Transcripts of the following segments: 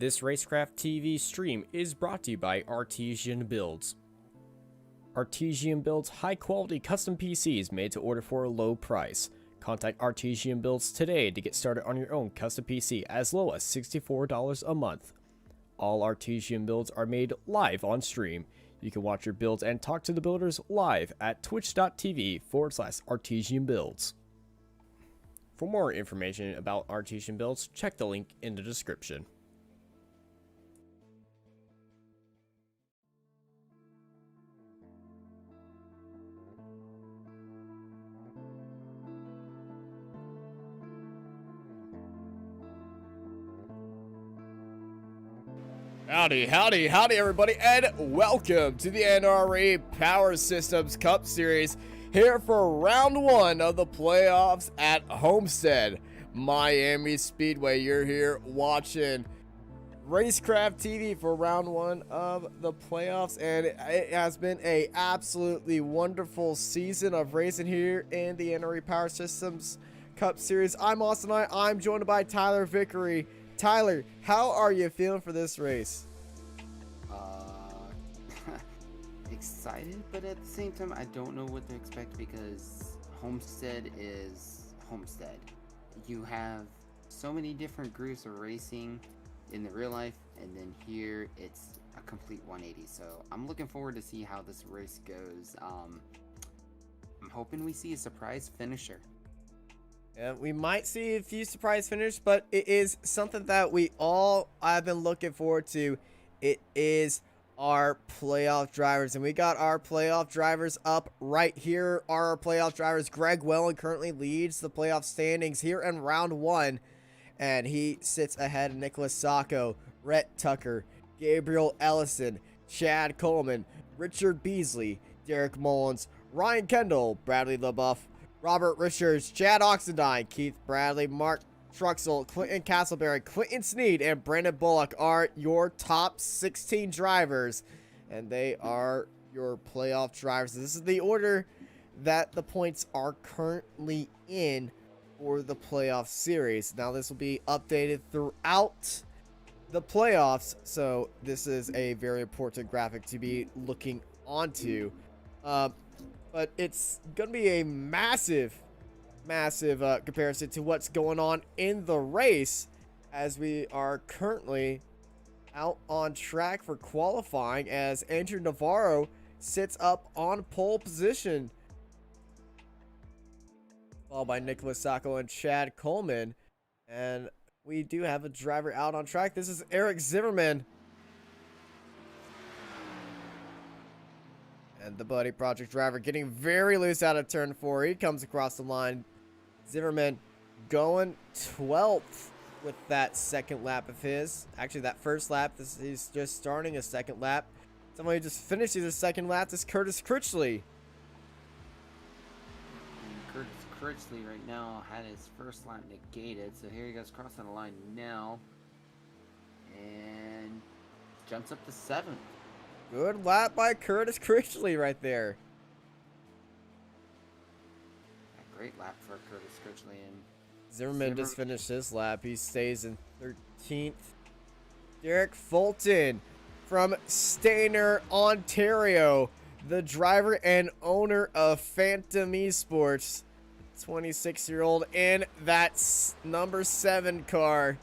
This Racecraft TV stream is brought to you by Artesian Builds. Artesian builds high-quality custom PCs made to order for a low price. Contact Artesian Builds today to get started on your own custom PC as low as $64 a month. All Artesian builds are made live on stream. You can watch your builds and talk to the builders live at twitch.tv/Artesian Builds. For more information about Artesian Builds, check the link in the description. Howdy, howdy, howdy everybody, and welcome to the NRE Power Systems Cup Series here for round one of the playoffs at Homestead, Miami Speedway. You're here watching Racecraft TV for round one of the playoffs, and it has been a absolutely wonderful season of racing here in the NRE Power Systems Cup Series. I'm Austin. I'm joined by Tyler Vickery. Tyler, how are you feeling for this race? Excited, but at the same time, I don't know what to expect because Homestead is Homestead. You have so many different groups of racing in the real life, and then here it's a complete 180. So I'm looking forward to see how this race goes. I'm hoping we see a surprise finisher. Yeah, we might see a few surprise finishes, but it is something that we all have been looking forward to. It is our playoff drivers, and we got our playoff drivers up right here. Our playoff drivers, Greg Wellen currently leads the playoff standings here in round one, and he sits ahead of Nicholas Sacco, Rhett Tucker, Gabriel Ellison, Chad Coleman, Richard Beasley, Derek Mullins, Ryan Kendall, Bradley LaBeouf, Robert Richards, Chad Oxendine, Keith Bradley, Mark Truxell, Clinton Castleberry, Clinton Sneed, and Brandon Bullock are your top 16 drivers, and they are your playoff drivers. This is the order that the points are currently in for the playoff series. Now, this will be updated throughout the playoffs, so this is a very important graphic to be looking onto. But it's going to be a massive comparison to what's going on in the race, as we are currently out on track for qualifying as Andrew Navarro sits up on pole position, followed by Nicholas Sacco and Chad Coleman. And we do have a driver out on track. This is Eric Zimmerman. And the Buddy Project driver getting very loose out of turn 4. He comes across the line. Zimmerman going 12th with that second lap of his. Actually, that first lap, he's just starting a second lap. Someone who just finished his second lap is Curtis Critchley. And Curtis Critchley right now had his first lap negated, so here he goes crossing the line now. And jumps up to 7th. Good lap by Curtis Critchley right there. Great lap for Curtis Critchley. And Zimmerman just finished his lap. He stays in 13th. Derek Fulton from Stayner, Ontario, the driver and owner of Phantom Esports, 26-year-old in that number 7 car,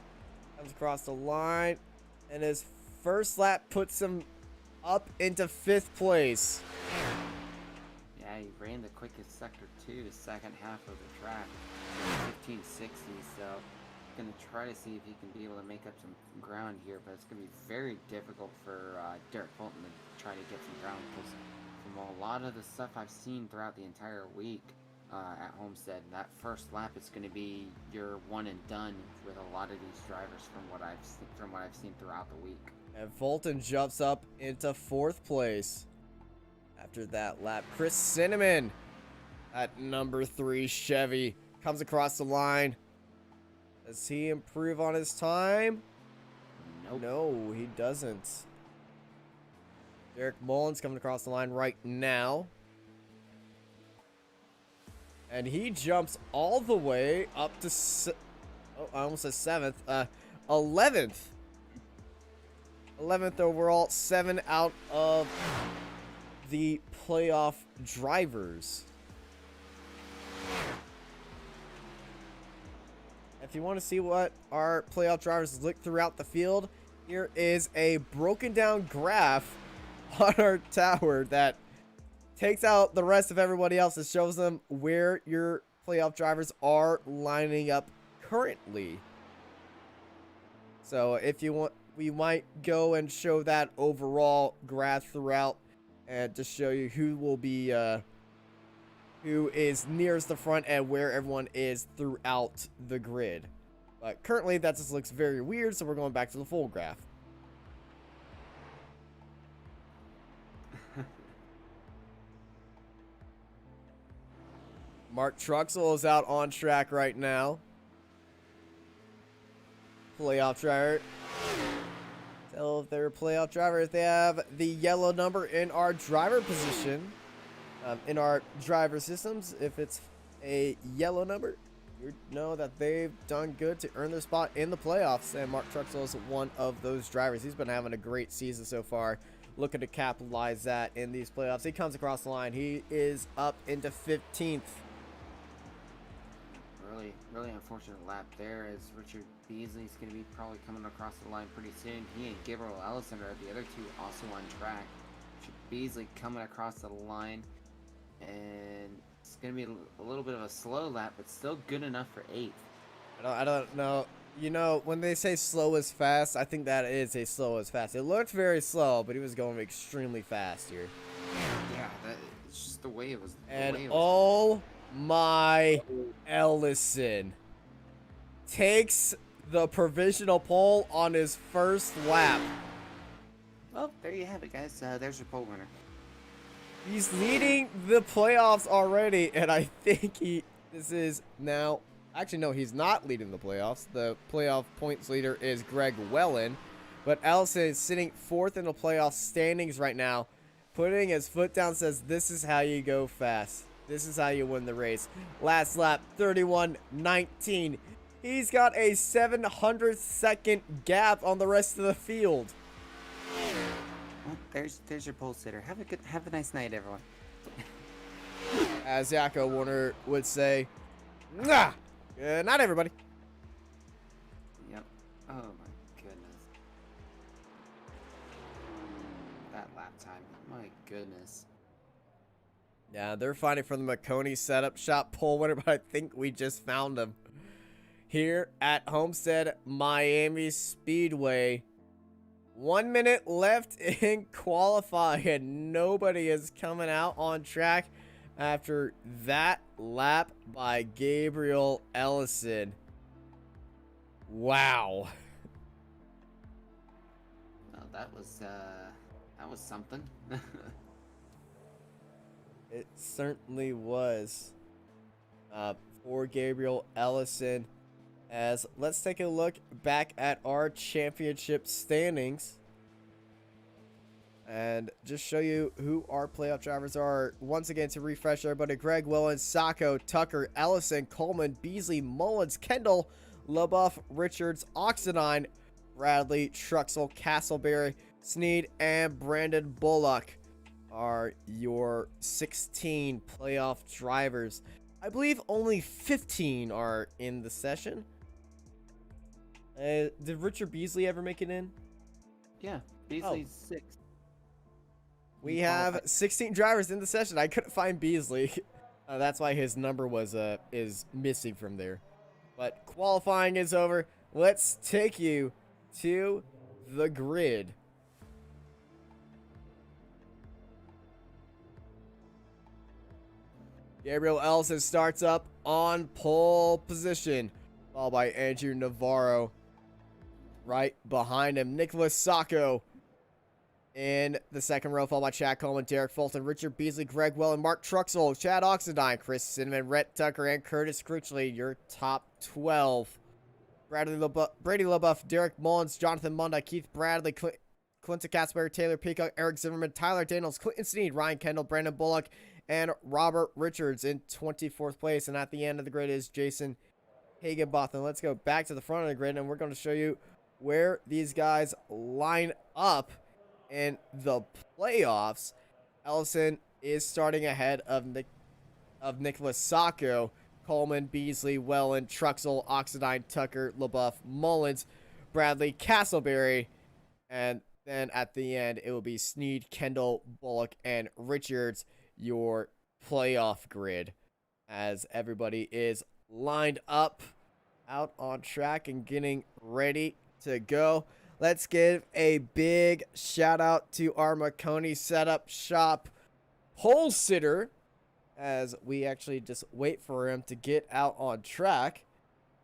comes across the line, and his first lap puts him up into 5th place. Yeah, he ran the quickest sector 2, the second half of the track, 1560. So gonna try to see if he can be able to make up some ground here, but it's gonna be very difficult for Derek Fulton to try to get some ground, because from a lot of the stuff I've seen throughout the entire week at Homestead, that first lap is going to be your one and done with a lot of these drivers from what I've seen throughout the week. And Fulton jumps up into 4th place after that lap. Chris Cinnamon at number 3 Chevy comes across the line. Does he improve on his time? Nope. No, he doesn't. Derek Mullins coming across the line right now. And he jumps all the way up to, I almost said 7th, 11th. 11th overall, 7 out of the playoff drivers. If you want to see what our playoff drivers look throughout the field, here is a broken down graph on our tower that takes out the rest of everybody else and shows them where your playoff drivers are lining up currently. So if you want, we might go and show that overall graph throughout and to show you who will be who is nearest the front and where everyone is throughout the grid. But currently that just looks very weird, so we're going back to the full graph. Mark Truxell is out on track right now. Playoff driver. Tell if they're a playoff driver if they have the yellow number in our driver position. In our driver systems, if it's a yellow number, you know that they've done good to earn their spot in the playoffs. And Mark Truxell is one of those drivers. He's been having a great season so far, looking to capitalize that in these playoffs. He comes across the line. He is up into 15th. Really unfortunate lap there, as Richard Beasley's going to be probably coming across the line pretty soon. He and Gabriel Ellison are the other two also on track. Richard Beasley coming across the line, and it's going to be a little bit of a slow lap, but still good enough for 8th. I don't know. You know, when they say slow is fast, I think that is a slow is fast. It looked very slow, but he was going extremely fast here. Yeah, it's just the way it was. And oh my, Ellison takes the provisional pole on his first lap. Well, there you have it, guys. There's your pole winner. He's leading the playoffs already, and I think this is now, actually no, he's not leading the playoffs. The playoff points leader is Greg Wellen, but Ellison is sitting 4th in the playoff standings right now, putting his foot down, says this is how you go fast. This is how you win the race. Last lap, 31:19. He's got a 700-second gap on the rest of the field. Well, there's your pole sitter. Have a nice night, everyone. As Yakko Warner would say, nah! Good night, everybody. Yep. Oh my goodness. That lap time. My goodness. Yeah, they're fighting for the Marconi setup shop pole winner, but I think we just found him. Here at Homestead Miami Speedway. 1 minute left in qualifying, and nobody is coming out on track after that lap by Gabriel Ellison. Wow. Well, that was something. It certainly was for Gabriel Ellison. As let's take a look back at our championship standings and just show you who our playoff drivers are. Once again, to refresh everybody: Greg Willen, Sacco, Tucker, Ellison, Coleman, Beasley, Mullins, Kendall, LaBeouf, Richards, Oxenine, Bradley, Truxell, Castleberry, Sneed, and Brandon Bullock are your 16 playoff drivers. I believe only 15 are in the session. Did Richard Beasley ever make it in? Yeah, Beasley's 6. We have 16 drivers in the session. I couldn't find Beasley. That's why his number was is missing from there. But qualifying is over. Let's take you to the grid. Gabriel Ellison starts up on pole position, followed by Andrew Navarro. Right behind him, Nicholas Sacco in the second row, followed by Chad Coleman, Derek Fulton, Richard Beasley, Greg Well, and Mark Truxell, Chad Oxendine, Chris Cinnamon, Rhett Tucker, and Curtis Critchley, your top 12. Brady LaBeouf, Derek Mullins, Jonathan Munda, Keith Bradley, Clinton Casper, Taylor Peacock, Eric Zimmerman, Tyler Daniels, Clinton Sneed, Ryan Kendall, Brandon Bullock, and Robert Richards in 24th place. And at the end of the grid is Jason Higginbotham. Let's go back to the front of the grid, and we're going to show you where these guys line up in the playoffs, Ellison is starting ahead of Nicholas Sacco, Coleman, Beasley, Welland, Truxell, Oxidine, Tucker, LaBeouf, Mullins, Bradley, Castleberry, and then at the end, it will be Sneed, Kendall, Bullock, and Richards, your playoff grid, as everybody is lined up out on track and getting ready to go. Let's give a big shout out to our Marconi Setup Shop pole sitter, as we actually just wait for him to get out on track.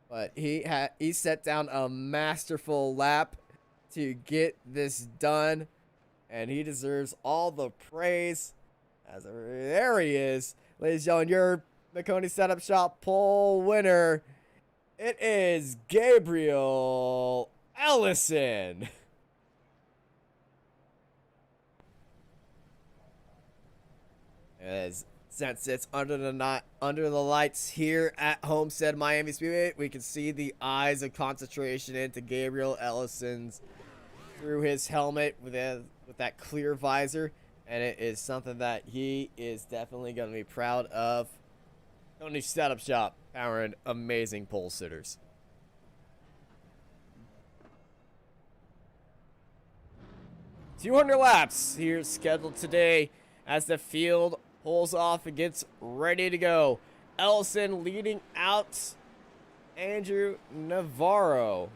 But he set down a masterful lap to get this done, and he deserves all the praise. As there he is, ladies and gentlemen, your Marconi Setup Shop pole winner. It is Gabriel Ellison. Since it's under the lights here at Homestead Miami Speedway, we can see the eyes of concentration into Gabriel Ellison's through his helmet with that clear visor, and it is something that he is definitely going to be proud of. Tony Setup Shop, powering amazing pole sitters. $200 laps here scheduled today as the field pulls off and gets ready to go. Ellison leading out Andrew Navarro,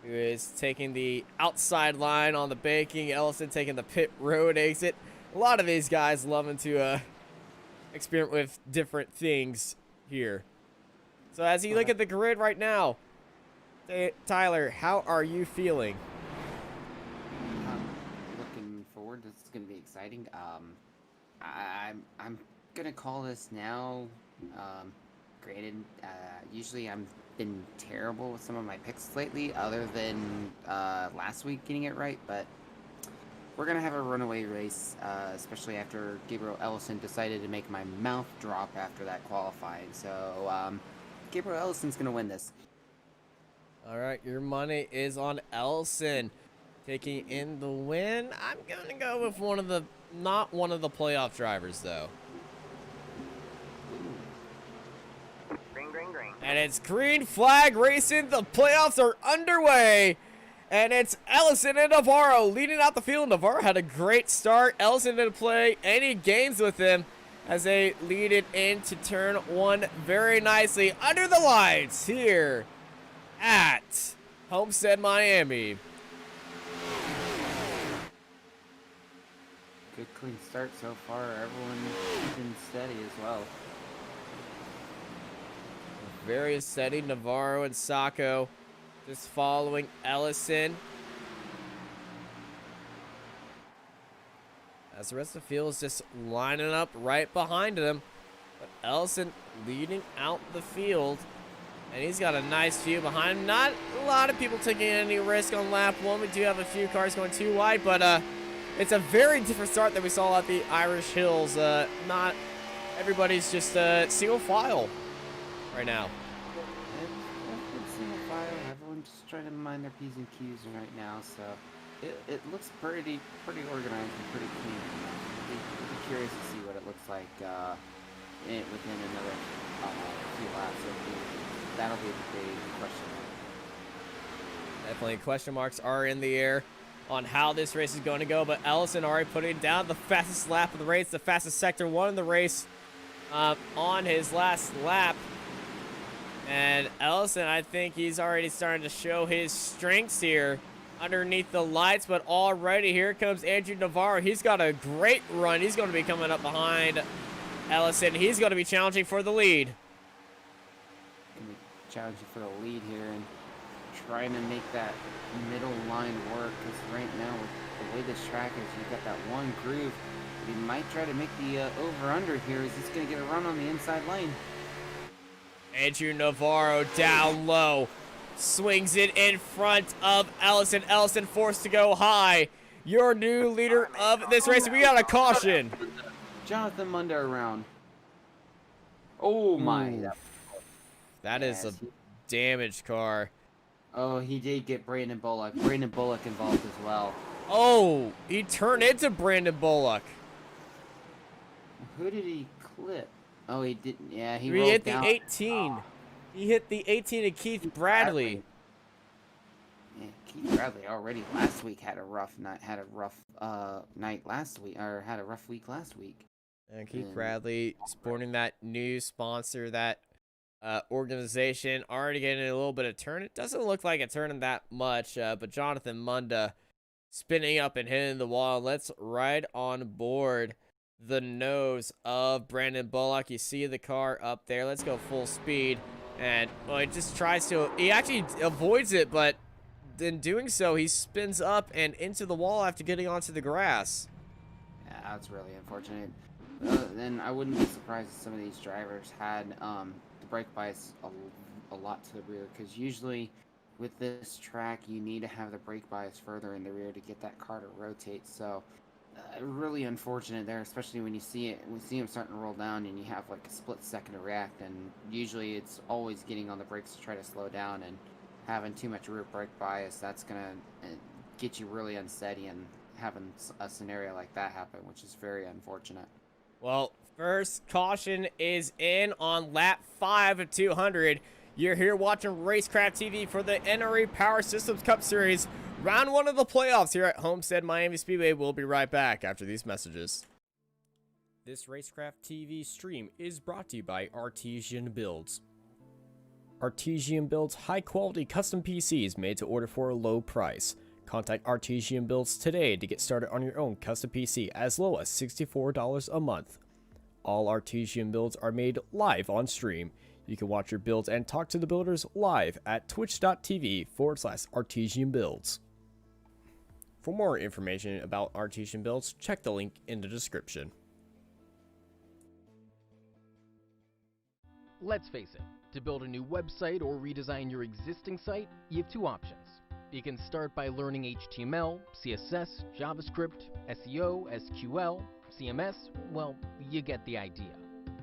who is taking the outside line on the banking. Ellison taking the pit road exit. A lot of these guys loving to experiment with different things here. So as you look at the grid right now, Tyler, how are you feeling? Looking forward. This is going to be exciting. I'm gonna call this now. Granted, usually I've been terrible with some of my picks lately, other than last week getting it right. But we're gonna have a runaway race, especially after Gabriel Ellison decided to make my mouth drop after that qualifying. So Gabriel Ellison's gonna win this. All right, your money is on Ellison taking in the win. I'm gonna go with not one of the playoff drivers though. Green. And it's green flag racing. The playoffs are underway. And it's Ellison and Navarro leading out the field. Navarro had a great start. Ellison didn't play any games with him as they lead it into turn one very nicely under the lights here at Homestead, Miami. Good clean start so far. Everyone's been steady as well. Very steady. Navarro and Sacco just following Ellison. As the rest of the field is just lining up right behind him. But Ellison leading out the field. And he's got a nice view behind him. Not a lot of people taking any risk on lap one. We do have a few cars going too wide, but it's a very different start than we saw at the Irish Hills. Not everybody's just single file right now. It's single file. Everyone's just trying to mind their P's and Q's right now, so it looks pretty organized and pretty clean. I'll be curious to see what it looks like within another few laps. That'll be the big question. Definitely question marks are in the air on how this race is going to go, but Ellison already putting down the fastest lap of the race, the fastest sector one in the race on his last lap. And Ellison, I think he's already starting to show his strengths here underneath the lights, but already here comes Andrew Navarro. He's got a great run. He's going to be coming up behind Ellison. He's going to be challenging for the lead. Going to be challenging for the lead here and trying to make that middle line work, because right now with the way this track is, you've got that one groove. He might try to make the over-under here. Is this going to get a run on the inside lane? Andrew Navarro down low. Swings it in front of Ellison. Ellison forced to go high. Your new leader of this race. We got a caution. Jonathan Munda around. Oh my. That is a damaged car. Oh, he did get Brandon Bullock. Brandon Bullock involved as well. Oh, he turned into Brandon Bullock. Who did he clip? Oh, he didn't. Yeah, he He rolled hit the down. 18. He hit the 18 of Keith Bradley. Yeah, Keith Bradley already last week had a rough night. Had a rough night last week, or had a rough week last week. And Keith Bradley sporting that new sponsor, that organization, already getting a little bit of turn. It doesn't look like it's turning that much, but Jonathan Munda spinning up and hitting the wall. Let's ride on board the nose of Brandon Bullock. You see the car up there. Let's go full speed. And, well, he just tries to, he actually avoids it, but in doing so, he spins up and into the wall after getting onto the grass. Yeah, that's really unfortunate. Then I wouldn't be surprised if some of these drivers had the brake bias a lot to the rear, because usually with this track you need to have the brake bias further in the rear to get that car to rotate. So really unfortunate there, especially when you see it. We see him starting to roll down, and you have like a split second to react, and usually it's always getting on the brakes to try to slow down, and having too much rear brake bias, that's gonna get you really unsteady and having a scenario like that happen, which is very unfortunate. Well, first caution is in on lap 5 of 200. You're here watching Racecraft TV for the NRE Power Systems Cup Series, round 1 of the playoffs here at Homestead Miami Speedway. We'll be right back after these messages. This Racecraft TV stream is brought to you by Artesian Builds. Artesian builds high-quality custom PCs made to order for a low price. Contact Artesian Builds today to get started on your own custom PC as low as $64 a month. All Artesian builds are made live on stream. You can watch your builds and talk to the builders live at twitch.tv/Artesian Builds. For more information about Artesian Builds, check the link in the description. Let's face it, to build a new website or redesign your existing site, you have two options. You can start by learning HTML, CSS, JavaScript, SEO, SQL, CMS, well, you get the idea.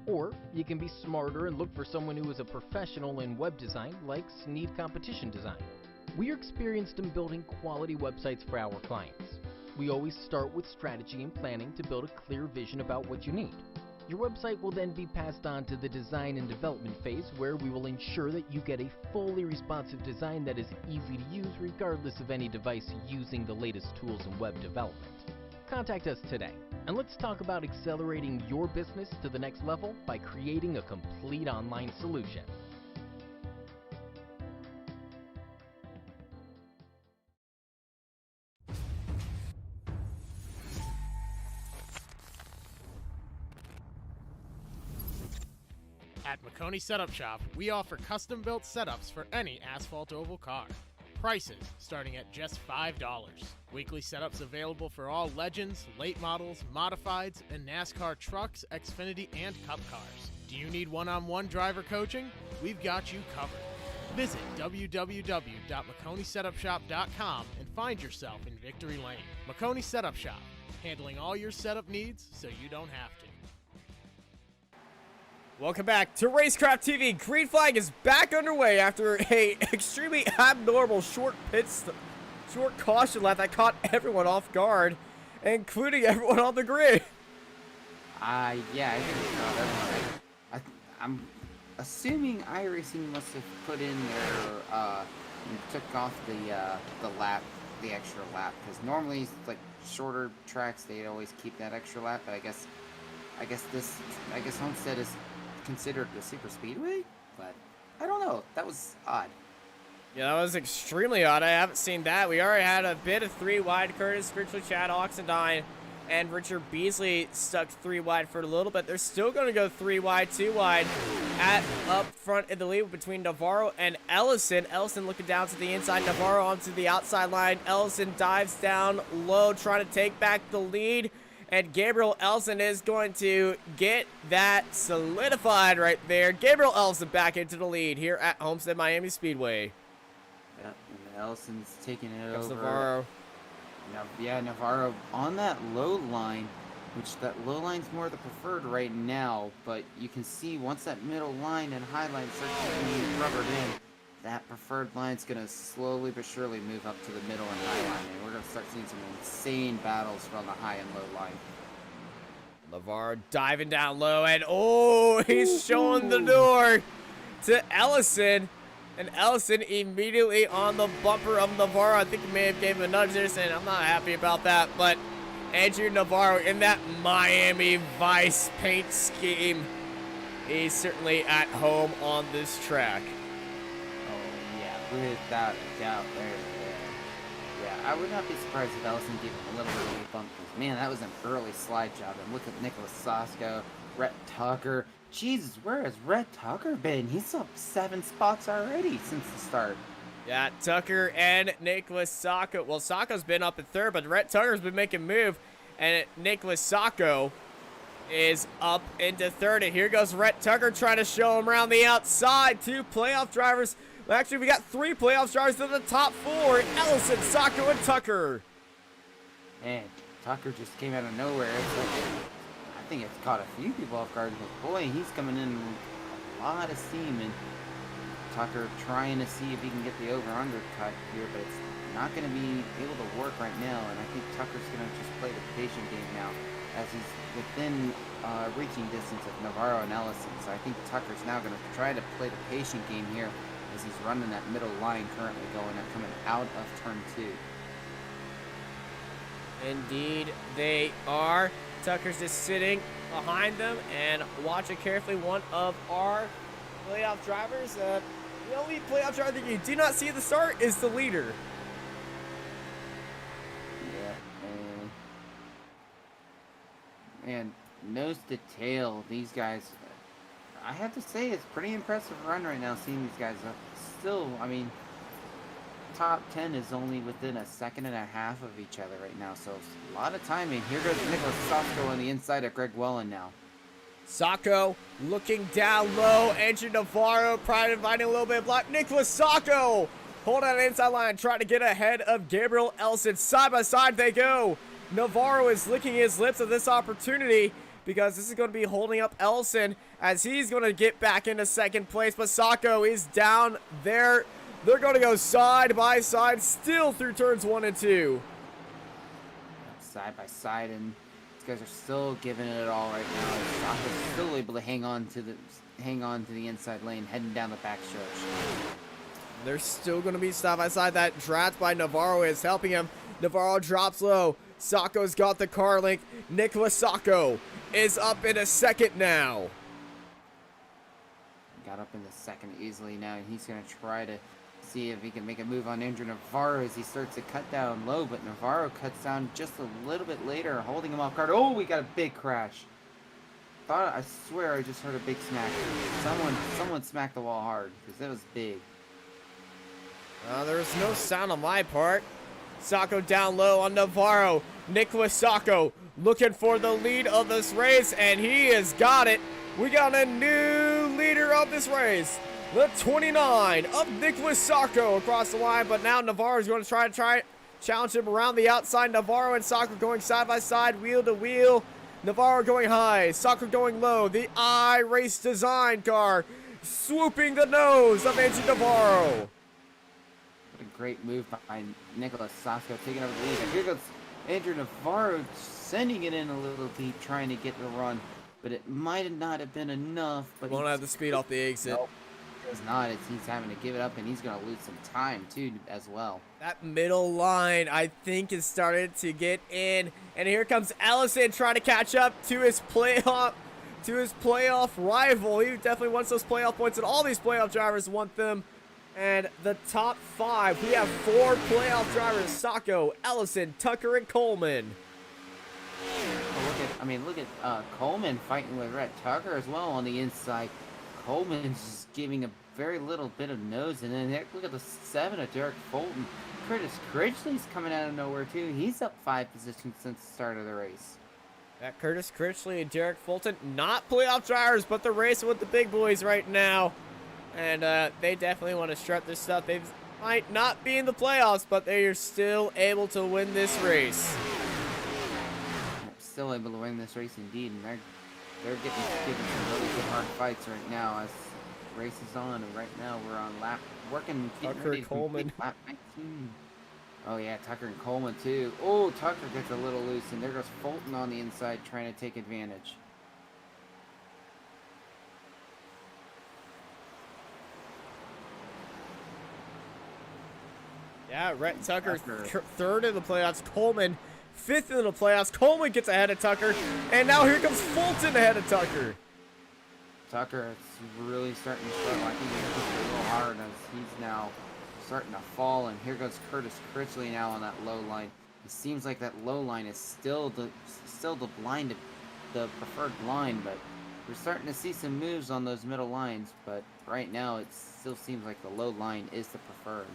Or you can be smarter and look for someone who is a professional in web design like Sneed Competition Design. We are experienced in building quality websites for our clients. We always start with strategy and planning to build a clear vision about what you need. Your website will then be passed on to the design and development phase, where we will ensure that you get a fully responsive design that is easy to use regardless of any device using the latest tools in web development. Contact us today, and let's talk about accelerating your business to the next level by creating a complete online solution. At McConey Setup Shop, we offer custom-built setups for any asphalt oval car. Prices starting at just $5. Weekly setups available for all Legends, late models, modifieds, and NASCAR trucks, Xfinity, and Cup cars. Do you need one-on-one driver coaching? We've got you covered. Visit www.McConeySetupShop.com and find yourself in Victory Lane. McConey Setup Shop, handling all your setup needs so you don't have to. Welcome back to Racecraft TV. Green flag is back underway after a extremely abnormal short caution lap that caught everyone off guard, including everyone on the grid. Yeah, I think it's not everyone. I'm assuming iRacing must have put in their and took off the extra lap, because normally like shorter tracks they always keep that extra lap, but I guess Homestead is considered a super speedway, but I don't know. That was odd. Yeah, that was extremely odd. I haven't seen that. We already had a bit of 3 wide. Curtis Spiritually, Chad Oxendine, and Richard Beasley stuck 3 wide for a little bit. They're still going to go 3 wide, 2 wide up front in the lead between Navarro and Ellison. Ellison looking down to the inside. Navarro onto the outside line. Ellison dives down low, trying to take back the lead. And Gabriel Ellison is going to get that solidified right there. Gabriel Ellison back into the lead here at Homestead Miami Speedway. Yeah, and Ellison's taking it That's over. Navarro. Yeah, Navarro on that low line, which that low line's more the preferred right now, but you can see once that middle line and high line starts getting rubbered in, that preferred line's going to slowly but surely move up to the middle and high line, and we're going to start seeing some insane battles from the high and low line. Navarro diving down low, and oh, he's showing the door to Ellison. And Ellison immediately on the bumper of Navarro. I think he may have gave him a nudge there, saying, I'm not happy about that. But Andrew Navarro in that Miami Vice paint scheme, he's certainly at home on this track. Oh, yeah, without a doubt there. Yeah, I would not be surprised if Ellison gave him a little bit of a bump. Man, that was an early slide job. And look at Nicholas Sasko, Rhett Tucker. Jesus, where has Rhett Tucker been? He's up 7 spots already since the start. Yeah, Tucker and Nicholas Sacco. Well, Sacco's been up in third, but Rhett Tucker's been making move. And Nicholas Sacco is up into third. And here goes Rhett Tucker trying to show him around the outside. 2 playoff drivers. Well, actually, we got 3 playoff drivers in the top 4. Ellison, Sacco, and Tucker. Man, Tucker just came out of nowhere. It's like, I think it's caught a few people off guard, but boy, he's coming in with a lot of steam, and Tucker trying to see if he can get the over-under cut here, but it's not going to be able to work right now, and I think Tucker's going to just play the patient game now, as he's within reaching distance of Navarro and Ellison, so I think Tucker's now going to try to play the patient game here, as he's running that middle line currently coming out of turn 2. Indeed, they are. Tucker's just sitting behind them and watching carefully. One of our playoff drivers. The only playoff driver that you do not see at the start is the leader. Yeah, and nose to tail, these guys, I have to say, it's pretty impressive run right now, seeing these guys up. Still, I mean, top 10 is only within a second and a half of each other right now, so a lot of timing. Here goes Nicholas Sasko on the inside of Greg Wellen now. Sacco looking down low. Andrew Navarro probably inviting a little bit of block. Nicholas Sacco hold on the inside line, trying to get ahead of Gabriel Ellison. Side by side they go. Navarro is licking his lips at this opportunity, because this is going to be holding up Ellison as he's going to get back into second place. But Sacco is down there. They're going to go side by side still through turns 1 and 2. Side by side, and these guys are still giving it all right now. Sacco's still able to hang on to the inside lane, heading down the back stretch. They're still going to be side by side. That draft by Navarro is helping him. Navarro drops low. Sacco's got the car link. Nicholas Sacco is up in a second now. Got up in the second easily now, and he's going to try to see if he can make a move on Andrew Navarro as he starts to cut down low, but Navarro cuts down just a little bit later, holding him off guard. Oh, we got a big crash. I swear I just heard a big smack. Someone smacked the wall hard, because it was big. There was no sound on my part. Sacco down low on Navarro. Nicholas Sacco looking for the lead of this race, and he has got it. We got a new leader of this race. The 29 of Nicholas Sacco across the line, but now Navarro is going to try to challenge him around the outside. Navarro and Sacco going side by side, wheel to wheel. Navarro going high, Sacco going low. The iRace design car swooping the nose of Andrew Navarro. What a great move by Nicholas Sacco, taking over the lead. And here goes Andrew Navarro sending it in a little deep, trying to get the run, but it might not have been enough. But won't have the speed off the exit. Nope. It's not. He's having to give it up, and he's going to lose some time too as well. That middle line, I think, has started to get in, and here comes Ellison trying to catch up to his playoff rival. He definitely wants those playoff points, and all these playoff drivers want them. And the top 5, we have 4 playoff drivers: Sacco, Ellison, Tucker, and Coleman. Look at Coleman fighting with Rhett Tucker as well on the inside. Coleman's just giving a very little bit of nose, and then look at the 7 of Derek Fulton. Curtis Critchley's coming out of nowhere too. He's up 5 positions since the start of the race. That Curtis Critchley and Derek Fulton, not playoff drivers, but they're racing with the big boys right now. And they definitely want to strut this stuff. They might not be in the playoffs, but they are still able to win this race. Still able to win this race indeed, and they're getting some really good hard fights right now, as race is on, and right now we're on lap getting Tucker, ready to complete Coleman. lap 19. Oh yeah, Tucker and Coleman too. Oh, Tucker gets a little loose, and there goes Fulton on the inside trying to take advantage. Yeah, Rhett Tucker third in the playoffs. Coleman fifth in the playoffs. Coleman gets ahead of Tucker. And now here comes Fulton ahead of Tucker. Tucker is really starting to struggle. I think he's pushing a little hard as he's now starting to fall. And here goes Curtis Critchley now on that low line. It seems like that low line is still the preferred line, but we're starting to see some moves on those middle lines. But right now, it still seems like the low line is the preferred.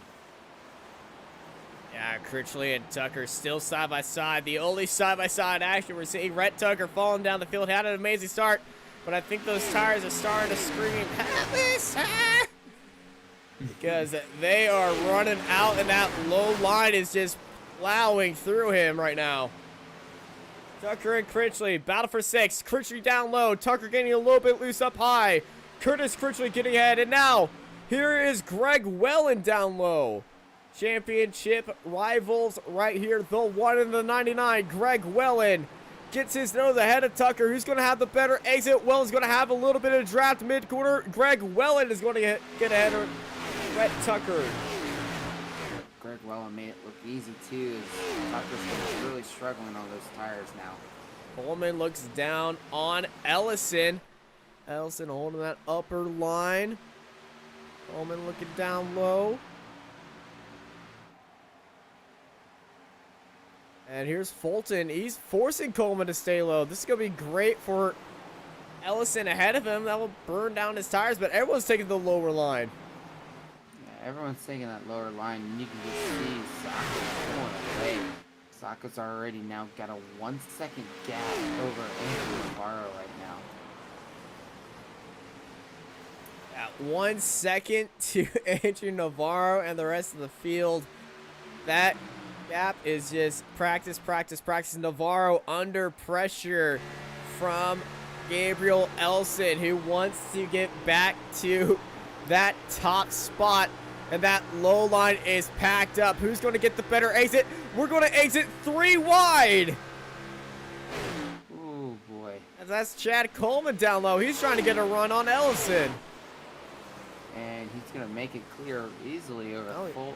Yeah, Critchley and Tucker still side by side. The only side by side action we're seeing. Rhett Tucker falling down the field. Had an amazing start, but I think those tires are starting to scream, "Help us!" because they are running out, and that low line is just plowing through him right now. Tucker and Critchley battle for sixth. Critchley down low. Tucker getting a little bit loose up high. Curtis Critchley getting ahead, and now here is Greg Wellen down low. Championship rivals right here. The 1 in the 99. Greg Wellen gets his nose ahead of Tucker. Who's going to have the better exit? Wellen's going to have a little bit of draft mid-corner. Greg Wellen is going to get ahead of Rhett Tucker. Greg Wellen made it look easy too, as Tucker's really struggling on those tires now. Coleman looks down on Ellison. Ellison holding that upper line. Coleman looking down low. And here's Fulton. He's forcing Coleman to stay low. This is going to be great for Ellison ahead of him. That will burn down his tires, but everyone's taking the lower line. Yeah, everyone's taking that lower line, and you can just see Saka's going away. Saka's already now got a 1 second gap over Andrew Navarro right now. At 1 second to Andrew Navarro and the rest of the field. That gap is just practice. Navarro under pressure from Gabriel Elson, who wants to get back to that top spot, and that low line is packed up. Who's going to get the better exit? We're going to exit 3 wide. Oh boy. And that's Chad Coleman down low. He's trying to get a run on Ellison. And he's going to make it clear easily over Fulton.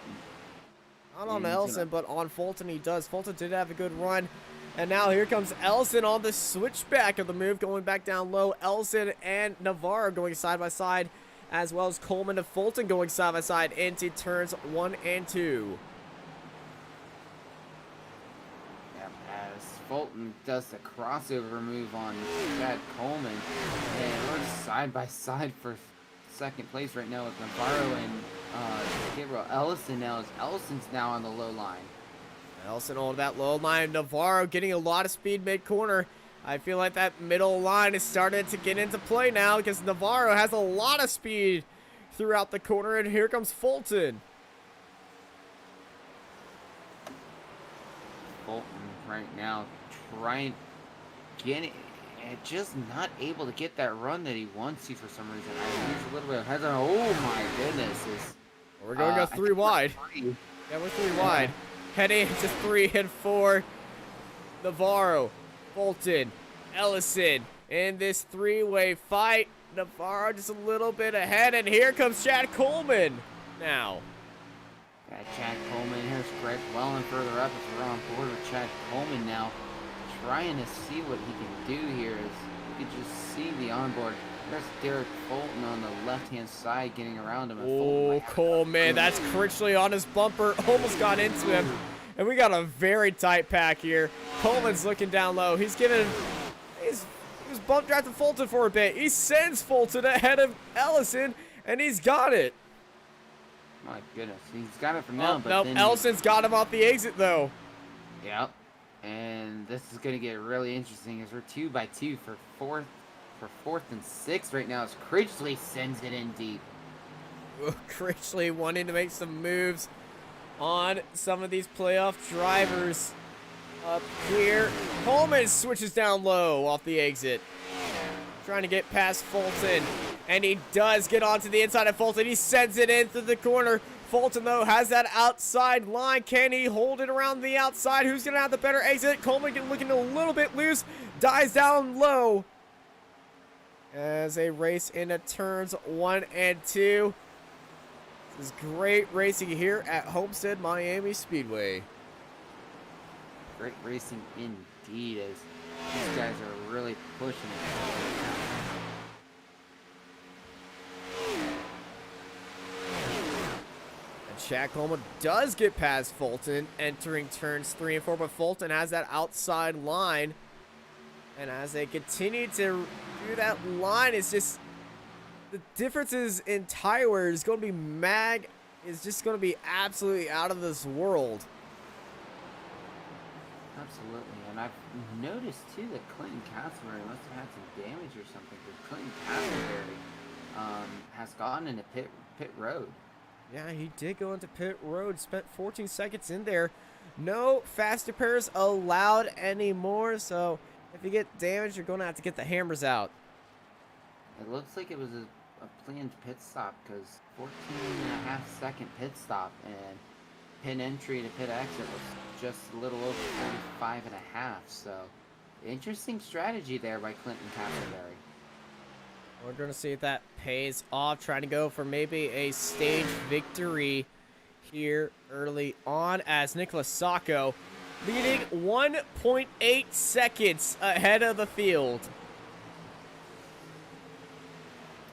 Not on Ellison, but on Fulton he does. Fulton did have a good run. And now here comes Ellison on the switchback of the move, going back down low. Ellison and Navarro going side by side, as well as Coleman and Fulton going side by side into turns 1 and 2. Yep, as Fulton does the crossover move on Chad Coleman. And we're side by side for second place right now with Navarro and Gabriel Ellison now, as Ellison's now on the low line. Ellison on that low line. Navarro getting a lot of speed mid-corner. I feel like that middle line is starting to get into play now, because Navarro has a lot of speed throughout the corner, and here comes Fulton. Fulton right now trying getting just not able to get that run that he wants to for some reason. He's a little bit hesitant. Oh my goodness. We're going to go 3 wide. Yeah, we're 3 wide. Heading into 3 and 4. Navarro, Fulton, Ellison in this 3-way fight. Navarro just a little bit ahead, and here comes Chad Coleman now. Got Chad Coleman. Here's Greg Wellen further up as we're on board with Chad Coleman now, trying to see what he can do here. As you can just see the onboard. There's Derek Fulton on the left-hand side getting around him. Oh, Coleman, that's Critchley on his bumper. Almost got into him. And we got a very tight pack here. Coleman's looking down low. He was bump drafting Fulton for a bit. He sends Fulton ahead of Ellison, and he's got it. My goodness, he's got it from now. But nope, Ellison's got him off the exit, though. Yep. And this is going to get really interesting as we're 2 by 2 for fourth and 6th right now, as Critchley sends it in deep. Critchley wanting to make some moves on some of these playoff drivers up here. Coleman switches down low off the exit. trying to get past Fulton. And he does get onto the inside of Fulton. He sends it in through the corner. Fulton, though, has that outside line. Can he hold it around the outside? Who's going to have the better exit? Coleman looking a little bit loose. Dies down low as they race into turns 1 and 2. This is great racing here at Homestead Miami Speedway. Great racing indeed, as these guys are really pushing it. Chad Coleman does get past Fulton, entering turns 3 and 4, but Fulton has that outside line. And as they continue to do that line, it's just the differences in tire wear is going to be just going to be absolutely out of this world. Absolutely, and I've noticed too that Clinton Castleberry must have had some damage or something, because Clinton Castleberry has gone into pit road. Yeah, he did go into pit road, spent 14 seconds in there. No fast repairs allowed anymore, so if you get damaged, you're going to have to get the hammers out. It looks like it was a planned pit stop, because 14.5-second pit stop, and pit entry to pit exit was just a little over 35.5, so interesting strategy there by Clinton Castleberry. We're going to see if that pays off, trying to go for maybe a stage victory here early on, as Nicholas Sacco leading 1.8 seconds ahead of the field.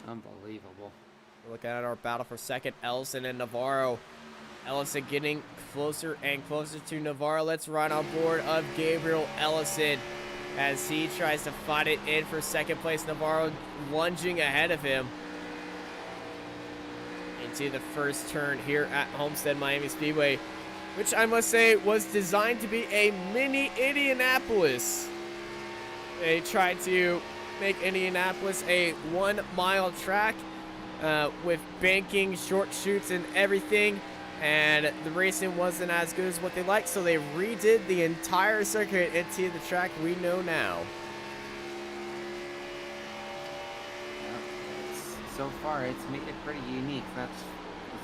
Unbelievable. Looking at our battle for second, Ellison and Navarro. Ellison getting closer and closer to Navarro. Let's run on board of Gabriel Ellison as he tries to fight it in for second place. Navarro lunging ahead of him into the first turn here at Homestead Miami Speedway, which I must say was designed to be a mini Indianapolis. They tried to make Indianapolis a 1-mile track with banking, short chutes, and everything. And the racing wasn't as good as what they liked, so they redid the entire circuit into the track we know now. So far, it's made it pretty unique. That's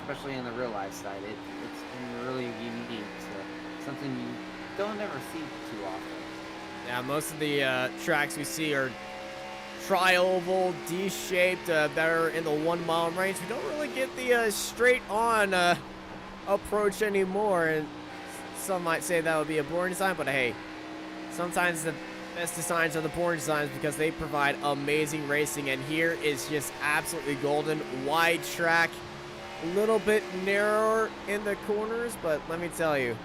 especially on the real life side. It's been really unique. So something you don't ever see too often. Yeah, most of the tracks we see are tri-oval, D-shaped, that are in the 1-mile range. We don't really get the straight-on approach anymore, and some might say that would be a boring design, but hey, sometimes the best designs are the boring designs because they provide amazing racing. And here is just absolutely golden. Wide track, a little bit narrower in the corners, but let me tell you,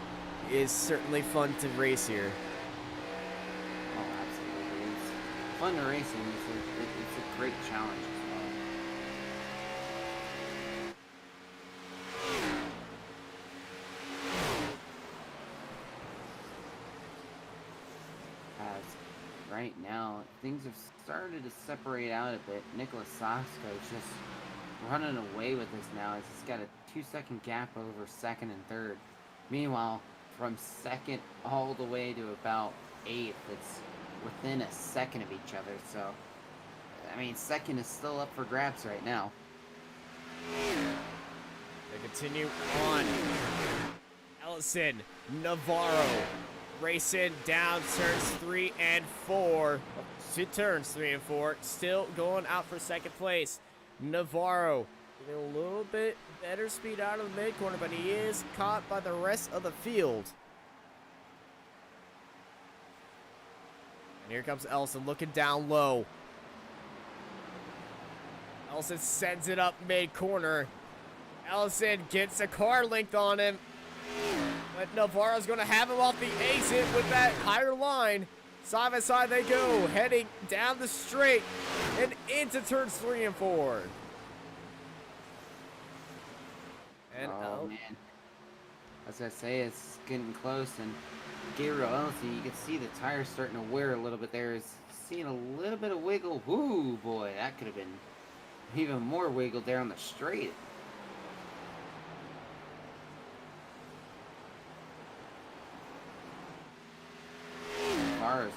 it is certainly fun to race here. Oh, absolutely. It's fun to race in. It's a great challenge as well. Right now, things have started to separate out a bit. Nicholas Sacco just running away with this now, as he's got a 2-second gap over second and third. Meanwhile, from second all the way to about 8th, it's within a second of each other. So, I mean, second is still up for grabs right now. They continue on. Ellison, Navarro, racing down turns 3 and 4. To turns 3 and 4. Still going out for second place. Navarro getting a little bit better speed out of the mid corner, but he is caught by the rest of the field. And here comes Ellison looking down low. Ellison sends it up mid corner. Ellison gets a car length on him. But Navarro's going to have him off the exit with that higher line. Side by side they go, heading down the straight and into turns 3 and 4. And oh man, as I say, it's getting close. And Gabriel Ellison, you can see the tires starting to wear a little bit there. Is seeing a little bit of wiggle. Ooh boy, that could have been even more wiggle there on the straight. Is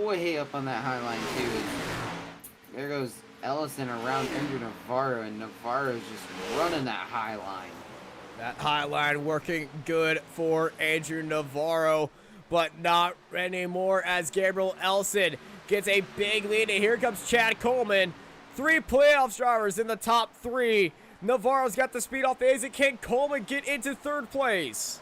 way up on that high line too. there goes Ellison around Andrew Navarro, and Navarro's just running that high line. That high line working good for Andrew Navarro, but not anymore as Gabriel Ellison gets a big lead. And here comes Chad Coleman. 3 playoffs drivers in the top 3. Navarro's got the speed off the exit. Can Coleman get into 3rd place?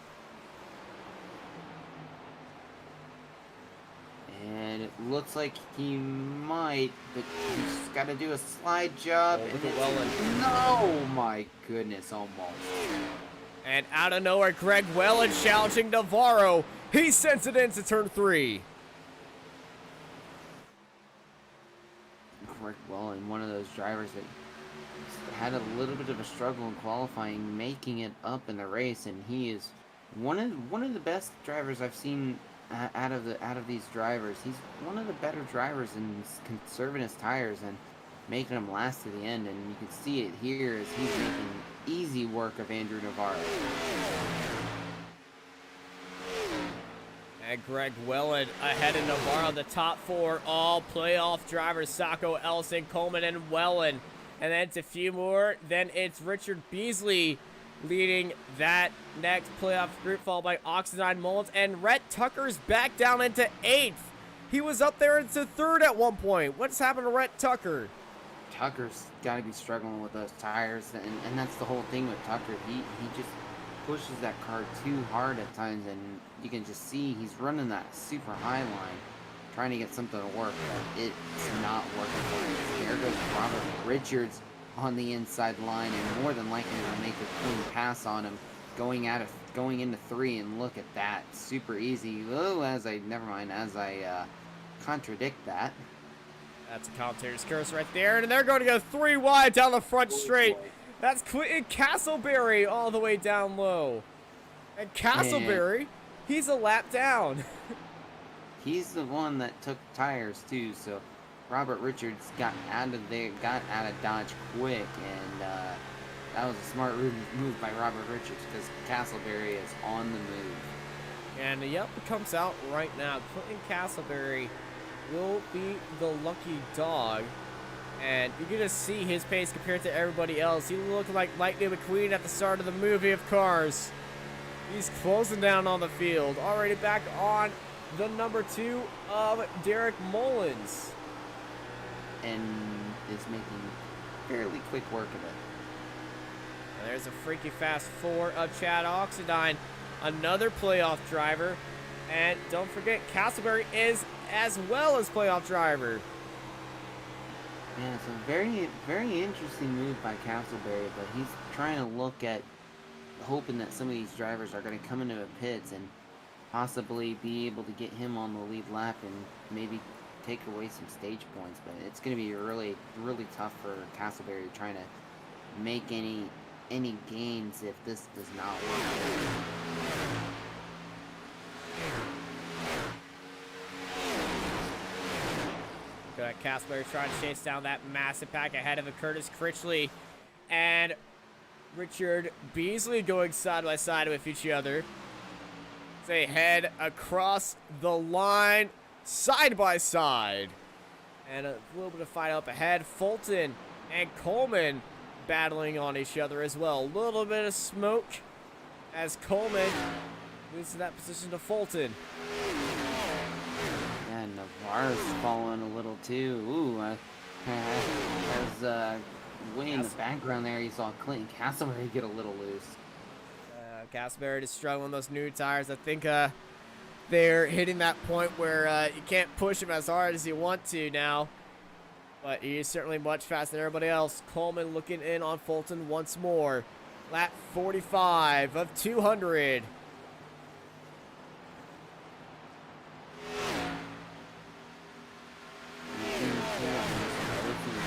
And it looks like he might, but he's got to do a slide job. Oh, And look at it's- Welland. no, my goodness, almost. And out of nowhere, Greg Welland challenging Navarro. He sends it into turn 3. Greg Welland, one of those drivers that had a little bit of a struggle in qualifying, making it up in the race, and he is one of the best drivers I've seen out of these drivers. He's one of the better drivers in conserving his tires and making them last to the end, and you can see it here as he's making easy work of Andrew Navarro. And Greg Welland ahead of Navarro, the top 4, all playoff drivers, Sacco, Ellison, Coleman, and Welland. And then it's a few more. Then it's Richard Beasley leading that next playoff group, followed by Oxidine Mullins. And Rhett Tucker's back down into 8th. He was up there into 3rd at one point. What's happened to Rhett Tucker? Tucker's got to be struggling with those tires, and that's the whole thing with Tucker. He just pushes that car too hard at times, and you can just see he's running that super high line, trying to get something to work, but it's not working for him. There goes Robert Richards on the inside line, and more than likely will make a clean pass on him, going into 3, and look at that, super easy. Oh, as I contradict that. That's a commentator's curse right there, and they're going to go 3 wide down the front straight. Boy. That's Clinton Castleberry all the way down low. And Castleberry, he's a lap down. He's the one that took tires too, so Robert Richards got out of Dodge quick, and that was a smart move by Robert Richards because Castleberry is on the move. And yep, it comes out right now. Clinton Castleberry will be the lucky dog. And you're going to see his pace compared to everybody else. He looked like Lightning McQueen at the start of the movie of Cars. He's closing down on the field. Already back on the number 2 of Derek Mullins. And is making fairly quick work of it. And there's a freaky fast 4 of Chad Oxidine, another playoff driver. And don't forget, Castleberry is as well as playoff driver. Yeah, it's a very, very interesting move by Castleberry, but he's trying to look at hoping that some of these drivers are going to come into the pits and possibly be able to get him on the lead lap and maybe take away some stage points. But it's going to be really, really tough for Castleberry trying to make any gains if this does not work. Castleberry trying to chase down that massive pack ahead of Curtis Critchley and Richard Beasley going side by side with each other. They head across the line side by side. And a little bit of fight up ahead. Fulton and Coleman battling on each other as well. A little bit of smoke as Coleman moves to that position to Fulton. And Navarro's falling a little too. Ooh, as way in the background there, you saw Clinton Castleberry get a little loose. Castleberry is struggling with those new tires. I think they're hitting that point where you can't push him as hard as you want to now. But he is certainly much faster than everybody else. Coleman looking in on Fulton once more. Lap 45 of 200.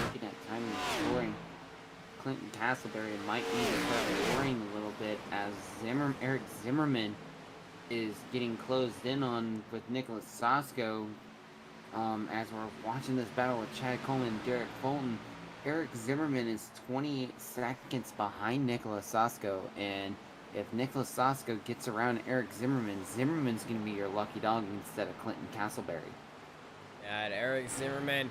Looking at timing and scoring, Clinton Castleberry might need to start worrying a little bit as Eric Zimmerman is getting closed in on with Nicholas Sasko. As we're watching this battle with Chad Coleman and Derek Fulton, Eric Zimmerman is 28 seconds behind Nicholas Sasko, and if Nicholas Sasko gets around Eric Zimmerman, Zimmerman's going to be your lucky dog instead of Clinton Castleberry. And Eric Zimmerman,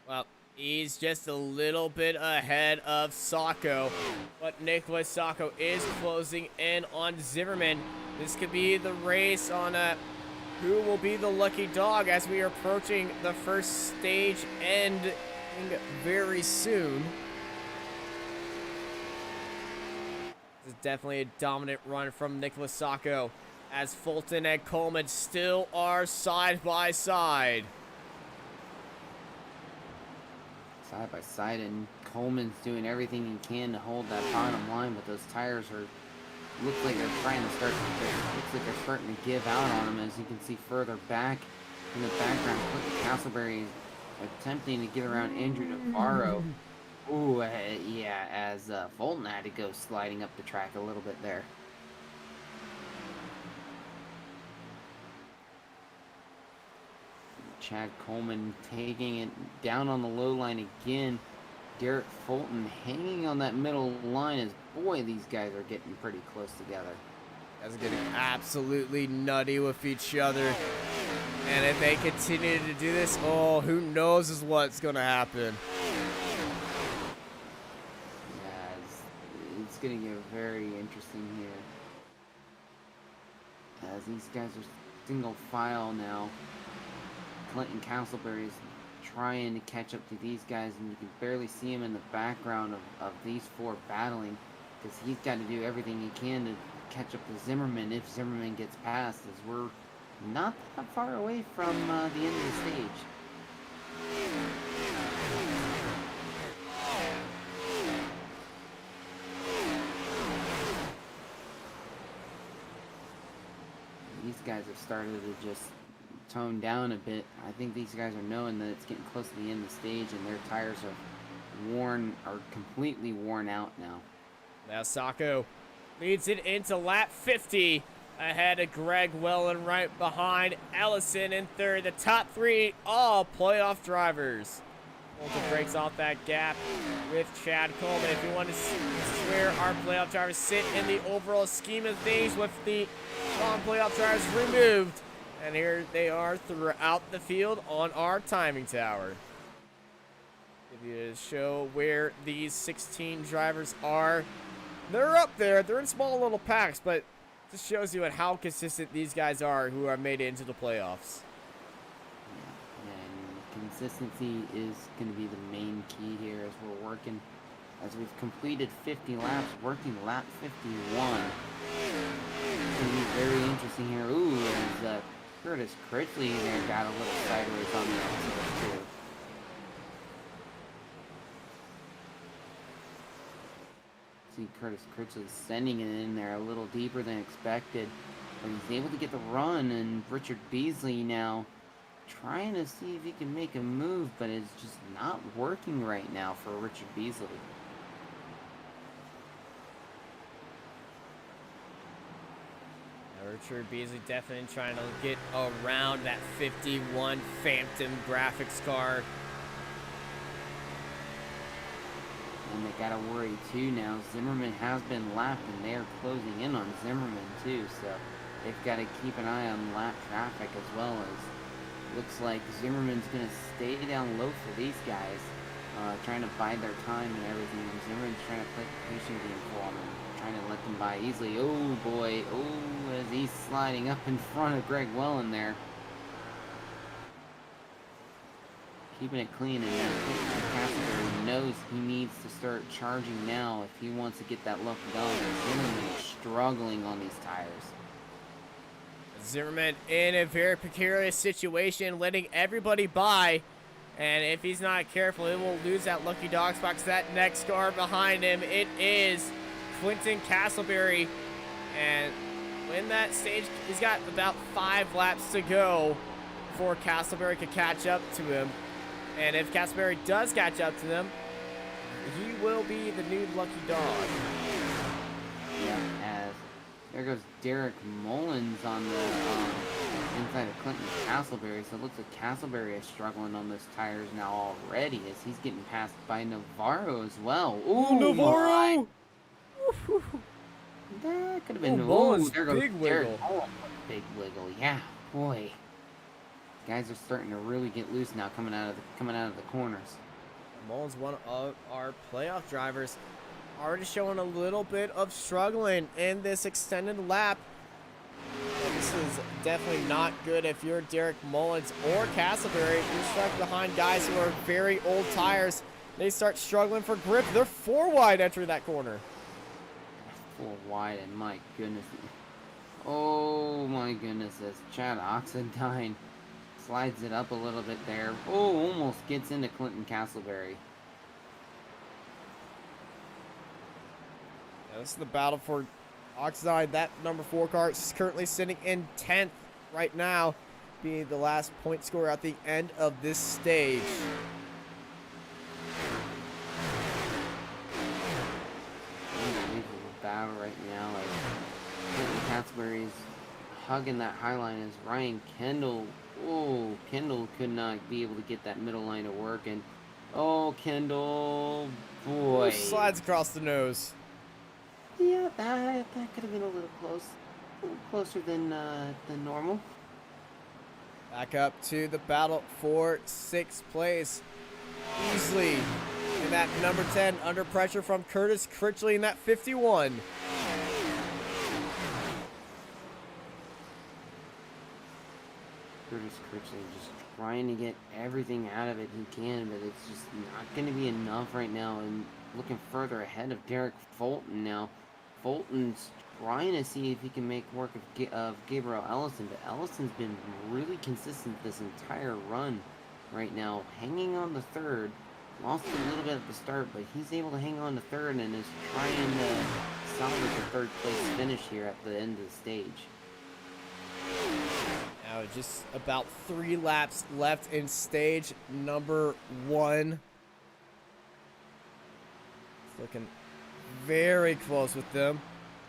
well, He's just a little bit ahead of Sacco, but Nicholas Sacco is closing in on Zimmerman. This could be the race on who will be the lucky dog as we are approaching the first stage ending very soon. This is definitely a dominant run from Nicholas Sacco, as Fulton and Coleman still are side by side. Side by side, and Coleman's doing everything he can to hold that bottom line, but those tires are looks like they're starting to give out on him, as you can see further back in the background. Clinton Castleberry attempting to get around Andrew Navarro. Ooh, yeah, as Fulton had to go sliding up the track a little bit there. Chad Coleman taking it down on the low line again. Garrett Fulton hanging on that middle line, as boy, these guys are getting pretty close together. Guys are getting absolutely nutty with each other. And if they continue to do this, oh, who knows is what's going to happen. Yeah, it's going to get very interesting here, as these guys are single file now. Clinton Castleberry is trying to catch up to these guys, and you can barely see him in the background of these four battling, because he's got to do everything he can to catch up to Zimmerman if Zimmerman gets past, as we're not that far away from the end of the stage. These guys have started to just tone down a bit. I think these guys are knowing that it's getting close to the end of the stage, and their tires are completely worn out now. Now Sacco leads it into lap 50, ahead of Greg Wellen, right behind Ellison in third. The top three, all playoff drivers. Fulton breaks off that gap with Chad Coleman. If you want to see where our playoff drivers sit in the overall scheme of things, with the non-playoff drivers removed, and here they are throughout the field on our timing tower. Give you a show where these 16 drivers are. They're up there. They're in small little packs, but just shows you how consistent these guys are who have made it into the playoffs. Yeah, and consistency is going to be the main key here as we're working. As we've completed 50 laps, working lap 51. It's going to be very interesting here. Ooh, as Curtis Critchley there got a little sideways on the outside too. See Curtis Critchley sending it in there a little deeper than expected, but he's able to get the run, and Richard Beasley now trying to see if he can make a move, but it's just not working right now for Richard Beasley. Richard Beasley definitely trying to get around that 51 Phantom graphics car. And they gotta worry too now. Zimmerman has been lapped, and they are closing in on Zimmerman too, so they've got to keep an eye on lap traffic, as well as looks like Zimmerman's gonna stay down low for these guys, trying to bide their time and everything. And Zimmerman's trying to play the patient game for them, trying to let them by easily. Oh boy, oh, as he's sliding up in front of Greg Wellen there. Keeping it clean, and Castleberry knows he needs to start charging now if he wants to get that lucky dog. Zimmerman is struggling on these tires. Zimmerman in a very precarious situation, letting everybody by. And if he's not careful, he will lose that lucky dog spot, because that next car behind him, it is Clinton Castleberry. And when that stage, he's got about 5 laps to go before Castleberry could catch up to him. And if Castleberry does catch up to them, he will be the new lucky dog. Yeah, as there goes Derek Mullins on the inside of Clinton Castleberry. So it looks like Castleberry is struggling on those tires now already, as he's getting passed by Navarro as well. Ooh, Navarro! That could have been Mullins, there goes big Derek wiggle. Mullins, big wiggle. Yeah, boy. Guys are starting to really get loose now, coming out of the corners. Mullins, one of our playoff drivers, already showing a little bit of struggling in this extended lap. And this is definitely not good if you're Derek Mullins or Castleberry. You're stuck behind guys who are very old tires. They start struggling for grip. They're 4 wide entering that corner. 4 wide, and my goodness. Oh my goodness, as Chad Oxendine slides it up a little bit there. Oh, almost gets into Clinton Castleberry. Yeah, this is the battle for Oxide. That number 4 car is currently sitting in 10th right now, being the last point scorer at the end of this stage. Unbelievable battle right now. Like, Clinton Castleberry's hugging that high line as Ryan Kendall. Oh, Kendall could not be able to get that middle line to work, and oh, Kendall, boy, Slides across the nose. yeah, that could have been a little closer than normal. Back up to the battle for 6th place. Easily in that number 10, under pressure from Curtis Critchley in that 51. Curtis Critchley just trying to get everything out of it he can, but it's just not going to be enough right now. And looking further ahead of Derek Fulton now. Fulton's trying to see if he can make work of Gabriel Ellison, but Ellison's been really consistent this entire run right now, hanging on the 3rd. Lost a little bit at the start, but he's able to hang on to 3rd and is trying to salvage a 3rd place finish here at the end of the stage. Now just about 3 laps left in stage number 1. It's looking very close with them,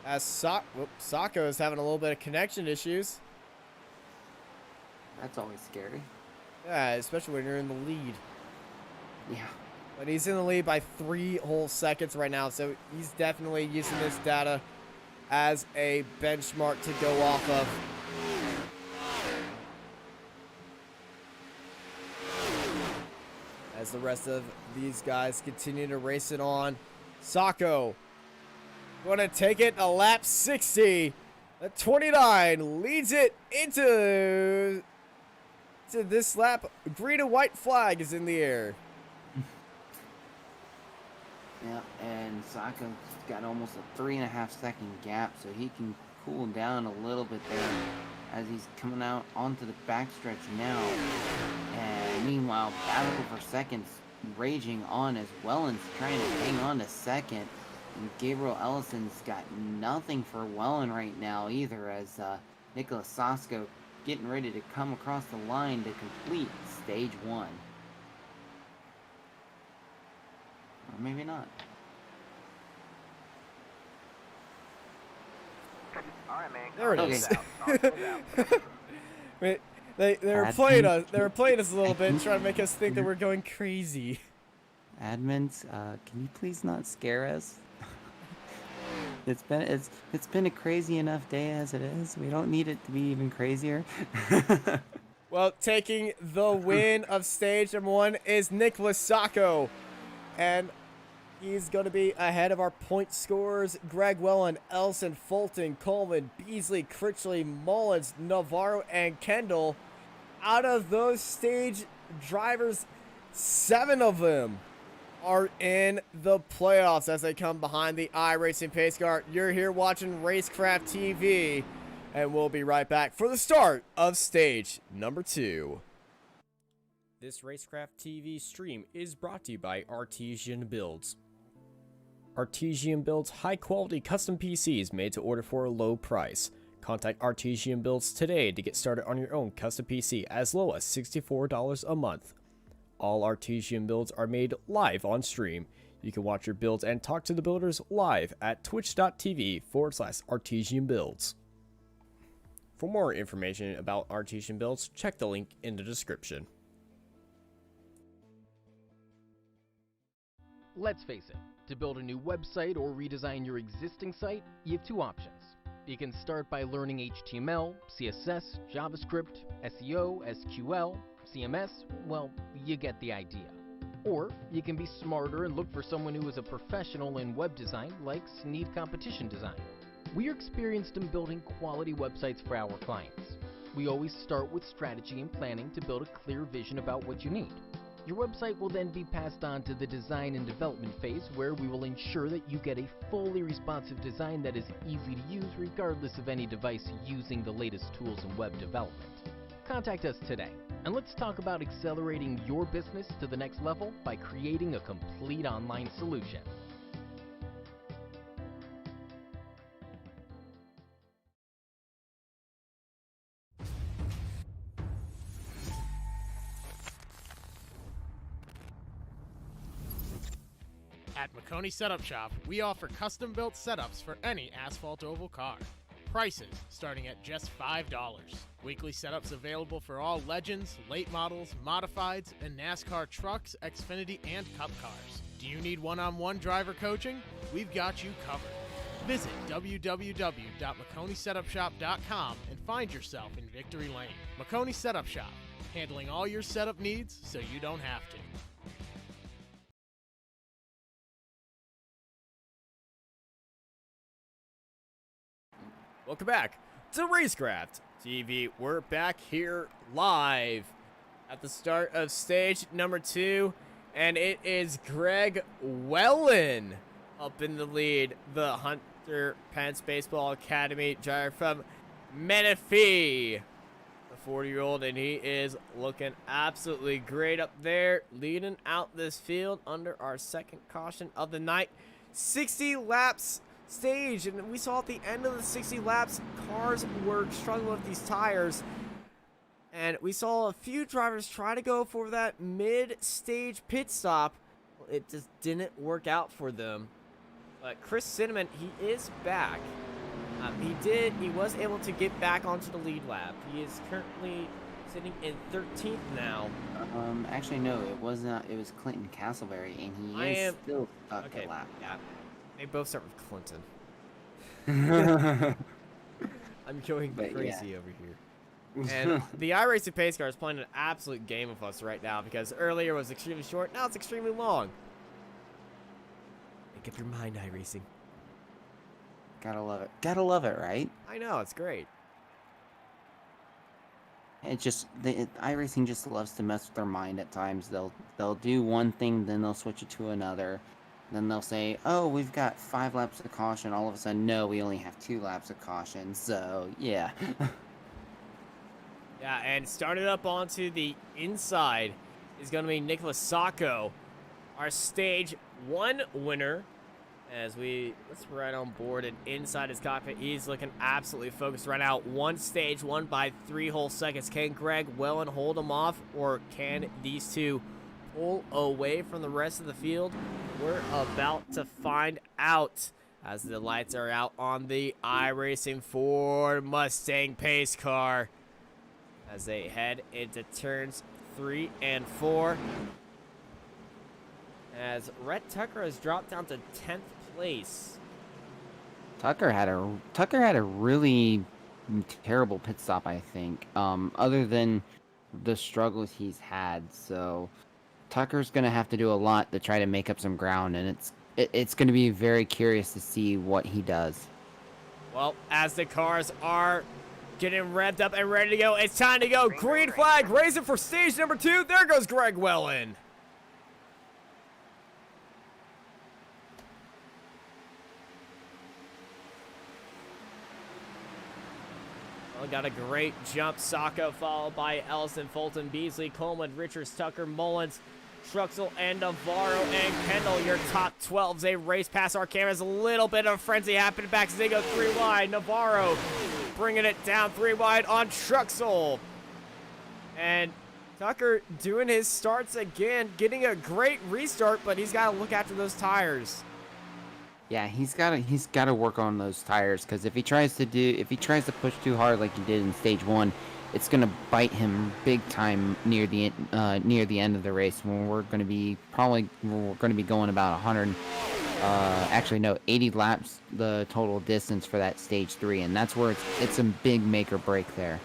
as Sacco is having a little bit of connection issues. That's always scary. Yeah, especially when you're in the lead. Yeah. But he's in the lead by 3 whole seconds right now, so he's definitely using this data as a benchmark to go off of. As the rest of these guys continue to race it on. Sacco going to take it a lap 60. The 29 leads it into this lap. Green and white flag is in the air. Yeah, and Sacco's got almost a 3.5 second gap, so he can cool down a little bit there as he's coming out onto the backstretch now. And meanwhile, battle for seconds raging on as Welland's trying to hang on to 2nd. And Gabriel Ellison's got nothing for Welland right now either, as Nicholas Sasko getting ready to come across the line to complete stage 1. Or maybe not. There it Okay. is. Wait, they were playing us. They were playing us a little bit, trying to make us think that we're going crazy. Admins, can you please not scare us? It's been a crazy enough day as it is. We don't need it to be even crazier. Well, taking the win of stage number 1 is Nicholas Sacco, and he's going to be ahead of our point scorers: Greg Welland, Elson, Fulton, Coleman, Beasley, Critchley, Mullins, Navarro, and Kendall. Out of those stage drivers, 7 of them are in the playoffs as they come behind the iRacing pace car. You're here watching Racecraft TV, and we'll be right back for the start of stage number 2. This Racecraft TV stream is brought to you by Artesian Builds. Artesian builds high-quality custom PCs made to order for a low price. Contact Artesian Builds today to get started on your own custom PC as low as $64 a month. All Artesian builds are made live on stream. You can watch your builds and talk to the builders live at twitch.tv/Artesian Builds. For more information about Artesian Builds, check the link in the description. Let's face it, to build a new website or redesign your existing site, you have 2 options. You can start by learning HTML, CSS, JavaScript, SEO, SQL, CMS, well, you get the idea. Or you can be smarter and look for someone who is a professional in web design like Sneed Competition Design. We are experienced in building quality websites for our clients. We always start with strategy and planning to build a clear vision about what you need. Your website will then be passed on to the design and development phase, where we will ensure that you get a fully responsive design that is easy to use regardless of any device using the latest tools in web development. Contact us today, and let's talk about accelerating your business to the next level by creating a complete online solution. At Makoni Setup Shop, we offer custom-built setups for any asphalt oval car. Prices starting at just $5. Weekly setups available for all Legends, late models, modifieds, and NASCAR trucks, Xfinity, and Cup cars. Do you need one-on-one driver coaching? We've got you covered. Visit www.MakoniSetupShop.com and find yourself in Victory Lane. Makoni Setup Shop, handling all your setup needs so you don't have to. Welcome back to Racecraft TV. We're back here live at the start of stage number 2, and it is Greg Wellen up in the lead, the Hunter Pence Baseball Academy driver from Menifee, the 40-year-old, and he is looking absolutely great up there, leading out this field under our second caution of the night. 60 laps stage, and we saw at the end of the 60 laps, cars were struggling with these tires, and we saw a few drivers try to go for that mid-stage pit stop. Well, it just didn't work out for them. But Chris Cinnamon, he is back. He was able to get back onto the lead lap. He is currently sitting in 13th now. Actually, no, it wasn't. It was Clinton Castleberry, and he is still stuck okay, at lap. Yeah. They both start with Clinton. I'm going crazy over here. And the iRacing pace car is playing an absolute game with us right now, because earlier was extremely short, now it's extremely long. Make up your mind, iRacing. Gotta love it. Gotta love it, right? I know, it's great. It just iRacing just loves to mess with their mind at times. They'll do one thing, then they'll switch it to another. Then they'll say, oh, we've got 5 laps of caution. All of a sudden, no, we only have 2 laps of caution. So, yeah. Yeah, and started up onto the inside is going to be Nicholas Sacco, our stage 1 winner. Let's right on board and inside his cockpit. He's looking absolutely focused right now. One stage, won by 3 whole seconds. Can Greg Wellen hold him off, or can these two pull away from the rest of the field? We're about to find out as the lights are out on the iRacing Ford Mustang pace car as they head into turns 3 and 4. As Rhett Tucker has dropped down to 10th place. Tucker had a really terrible pit stop, I think. Other than the struggles he's had, so Tucker's gonna have to do a lot to try to make up some ground, and it's gonna be very curious to see what he does. Well, as the cars are getting revved up and ready to go, it's time to go. Green flag, racing for stage number 2. There goes Greg Wellen. Well, got a great jump. Sacco followed by Ellison, Fulton, Beasley, Coleman, Richards, Tucker, Mullins, Truxell, and Navarro and Kendall. Your top 12s. They race past our cameras. A little bit of frenzy happening back as they go 3 wide. Navarro bringing it down 3 wide on Truxell. And Tucker doing his starts again, getting a great restart, but he's got to look after those tires. Yeah, he's got to work on those tires, because if he tries to push too hard like he did in stage 1, it's gonna bite him big time near the end of the race, when we're gonna be going about 80 laps the total distance for that stage 3, and that's where it's a big make or break there.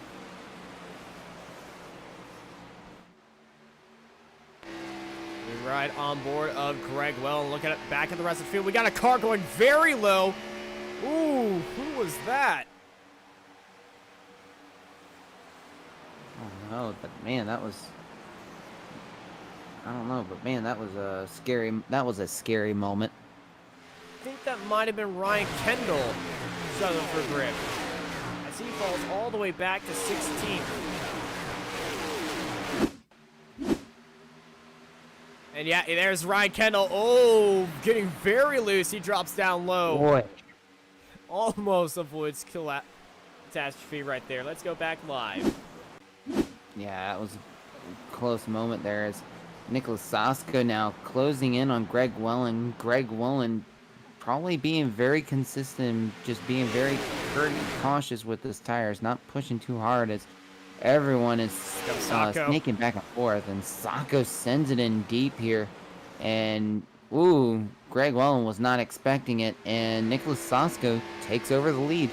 Here right on board of Greg Well. Look at it back at the rest of the field. We got a car going very low. Ooh, who was that? Oh no, but man, that was. I don't know, but man, that was a scary. That was a scary moment. I think that might have been Ryan Kendall struggling for grip, as he falls all the way back to 16th. And yeah, there's Ryan Kendall. Oh, getting very loose. He drops down low. Boy. Almost avoids catastrophe right there. Let's go back live. Yeah, that was a close moment there. As Nicholas Sasko now closing in on Greg Welland. Greg Welland probably being very consistent, just being very cautious with his tires, not pushing too hard as everyone is sneaking back and forth. And Sasko sends it in deep here. And, ooh, Greg Welland was not expecting it. And Nicholas Sasko takes over the lead.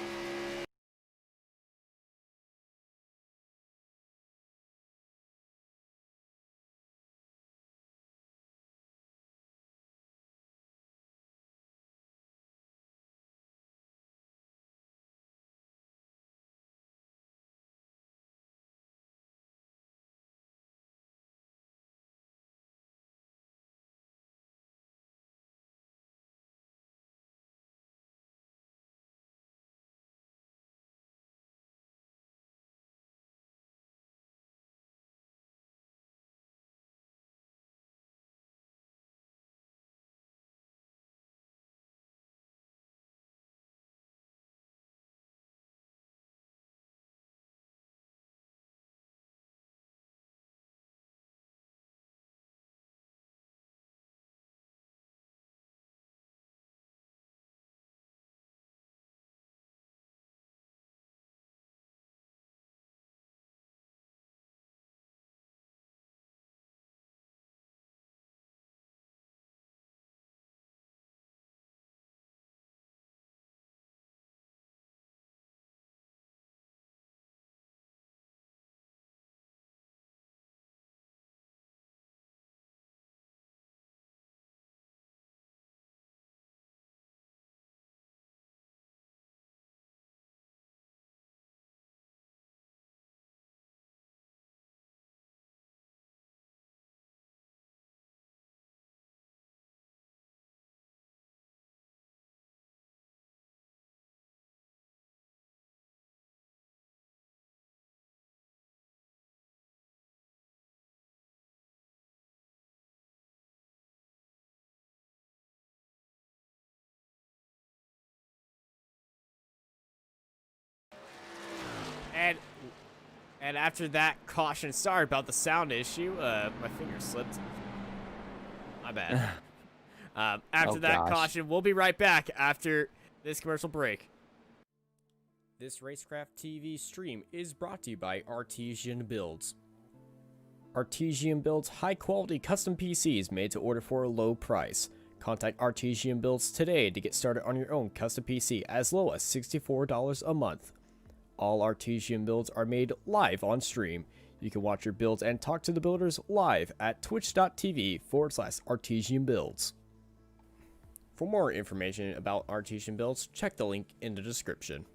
And after that caution, sorry about the sound issue. My finger slipped. My bad. After that caution, we'll be right back after this commercial break. This Racecraft TV stream is brought to you by Artesian Builds. Artesian builds high-quality custom PCs made to order for a low price. Contact Artesian Builds today to get started on your own custom PC as low as $64 a month. All Artesian builds are made live on stream. You can watch your builds and talk to the builders live at twitch.tv/Artesian Builds. For more information about Artesian Builds, check the link in the description.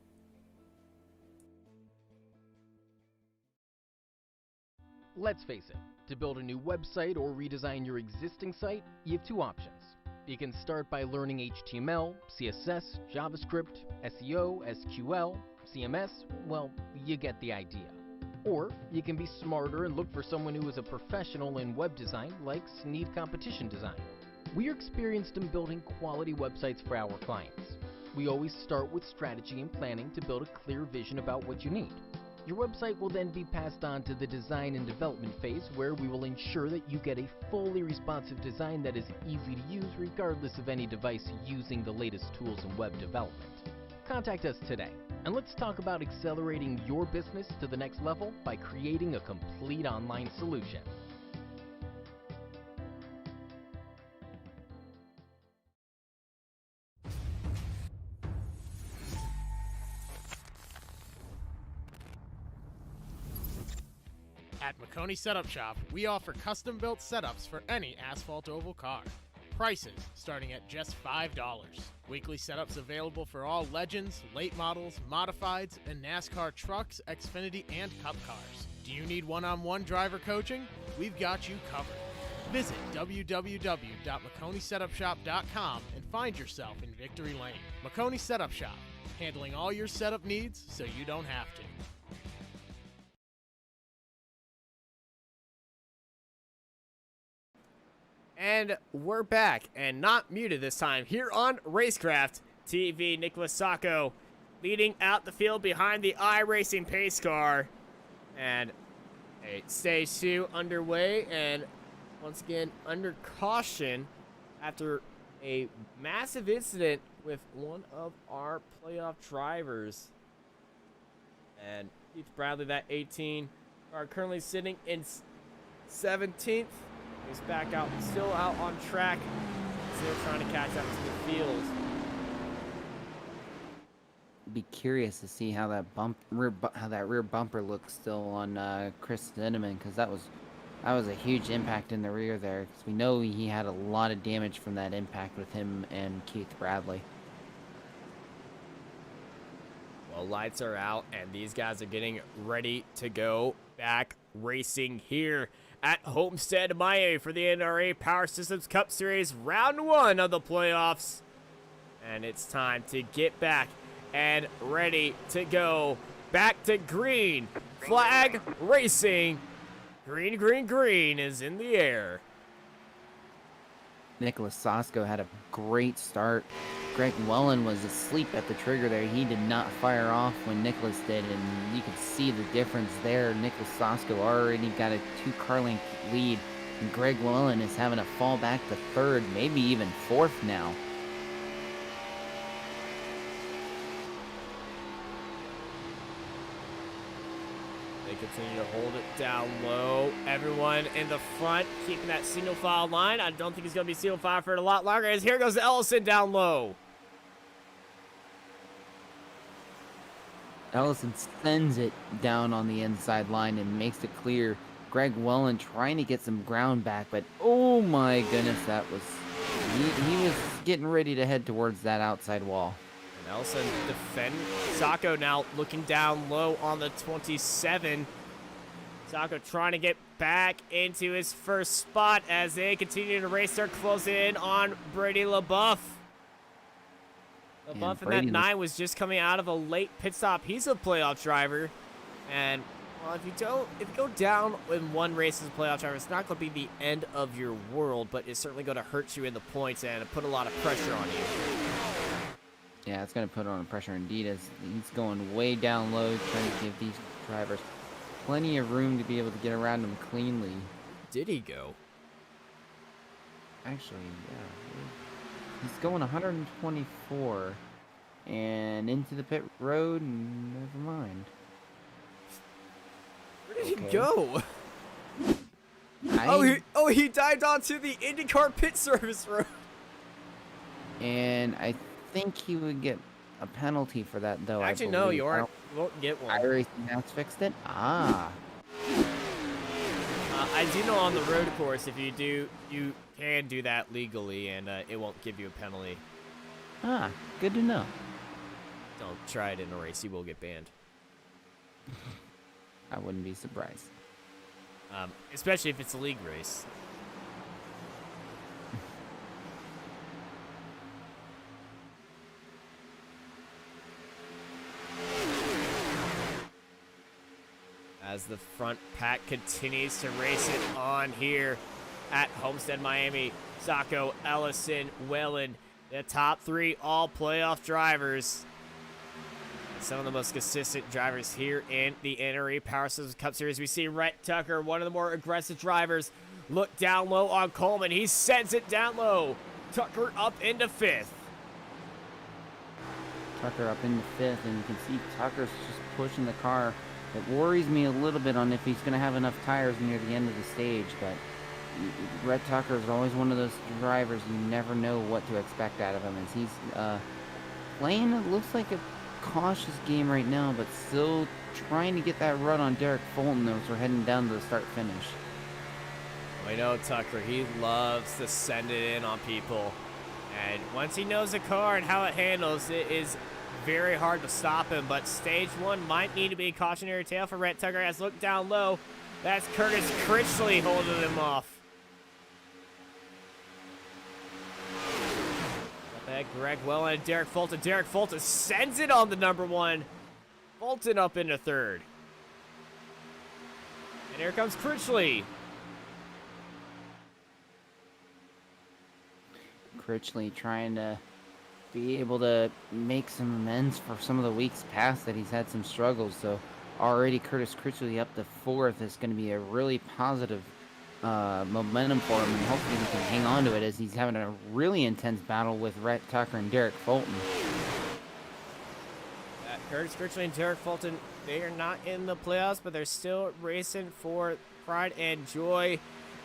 Let's face it, to build a new website or redesign your existing site, you have two options. You can start by learning HTML, CSS, JavaScript, SEO, SQL, CMS, well, you get the idea. Or you can be smarter and look for someone who is a professional in web design like Sneed Competition Design. We are experienced in building quality websites for our clients. We always start with strategy and planning to build a clear vision about what you need. Your website will then be passed on to the design and development phase, where we will ensure that you get a fully responsive design that is easy to use regardless of any device using the latest tools in web development. Contact us today, and let's talk about accelerating your business to the next level by creating a complete online solution. At McConey Setup Shop, we offer custom-built setups for any asphalt oval car. Prices starting at just $5. Weekly setups available for all Legends, late models, modifieds, and NASCAR trucks, Xfinity, and Cup cars. Do you need one-on-one driver coaching? We've got you covered. Visit www.McConeySetupShop.com and find yourself in Victory Lane. McConey Setup Shop, handling all your setup needs so you don't have to. And we're back, and not muted this time, here on Racecraft TV. Nicholas Sacco leading out the field behind the iRacing pace car. And a stage 2 underway, and once again under caution after a massive incident with one of our playoff drivers. And Keith Bradley, that 18 car, currently sitting in 17th. He's back out, still out on track. Still trying to catch up to the field. Be curious to see how that rear bumper looks still on Chris Zinnemann, because that was a huge impact in the rear there. Because we know he had a lot of damage from that impact with him and Keith Bradley. Well, lights are out, and these guys are getting ready to go back racing here at Homestead, Miami for the NRE Power Systems Cup Series Round 1 of the playoffs. And it's time to get back and ready to go. Back to green. Flag racing. Green, green, green is in the air. Nicholas Sacco had a great start. Greg Welland was asleep at the trigger there. He did not fire off when Nicholas did, and you could see the difference there. Nicholas Sacco already got a 2-car length lead, and Greg Welland is having to fall back to 3rd, maybe even 4th now. They continue to hold it down low. Everyone in the front keeping that single file line. I don't think he's going to be single file for a lot longer, as here goes Ellison down low. Ellison sends it down on the inside line and makes it clear. Greg Welland trying to get some ground back, but oh my goodness, that was... He was getting ready to head towards that outside wall. And Ellison defending. Sacco now looking down low on the 27. Sacco trying to get back into his first spot as they continue to race. They're closing in on Brady LaBeouf. LaBeouf in that 9 was just coming out of a late pit stop. He's a playoff driver. And, well, if you go down in one race as a playoff driver, it's not going to be the end of your world, but it's certainly going to hurt you in the points and put a lot of pressure on you. Yeah, it's going to put on pressure indeed, as he's going way down low, trying to give these drivers plenty of room to be able to get around him cleanly. Did he go? Actually, yeah. He's going 124 and into the pit road, and never mind. Where did he go? He dived onto the IndyCar pit service road. And I think he would get a penalty for that, though. Actually, no, you won't get one. iRacing has fixed it? Ah. I do know on the road course, if you do, you can do that legally, and it won't give you a penalty. Ah, good to know. Don't try it in a race. You will get banned. I wouldn't be surprised. Especially if it's a league race. As the front pack continues to race it on here at Homestead, Miami. Sacco, Ellison, Welland, the top 3 all playoff drivers. And some of the most consistent drivers here in the NRE Power Systems Cup Series. We see Rhett Tucker, one of the more aggressive drivers, look down low on Coleman. He sends it down low. Tucker up into 5th. Tucker up into 5th, and you can see Tucker's just pushing the car. It worries me a little bit on if he's going to have enough tires near the end of the stage, but Rhett Tucker is always one of those drivers you never know what to expect out of him, as he's playing, it looks like, a cautious game right now, but still trying to get that run on Derek Fulton as we're heading down to the start-finish. We know Tucker, he loves to send it in on people. And once he knows the car and how it handles, it is very hard to stop him. But stage 1 might need to be a cautionary tale for Rhett Tucker as look down low. That's Curtis Critchley holding him off. Up ahead, Greg Welland and Derek Fulton. Derek Fulton sends it on the number 1. Fulton up into 3rd. And here comes Critchley. Critchley trying to be able to make some amends for some of the weeks past that he's had some struggles. So already Curtis Critchley up to 4th is going to be a really positive momentum for him, and hopefully he can hang on to it as he's having a really intense battle with Rhett Tucker and Derek Fulton. Curtis Critchley and Derek Fulton, they are not in the playoffs, but they're still racing for pride and joy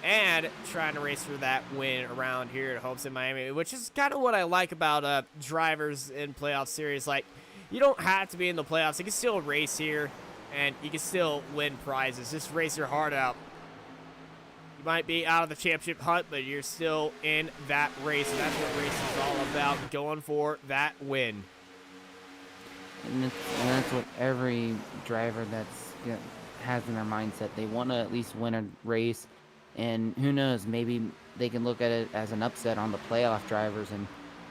and trying to race for that win around here at Homestead, Miami, which is kind of what I like about drivers in playoff series. Like, you don't have to be in the playoffs. You can still race here, and you can still win prizes. Just race your heart out. You might be out of the championship hunt, but you're still in that race, and that's what racing is all about, going for that win. And that's what every driver has in their mindset. They want to at least win a race. And who knows, maybe they can look at it as an upset on the playoff drivers and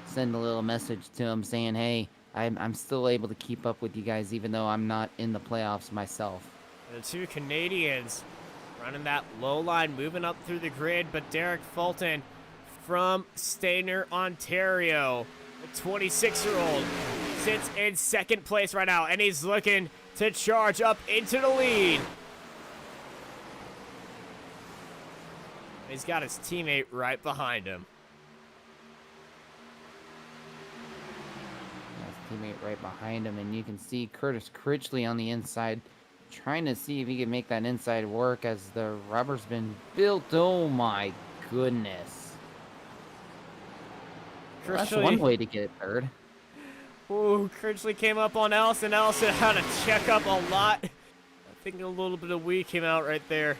send a little message to them saying, hey, I'm still able to keep up with you guys even though I'm not in the playoffs myself. The 2 Canadians running that low line, moving up through the grid, but Derek Fulton from Stayner, Ontario, the 26-year-old, sits in 2nd place right now, and he's looking to charge up into the lead. He's got his teammate right behind him. His teammate right behind him, and you can see Curtis Critchley on the inside trying to see if he can make that inside work as the rubber's been built. Oh my goodness. Well, that's one way to get it third. Ooh, Critchley came up on Ellison. Ellison had to check up a lot. I think a little bit of wee came out right there.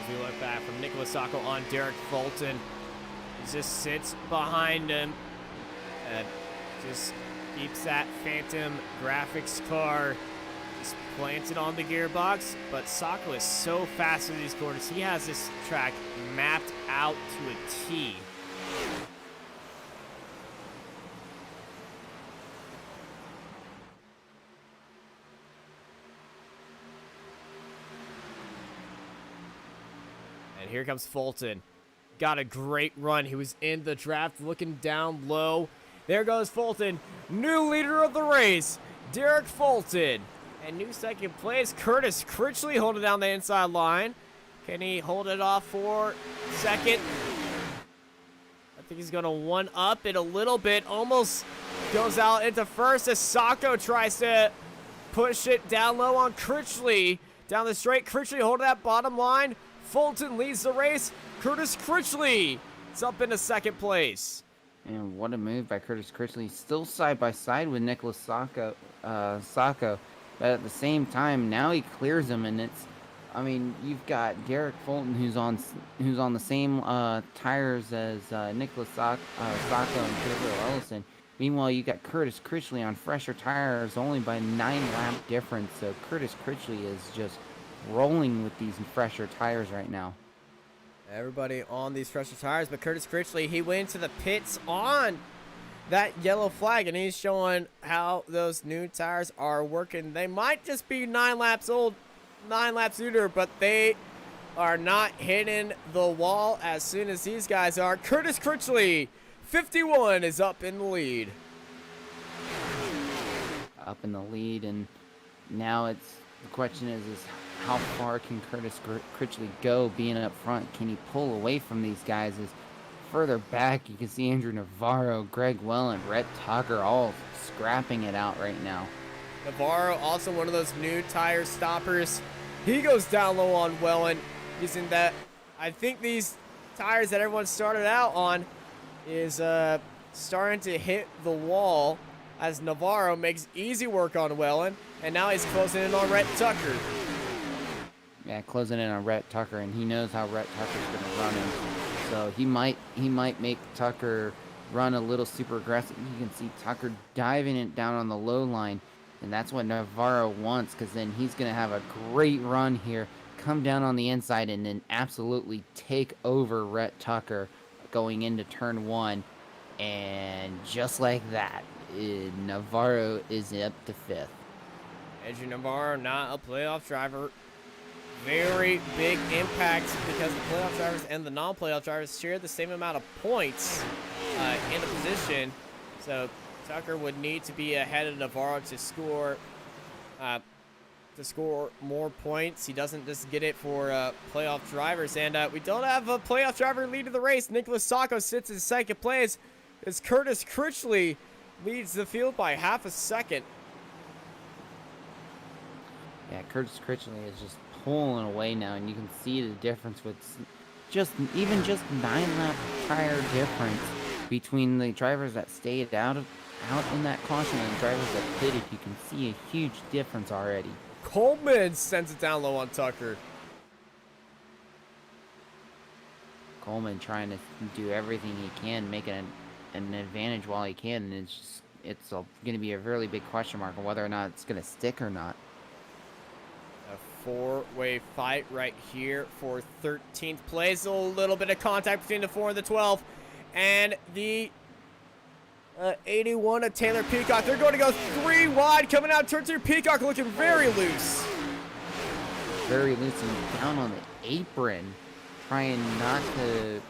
As we look back from Nicholas Sacco on Derek Fulton, he just sits behind him and just keeps that Phantom graphics car just planted on the gearbox. But Sacco is so fast in these corners. He has this track mapped out to a T. And here comes Fulton. Got a great run. He was in the draft looking down low. There goes Fulton. New leader of the race, Derek Fulton. And new 2nd place, Curtis Critchley holding down the inside line. Can he hold it off for 2nd? I think he's going to one-up it a little bit. Almost goes out into 1st as Sacco tries to push it down low on Critchley. Down the straight, Critchley holding that bottom line. Fulton leads the race. Curtis Critchley is up into 2nd place. And what a move by Curtis Critchley. Still side by side with Nicholas Sacco. But at the same time, now he clears him, and it's, I mean, you've got Derek Fulton who's on the same tires as Nicholas Sacco and Gabriel Ellison. Meanwhile, you got Curtis Critchley on fresher tires, only by 9-lap difference. So Curtis Critchley is just rolling with these fresher tires right now. Everybody on these fresher tires, but Curtis Critchley, he went to the pits on that yellow flag, and he's showing how those new tires are working. They might just be 9 laps old, 9 laps sooner, but they are not hitting the wall as soon as these guys are. Curtis Critchley, 51, is up in the lead. Up in the lead, and now the question is how far can Curtis Critchley go being up front? Can he pull away from these guys? As further back, you can see Andrew Navarro, Greg Welland, Rhett Tucker all scrapping it out right now. Navarro, also one of those new tire stoppers. He goes down low on Wellen using that. I think these tires that everyone started out on is starting to hit the wall as Navarro makes easy work on Wellen, and now he's closing in on Rhett Tucker. Yeah, closing in on Rhett Tucker, and he knows how Rhett Tucker's going to run him. So he might make Tucker run a little super aggressive. You can see Tucker diving it down on the low line, and that's what Navarro wants, because then he's going to have a great run here, come down on the inside, and then absolutely take over Rhett Tucker going into turn 1. And just like that, Navarro is up to 5th. Adrian Navarro, not a playoff driver. Very big impact because the playoff drivers and the non-playoff drivers share the same amount of points in the position. So Tucker would need to be ahead of Navarro to score more points. He doesn't just get it for playoff drivers. And we don't have a playoff driver leading the race. Nicholas Sacco sits in second place as Curtis Critchley leads the field by half a second. Yeah, Curtis Critchley is just pulling away now, and you can see the difference with just 9-lap tire difference between the drivers that stayed out in that caution and the drivers that pitted. You can see a huge difference already. Coleman sends it down low on Tucker. Coleman trying to do everything he can, make an advantage while he can, and it's going to be a really big question mark on whether or not it's going to stick or not. A four-way fight right here for 13th place. A little bit of contact between the 4 and the 12. And the 81 of Taylor Peacock. They're going to go 3 wide coming out turn 2. Peacock looking very loose. Very loose and down on the apron, trying not to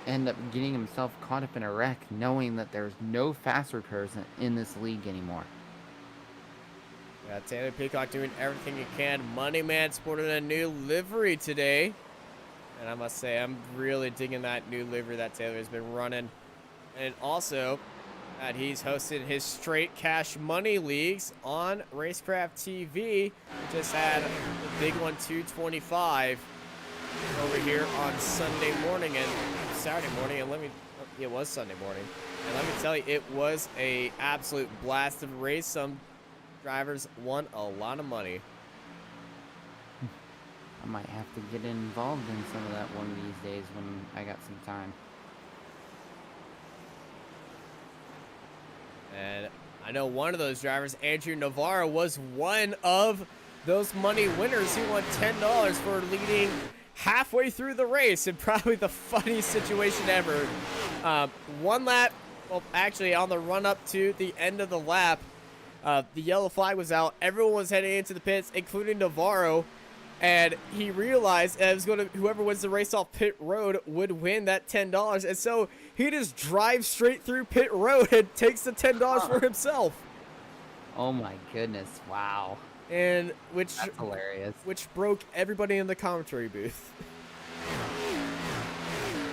end up getting himself caught up in a wreck, knowing that there's no fast repairs in this league anymore. Yeah, Taylor Peacock doing everything he can. Money Man sported a new livery today. And I must say, I'm really digging that new livery that Taylor has been running. And also, that he's hosted his straight cash money leagues on Racecraft TV. We just had the big one, 225, over here on Sunday morning and Saturday morning. And it was Sunday morning. And let me tell you, it was a absolute blast of a race. Some drivers won a lot of money. I might have to get involved in some of that one of these days when I got some time. And I know one of those drivers, Andrew Navarro, was one of those money winners. He won $10 for leading halfway through the race, and probably the funniest situation ever. One lap, well, actually on the run up to the end of the lap, the yellow flag was out. Everyone was heading into the pits, including Navarro. And he realized it was whoever wins the race off pit road would win that $10. And so he just drives straight through pit road and takes the $10 for himself. Oh my goodness! Wow. And That's hilarious. Which broke everybody in the commentary booth.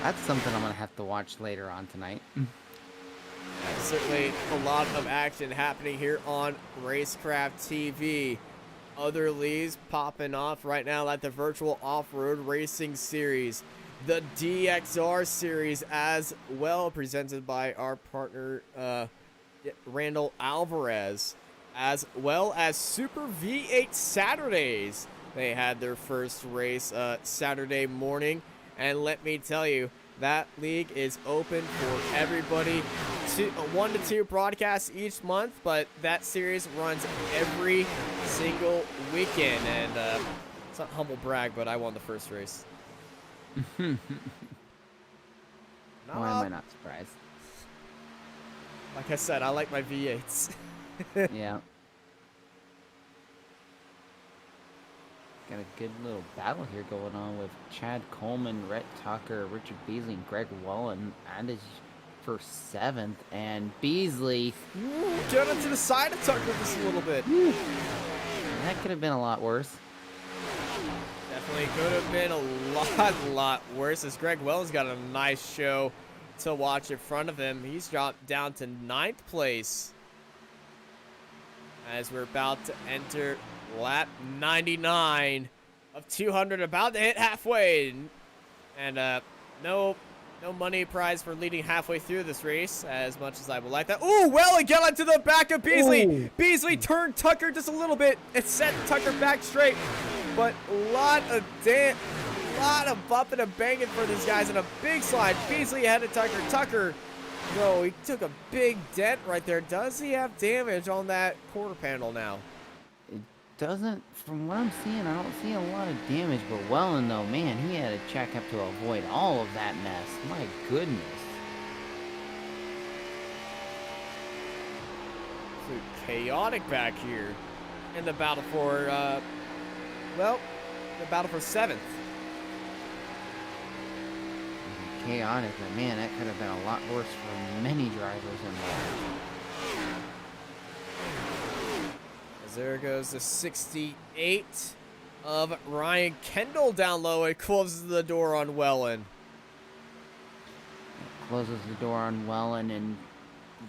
That's something I'm gonna have to watch later on tonight. Certainly a lot of action happening here on Racecraft TV. Other leagues popping off right now at the Virtual Off-Road Racing Series. The DXR Series as well, presented by our partner Randall Alvarez. As well as Super V8 Saturdays. They had their first race Saturday morning. And let me tell you, that league is open for everybody. 1 to 2 broadcasts each month, but that series runs every single weekend. And it's not humble brag, but I won the first race. Why am I not surprised? Like I said, I like my V8s. Yeah. Got a good little battle here going on with Chad Coleman, Rhett Tucker, Richard Beasley, and Greg Wallen. And is for 7th. And Beasley. Get onto the side of Tucker just a little bit. That could have been a lot worse. Definitely could have been a lot worse, as Greg Wells got a nice show to watch in front of him. He's dropped down to 9th place. as we're about to enter lap 99 of 200, about to hit halfway. And no money prize for leading halfway through this race, as much as I would like that. Ooh, well, it got onto the back of Beasley. Ooh. Beasley turned Tucker just a little bit. It set Tucker back straight, but a lot of bumping and banging for these guys in a big slide. Beasley ahead of Tucker. Tucker, no, he took a big dent right there. Does he have damage on that quarter panel now? Doesn't, from what I'm seeing, I don't see a lot of damage, but Wellen, though, man, he had to check up to avoid all of that mess. My goodness. So chaotic back here in the battle for, the battle for 7th. Chaotic, but man, that could have been a lot worse for many drivers involved. There goes the 68 of Ryan Kendall down low. It closes the door on Wellen. Closes the door on Wellen, and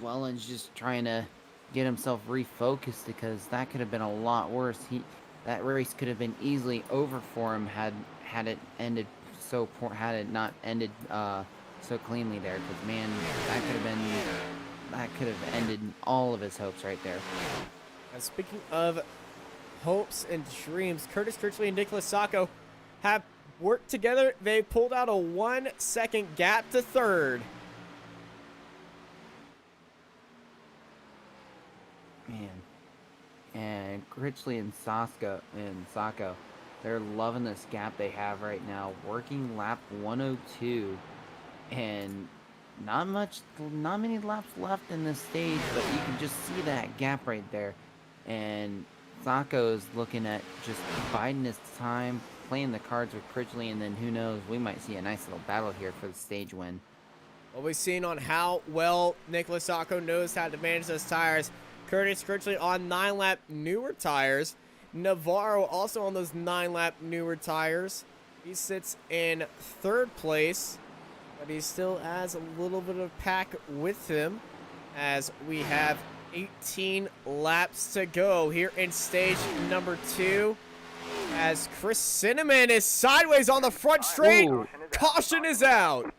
Wellen's just trying to get himself refocused, because that could have been a lot worse. That race could have been easily over for him had it ended so poor, had it not ended so cleanly there. Because man, that could have ended all of his hopes right there. And speaking of hopes and dreams, Curtis Kirchley and Nicholas Sacco have worked together. They pulled out a 1-second gap to third. Man. And Kirchley and Sacco, they're loving this gap they have right now. Working lap 102. And not many laps left in this stage, but you can just see that gap right there. And Sacco's looking at just biding his time, playing the cards with Critchley, and then who knows, we might see a nice little battle here for the stage win. Well, we've seen on how well Nicholas Sacco knows how to manage those tires. Curtis Critchley on 9-lap newer tires. Navarro also on those 9-lap newer tires. He sits in 3rd place, but he still has a little bit of pack with him, as we have 18 laps to go here in stage number 2, as Chris Cinnamon is sideways on the front straight. Ooh. Caution is out.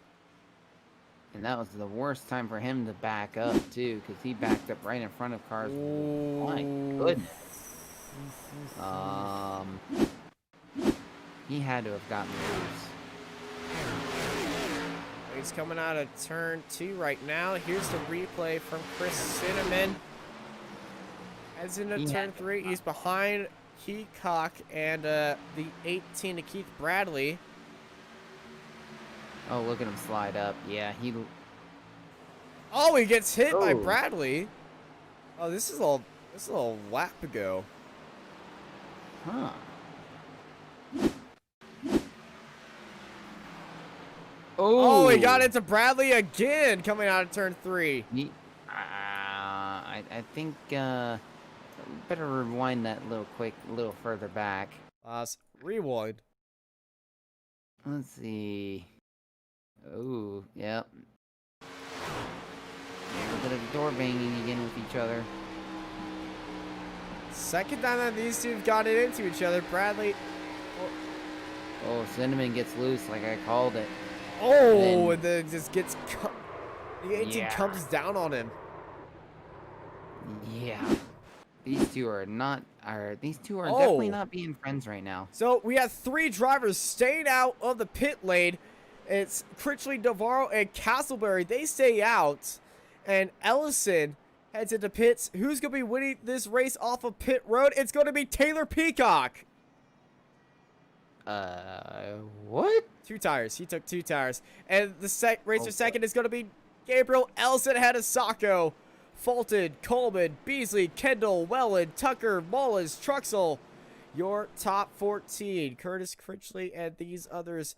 And that was the worst time for him to back up, too, because he backed up right in front of cars. My goodness. He had to have gotten loose. He's coming out of turn 2 right now. Here's the replay from Chris Cinnamon. As into turn 3, he's behind Heacock and the 18 to Keith Bradley. Oh, look at him slide up. Yeah, Oh, he gets hit by Oh. Bradley. Oh, this is a little whack ago. Huh. Oh, he got into Bradley again coming out of turn 3. I think better rewind that a little further back. Rewind. Let's see. Oh, yep. A little bit of door banging again with each other. Second time that these two have gotten into each other. Bradley. Oh, Cinnamon gets loose like I called it. Oh, and then just gets. The 18 Yeah. comes down on him. Yeah. These two are definitely not being friends right now. So we have 3 drivers staying out of the pit lane. It's Critchley, Navarro, and Castleberry. They stay out. And Ellison heads into pits. Who's going to be winning this race off of pit road? It's going to be Taylor Peacock. What? 2 tires. He took 2 tires. And the racer second is going to be Gabriel Ellison ahead of Sacco. Fulton, Coleman, Beasley, Kendall, Wellen, Tucker, Mullins, Truxell. Your top 14. Curtis Critchley and these others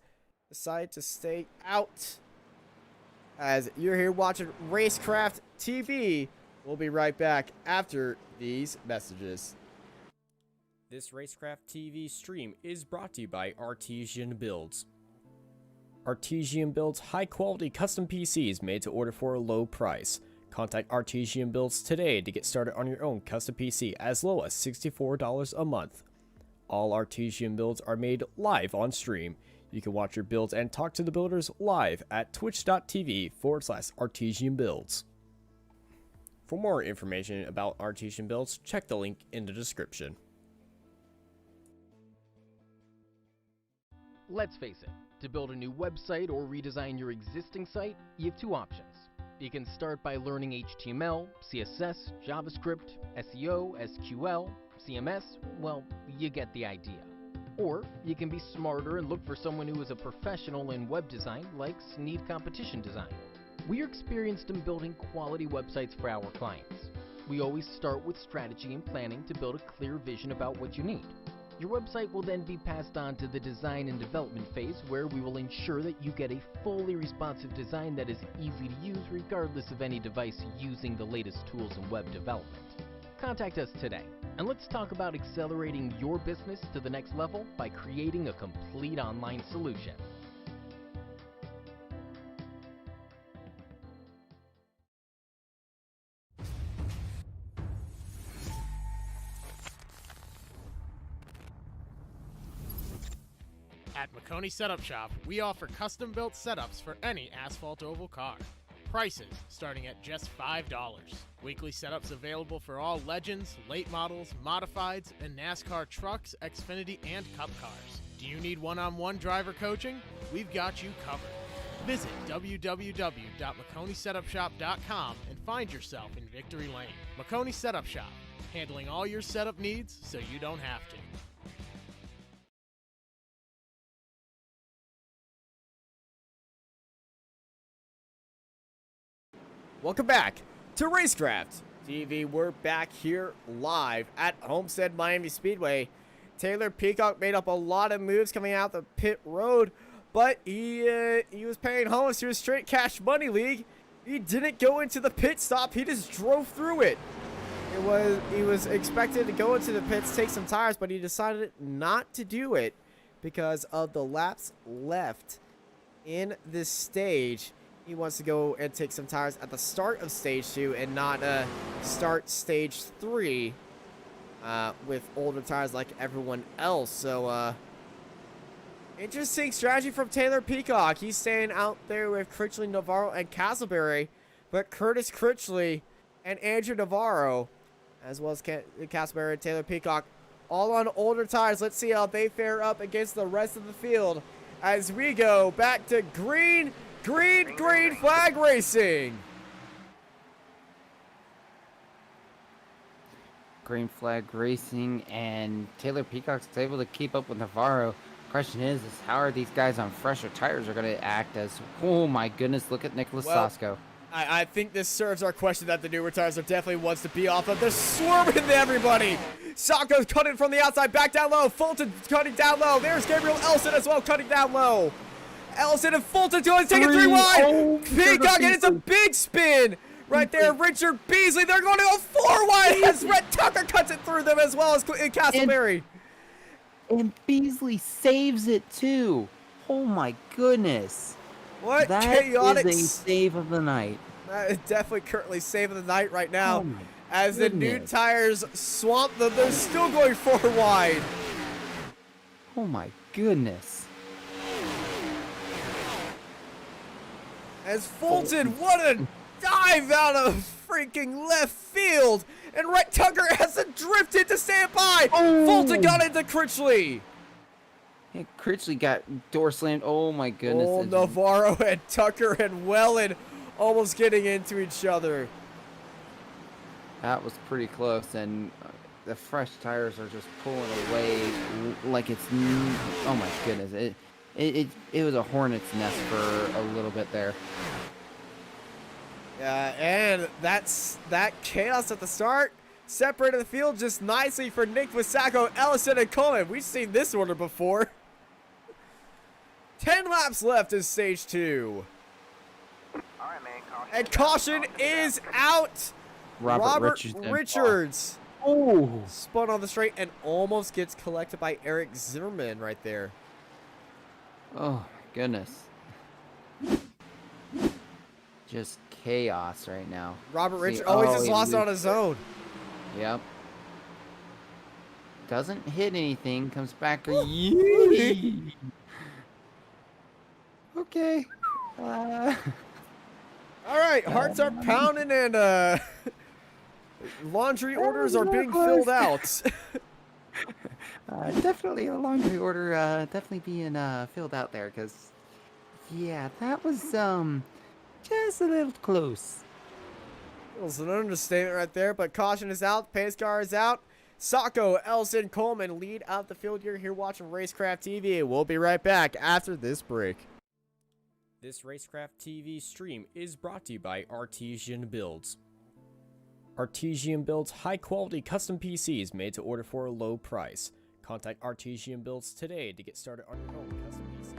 decide to stay out. As you're here watching Racecraft TV, we'll be right back after these messages. This Racecraft TV stream is brought to you by Artesian Builds. Artesian builds high-quality custom PCs made to order for a low price. Contact Artesian Builds today to get started on your own custom PC as low as $64 a month. All Artesian Builds are made live on stream. You can watch your builds and talk to the builders live at twitch.tv/Artesian Builds. For more information about Artesian Builds, check the link in the description. Let's face it, to build a new website or redesign your existing site, you have two options. You can start by learning HTML, CSS, JavaScript, SEO, SQL, CMS, well, you get the idea. Or you can be smarter and look for someone who is a professional in web design like Sneed Competition Design. We are experienced in building quality websites for our clients. We always start with strategy and planning to build a clear vision about what you need. Your website will then be passed on to the design and development phase, where we will ensure that you get a fully responsive design that is easy to use regardless of any device using the latest tools in web development. Contact us today, and let's talk about accelerating your business to the next level by creating a complete online solution. At Makoni Setup Shop, we offer custom-built setups for any asphalt oval car. Prices starting at just $5. Weekly setups available for all Legends, late models, modifieds, and NASCAR trucks, Xfinity, and Cup cars. Do you need one-on-one driver coaching? We've got you covered. Visit www.MakoniSetupShop.com and find yourself in Victory Lane. Makoni Setup Shop, handling all your setup needs so you don't have to. Welcome back to Racecraft TV. We're back here live at Homestead Miami Speedway. Taylor Peacock made up a lot of moves coming out the pit road, but he was paying homage to his straight cash money league. He didn't go into the pit stop. He just drove through it. He was expected to go into the pits, take some tires, but he decided not to do it because of the laps left in this stage. He wants to go and take some tires at the start of stage 2 and not start stage 3 with older tires like everyone else. So interesting strategy from Taylor Peacock. He's staying out there with Critchley, Navarro, and Castleberry, but Curtis Critchley and Andrew Navarro, as well as Castleberry and Taylor Peacock, all on older tires. Let's see how they fare up against the rest of the field as we go back to green flag racing. Green flag racing, and Taylor Peacock's able to keep up with Navarro. Question is how are these guys on fresher tires are going to act as, oh my goodness, look at Nicholas Sasko. I think this serves our question that the newer tires are definitely ones to be off of. They're swerving everybody. Sako's cutting from the outside, back down low. Fulton cutting down low. There's Gabriel Ellison as well, cutting down low. Ellison and Fulton taking 3 wide. Oh, Peacock, and it's a big spin right there. Richard Beasley, they're going to go 4 wide as Rhett Tucker cuts it through them, as well as Castleberry. And Beasley saves it too. Oh my goodness. What that chaotic. Is a save of the night. That is definitely currently saving the night right now. Oh my as goodness. The new tires swamp them. They're still going 4 wide. Oh my goodness. As Fulton, what a dive out of freaking left field. And Rhett Tucker has to drift in to stand by. Oh. Fulton got into Critchley. Yeah, Critchley got door slammed. Oh my goodness. Oh, Navarro and Tucker and Wellen almost getting into each other. That was pretty close, and the fresh tires are just pulling away like it's, oh my goodness. It was a hornet's nest for a little bit there. Yeah, and that chaos at the start separated the field just nicely for Nick Wasako, Ellison, and Coleman. We've seen this order before. 10 laps left in stage 2. All right, man, caution. And caution is out. Robert Richards. Oh. Spun on the straight and almost gets collected by Eric Zimmerman right there. Oh, goodness. just chaos right now. Robert See, Richard always is he lost on lose- his own. Yep. Doesn't hit anything, comes back. Yee! Okay. All right, hearts are pounding and laundry orders are being filled out. Definitely a laundry order, definitely being filled out there, because, yeah, that was, just a little close. It was an understatement right there, but caution is out, pace car is out. Sacco, Elson, Coleman lead out the field. You're here watching Racecraft TV. We'll be right back after this break. This Racecraft TV stream is brought to you by Artesian Builds. Artesian Builds high-quality custom PCs made to order for a low price. Contact Artesian Builds today to get started on your own custom PC.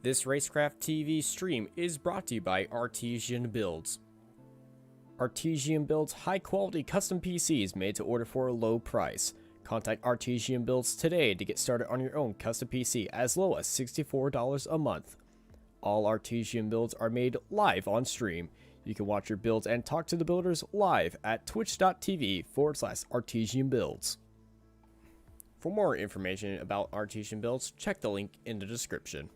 This Racecraft TV stream is brought to you by Artesian Builds. Artesian Builds high-quality custom PCs made to order for a low price. Contact Artesian Builds today to get started on your own custom PC as low as $64 a month. All Artesian Builds are made live on stream. You can watch your builds and talk to the builders live at twitch.tv/Artesian Builds. For more information about Artesian Builds, check the link in the description.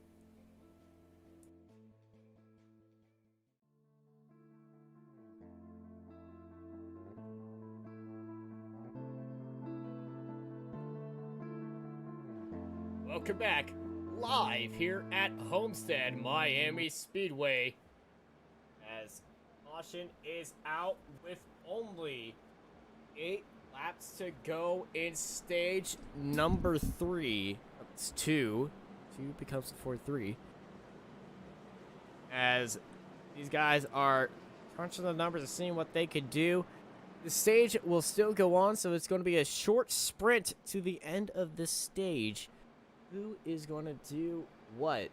Welcome back, live here at Homestead, Miami Speedway, as caution is out with only 8 laps to go in stage number 3. It's 2. 2 becomes 4-3. As these guys are crunching the numbers and seeing what they could do. The stage will still go on, so it's going to be a short sprint to the end of this stage. Who is going to do what?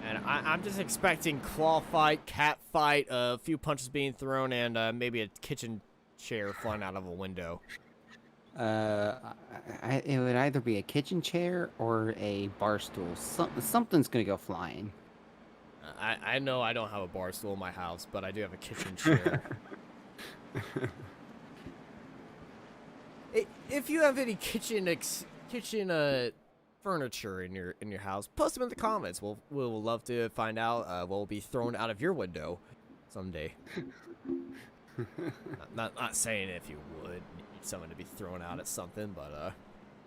And I'm just expecting claw fight, cat fight, a few punches being thrown, and maybe a kitchen chair flying out of a window. It would either be a kitchen chair or a bar stool. Something's gonna go flying. I know I don't have a bar stool in my house, but I do have a kitchen chair. If you have any kitchen furniture in your house, post them in the comments. We'll love to find out what will be thrown out of your window someday. not saying if you would need someone to be thrown out at something, but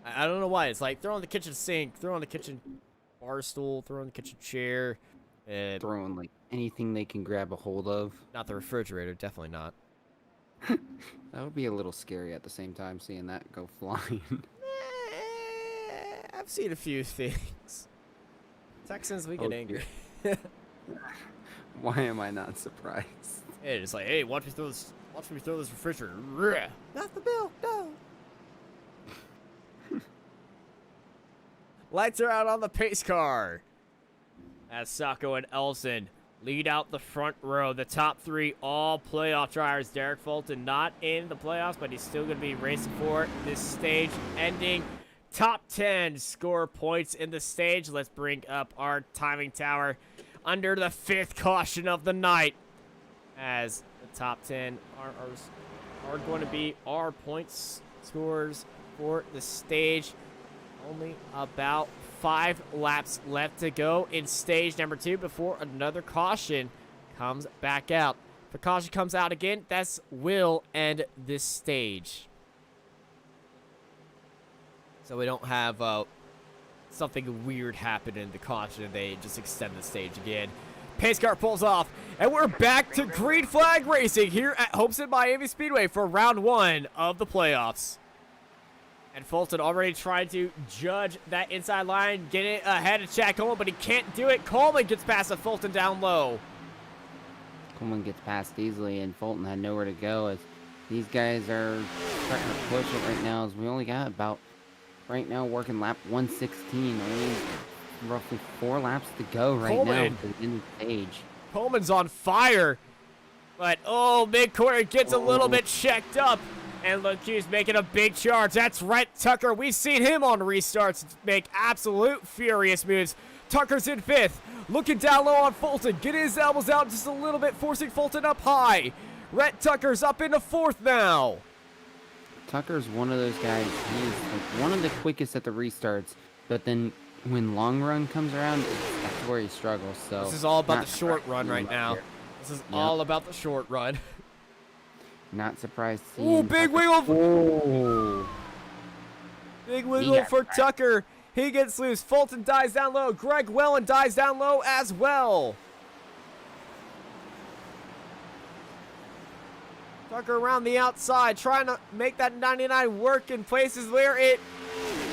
I don't know why. It's like throwing the kitchen sink, throwing the kitchen bar stool, throwing the kitchen chair, Throwing like anything they can grab a hold of. not the refrigerator, definitely not. That would be a little scary at the same time, seeing that go flying. I've seen a few things. Texans, we get Oh, angry. Why am I not surprised? It's like, hey, watch me throw this refrigerator. Not the bill, no. Lights are out on the pace car. As Sacco and Elson lead out the front row. The top 3 all playoff drivers. Derek Fulton not in the playoffs, but he's still going to be racing for this stage ending. Top 10 score points in the stage. Let's bring up our timing tower under the 5th caution of the night. As the top 10 are going to be our points scores for the stage. Only about 5 laps left to go in stage number 2 before another caution comes back out. If a caution comes out again, that's will end this stage. So we don't have something weird happen in the caution and they just extend the stage again. Pace car pulls off, and we're back to green flag racing here at Homestead Miami Speedway for round 1 of the playoffs. And Fulton already trying to judge that inside line, get it ahead of Chad Coleman, but he can't do it. Coleman gets past Fulton down low. Coleman gets past easily, and Fulton had nowhere to go as these guys are starting to push it right now. As we only got about, right now, working lap 116. Only roughly 4 laps to go right Coleman. now to the end of the stage. Coleman's on fire, but mid-corner gets a little bit checked up. And look, he's making a big charge. That's Rhett Tucker. We've seen him on restarts make absolute furious moves. Tucker's in 5th. Looking down low on Fulton. Getting his elbows out just a little bit, forcing Fulton up high. Rhett Tucker's up into 4th now. Tucker's one of those guys. He's like one of the quickest at the restarts. But then when long run comes around, that's where he struggles. So This is all about not the short run surprised right now. here. This is all about the short run. Not surprised to see Ooh, him. big Tucker- wiggle. Oh. Big He wiggle got for cracked. Tucker. He gets loose. Fulton dies down low. Greg Wellen dies down low as well. Tucker around the outside, trying to make that 99 work in places where it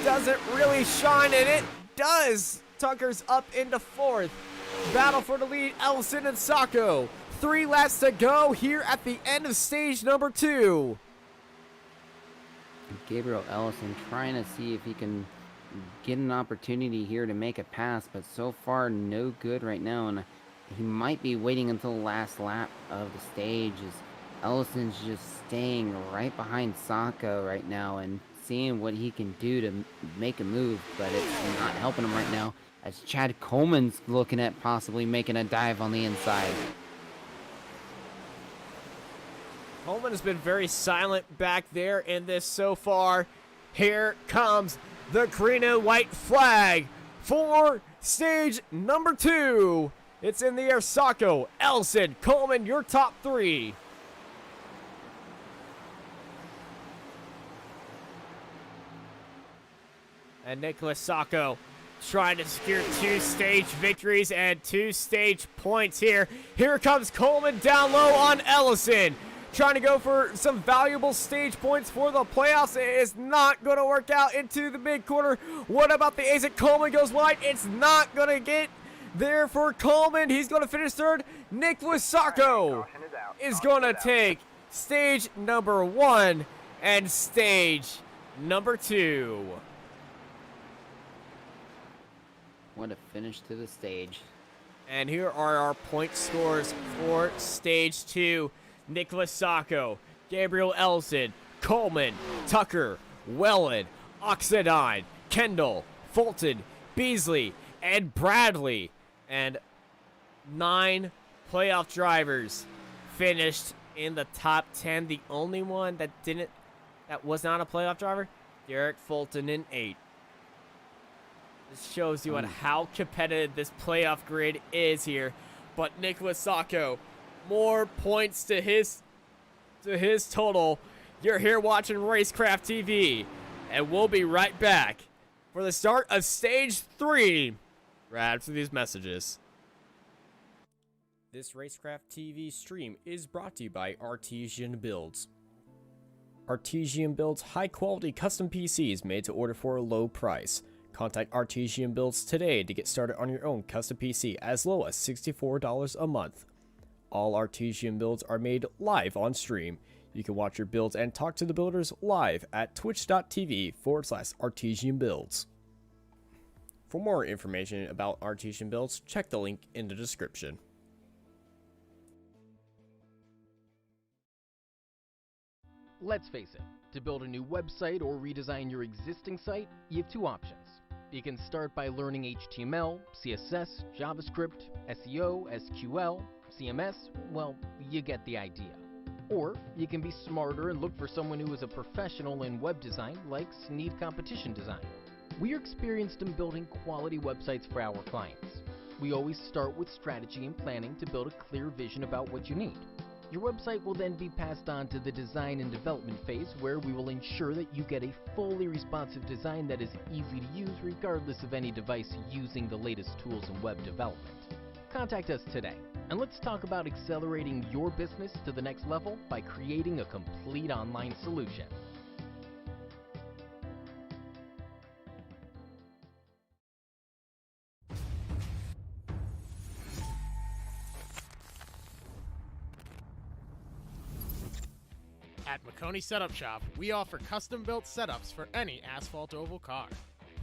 doesn't really shine, and it does. Tucker's up into 4th. Battle for the lead, Ellison and Sacco. 3 laps to go here at the end of stage number 2. Gabriel Ellison trying to see if he can get an opportunity here to make a pass, but so far no good right now, and he might be waiting until the last lap of the stage as Ellison's just staying right behind Sacco right now and seeing what he can do to make a move, but it's not helping him right now as Chad Coleman's looking at possibly making a dive on the inside. Coleman has been very silent back there in this so far. Here comes the green and white flag for stage number 2. It's in the air. Sacco, Ellison, Coleman, your top 3. And Nicholas Sacco trying to secure 2 stage victories and 2 stage points here. Here comes Coleman down low on Ellison. Trying to go for some valuable stage points for the playoffs. It is not going to work out into the mid corner. What about the exit? Coleman goes wide. It's not going to get there for Coleman. He's going to finish 3rd. Nicholas Sacco is going to take stage number 1 and stage number 2. What a finish to the stage. And here are our point scores for stage 2. Nicholas Sacco, Gabriel Ellison, Coleman, Tucker, Wellen, Oxidine, Kendall, Fulton, Beasley, and Bradley. And 9 playoff drivers finished in the top 10. The only one that was not a playoff driver, Derek Fulton in 8. This shows you how competitive this playoff grid is here. But Nicholas Sacco, more points to his total. You're here watching Racecraft TV, and we'll be right back for the start of stage 3 right after these messages. This Racecraft TV stream is brought to you by Artesian Builds. Artesian builds high-quality custom PCs made to order for a low price. Contact Artesian Builds today to get started on your own custom PC as low as $64 a month. All Artesian builds are made live on stream. You can watch your builds and talk to the builders live at twitch.tv/Artesian Builds. For more information about Artesian Builds, check the link in the description. Let's face it, to build a new website or redesign your existing site, you have 2 options. You can start by learning HTML, CSS, JavaScript, SEO, SQL, CMS, well, you get the idea. Or you can be smarter and look for someone who is a professional in web design like Sneed Competition Design. We are experienced in building quality websites for our clients. We always start with strategy and planning to build a clear vision about what you need. Your website will then be passed on to the design and development phase, where we will ensure that you get a fully responsive design that is easy to use regardless of any device using the latest tools in web development. Contact us today, and let's talk about accelerating your business to the next level by creating a complete online solution. At Makoni Setup Shop, we offer custom-built setups for any asphalt oval car.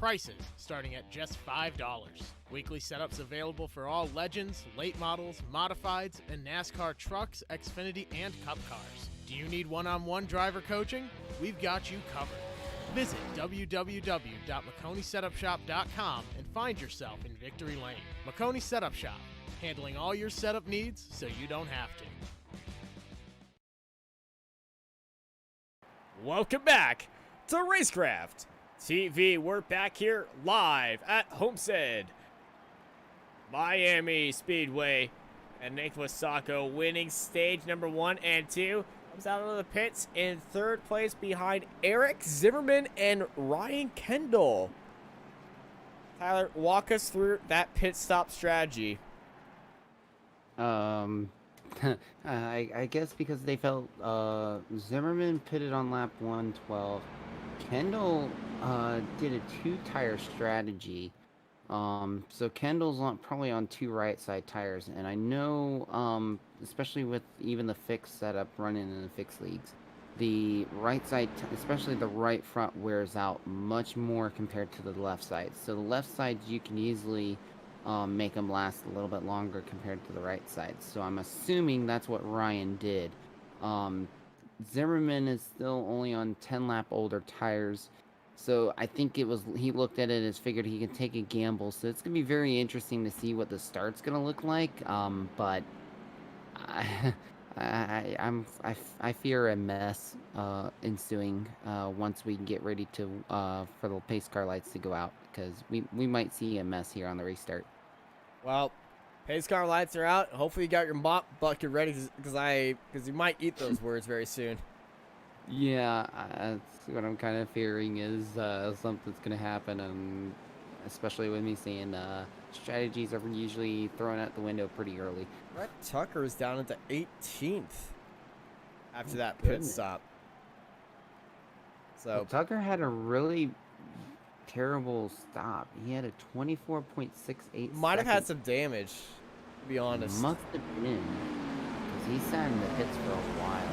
Prices starting at just $5. Weekly setups available for all Legends, late models, modifieds, and NASCAR trucks, Xfinity, and Cup cars. Do you need one-on-one driver coaching? We've got you covered. Visit www.MakoniSetupShop.com and find yourself in Victory Lane. Makoni Setup Shop, handling all your setup needs so you don't have to. Welcome back to Racecraft TV. We're back here live at Homestead, Miami Speedway, and Nicholas Sacco winning stage number 1 and 2. Comes out of the pits in 3rd place behind Eric Zimmerman and Ryan Kendall. Tyler, walk us through that pit stop strategy. I guess because they felt Zimmerman pitted on lap 112. Kendall did a 2-tire strategy. So Kendall's probably on 2 right side tires, and I know, especially with even the fixed setup running in the fixed leagues, the right side, especially the right front, wears out much more compared to the left side. So the left side, you can easily make them last a little bit longer compared to the right side. So I'm assuming that's what Ryan did. Zimmerman is still only on 10 lap older tires. So I think he looked at it as figured he could take a gamble. So it's going to be very interesting to see what the start's going to look like. But I fear a mess ensuing once we get ready to for the pace car lights to go out, because we might see a mess here on the restart. Well, pace car lights are out. Hopefully you got your mop bucket ready, because you might eat those words very soon. Yeah, that's what I'm kind of fearing is something's gonna happen, and especially with me seeing strategies are usually thrown out the window pretty early. Brett Tucker is down at the 18th after that pit Goodness. stop. So Well, Tucker had a really terrible stop. He had a 24.68. might have had some damage, to be honest. Must have been, because he sat in the pits for a while.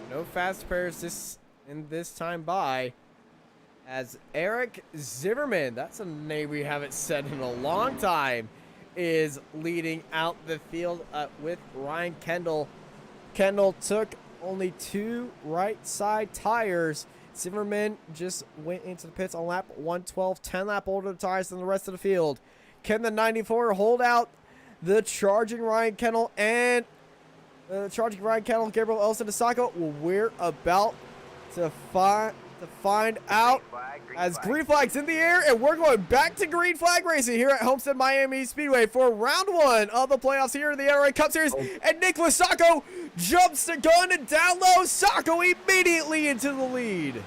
No fast pairs this time by, as Eric Zimmerman, that's a name we haven't said in a long time, is leading out the field with Ryan Kendall. Kendall took only 2 right side tires. Zimmerman just went into the pits on lap 112, 10 lap older tires than the rest of the field. Can the 94 hold out the charging Ryan Kendall and Gabriel Elson to Sacco? Well, we're about to find out, as green flag's in the air, and we're going back to green flag racing here at Homestead Miami Speedway for round 1 of the playoffs here in the NRE Cup Series. And Nicholas Sacco jumps the gun and down low. Sacco immediately into the lead.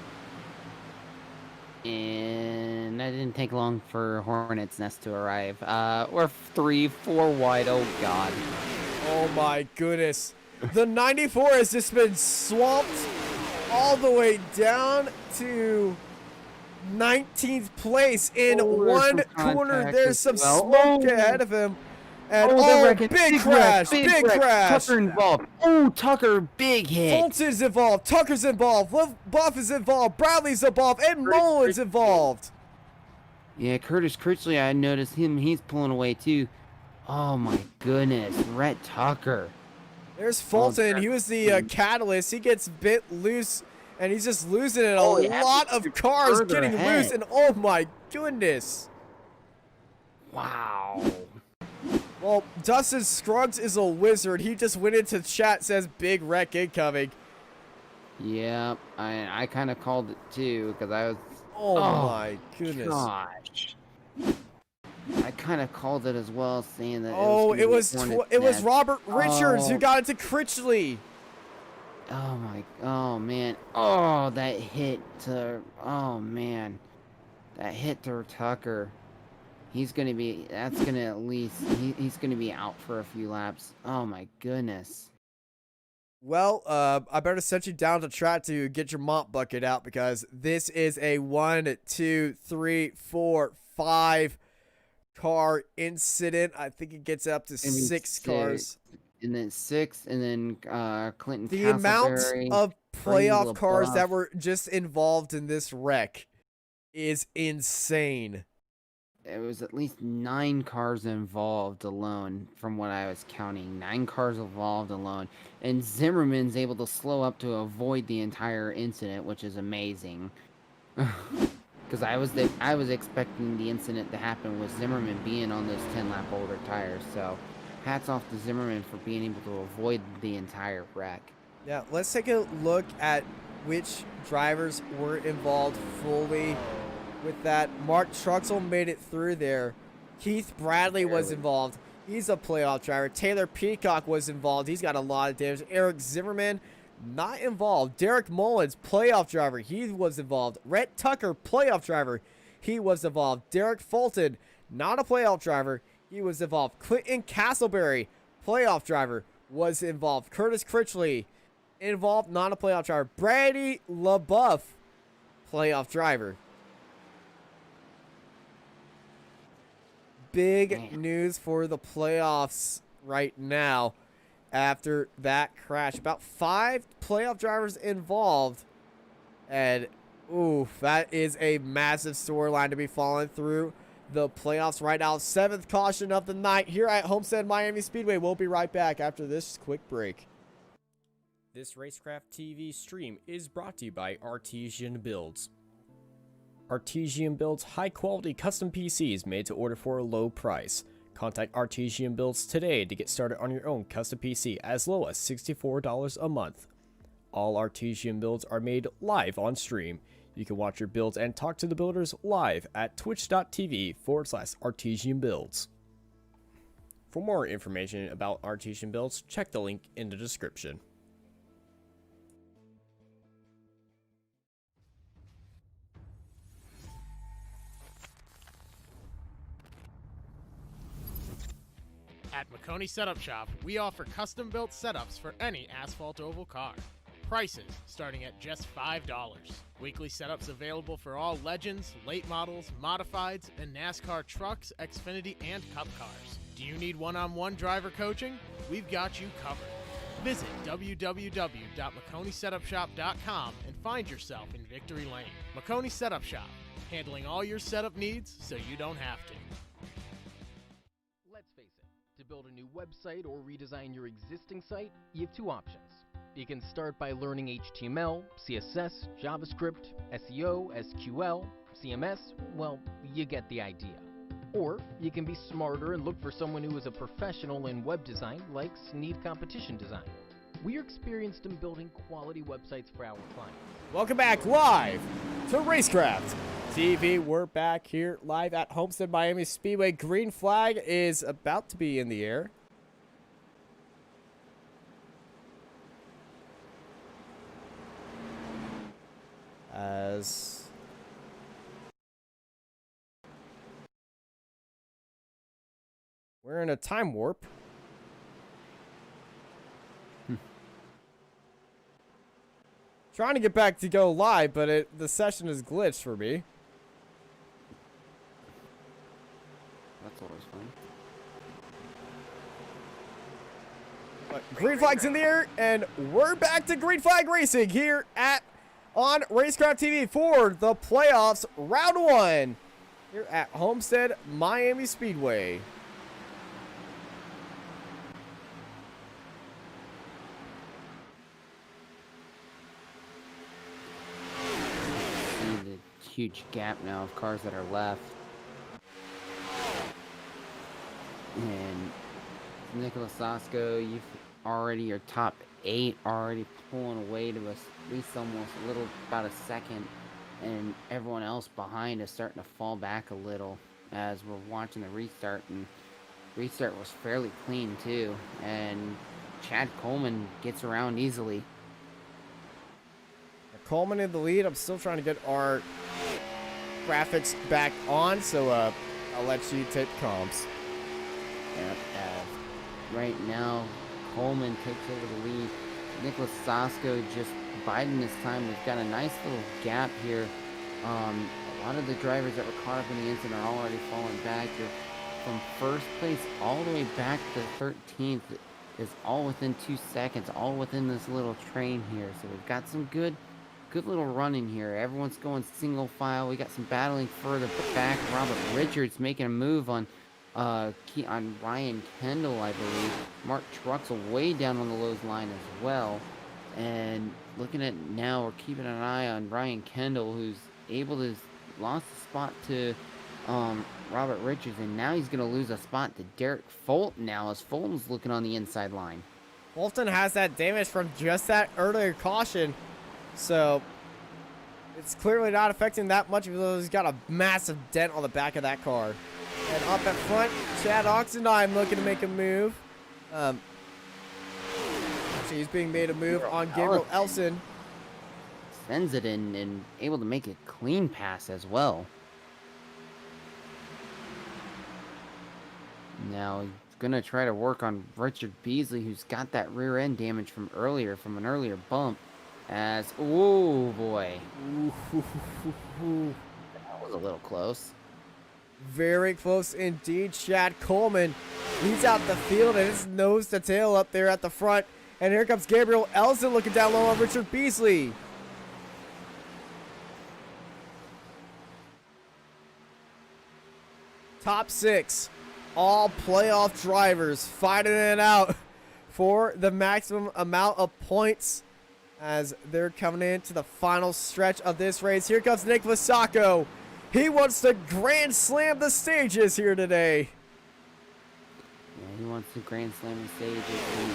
And that didn't take long for Hornet's Nest to arrive. We're 3-4 wide. Oh God. Oh my goodness. The 94 has just been swamped all the way down to 19th place in one corner. There's some smoke ahead of him. And big crash. Tucker involved. Oh, Tucker, big hit. Fulton's involved. Tucker's involved. Buff is involved. Bradley's involved. And Mullins involved. Yeah, Curtis Critchley, I noticed him. He's pulling away too. Oh my goodness, Rhett Tucker. There's Fulton. He was the catalyst. He gets bit loose, and he's just losing it. A lot of cars getting loose, and oh my goodness. Wow. Well, Dustin Scruggs is a wizard. He just went into chat, says big wreck incoming. Yep, I kind of called it too because I was. Oh, Oh my goodness. gosh. I kind of called it as well, saying that Oh, it was gonna be a it was nest. Robert Richards who Oh. got into Critchley. Oh man. Oh, that hit to. Oh man, that hit to Tucker. He's gonna be. That's gonna at least. He's gonna be out for a few laps. Oh my goodness. Well, I better set you down to track to get your mop bucket out because this is a 1, 2, 3, 4, 5 car incident. I think it gets up to I mean, 6 cars. And then 6, and then Clinton The amount Castleberry, of Brady playoff cars that LaBeouf. were just involved in this wreck is insane. It was at least 9 cars involved alone, from what I was counting. 9 cars involved alone, and Zimmerman's able to slow up to avoid the entire incident, which is amazing. Because I was expecting the incident to happen with Zimmerman being on those 10-lap older tires. So, hats off to Zimmerman for being able to avoid the entire wreck. Yeah, let's take a look at which drivers were involved fully with that. Mark Truxell made it through there. Keith Bradley was Barely. involved. He's a playoff driver. Taylor Peacock was involved. He's got a lot of damage. Eric Zimmerman, not involved. Derek Mullins, playoff driver. He was involved. Rhett Tucker, playoff driver. He was involved. Derek Fulton, not a playoff driver. He was involved. Clinton Castleberry, playoff driver, was involved. Curtis Critchley, involved, not a playoff driver. Brady LaBeouf, playoff driver. Big Man. news for the playoffs right now after that crash. About 5 playoff drivers involved. And, ooh, that is a massive storyline to be following through the playoffs right now. 7th caution of the night here at Homestead Miami Speedway. We'll be right back after this quick break. This Racecraft TV stream is brought to you by Artesian Builds. Artesian builds high-quality custom PCs made to order for a low price. Contact Artesian Builds today to get started on your own custom PC as low as $64 a month. All Artesian builds are made live on stream. You can watch your builds and talk to the builders live at twitch.tv/Artesian Builds. For more information about Artesian Builds, check the link in the description. At Makoni Setup Shop, we offer custom-built setups for any asphalt oval car. Prices starting at just $5. Weekly setups available for all Legends, late models, modifieds, and NASCAR trucks, Xfinity, and Cup cars. Do you need one-on-one driver coaching? We've got you covered. Visit www.MaconiSetupShop.com and find yourself in Victory Lane. Makoni Setup Shop, handling all your setup needs so you don't have to. Let's face it, to build a new website or redesign your existing site, you have 2 options. You can start by learning HTML, CSS, JavaScript, SEO, SQL, CMS, well, you get the idea. Or you can be smarter and look for someone who is a professional in web design like Sneed Competition Design. We are experienced in building quality websites for our clients. Welcome back live to Racecraft TV. We're back here live at Homestead Miami Speedway. Green flag is about to be in the air. As we're in a time warp. Trying to get back to go live, but the session is glitched for me. That's always fun. But green flag's in the air, and we're back to green flag racing here on Racecraft TV for the playoffs, round 1 here at Homestead Miami Speedway. See the huge gap now of cars that are left. And Nicholas Sasko, you've already your top 8 already pulling away to us, at least almost about a second, and everyone else behind is starting to fall back a little as we're watching the restart, and restart was fairly clean too, and Chad Coleman gets around easily. Coleman in the lead. I'm still trying to get our graphics back on, so I'll let you take the comms. Yep, right now, Coleman takes over the lead. Nicholas Sasko just biding his time. We've got a nice little gap here. A lot of the drivers that were caught up in the incident are already falling back. You're from first place all the way back to 13th is all within 2 seconds, all within this little train here. So we've got some good little running here. Everyone's going single file. We got some battling further back. Robert Richards making a move on Ryan Kendall, I believe. Mark Truxell way down on the Lowe's line as well. And looking at now, we're keeping an eye on Ryan Kendall, who's lost a spot to Robert Richards, and now he's going to lose a spot to Derek Fulton now, as Fulton's looking on the inside line. Fulton has that damage from just that earlier caution, so it's clearly not affecting that much, even though he's got a massive dent on the back of that car. And up at front, Chad Oxendine looking to make a move. He's being made a move on Gabriel Elson. Sends it in and able to make a clean pass as well. Now he's gonna try to work on Richard Beasley, who's got that rear end damage from an earlier bump. As oh boy, that was a little close. Very close indeed. Chad Coleman, he's out the field and it's nose to tail up there at the front. And here comes Gabriel Elson looking down low on Richard Beasley. Top 6, all playoff drivers fighting it out for the maximum amount of points as they're coming into the final stretch of this race. Here comes Nick Vasacco. He wants to grand slam the stages here today. Yeah, he wants to grand slam the stages. And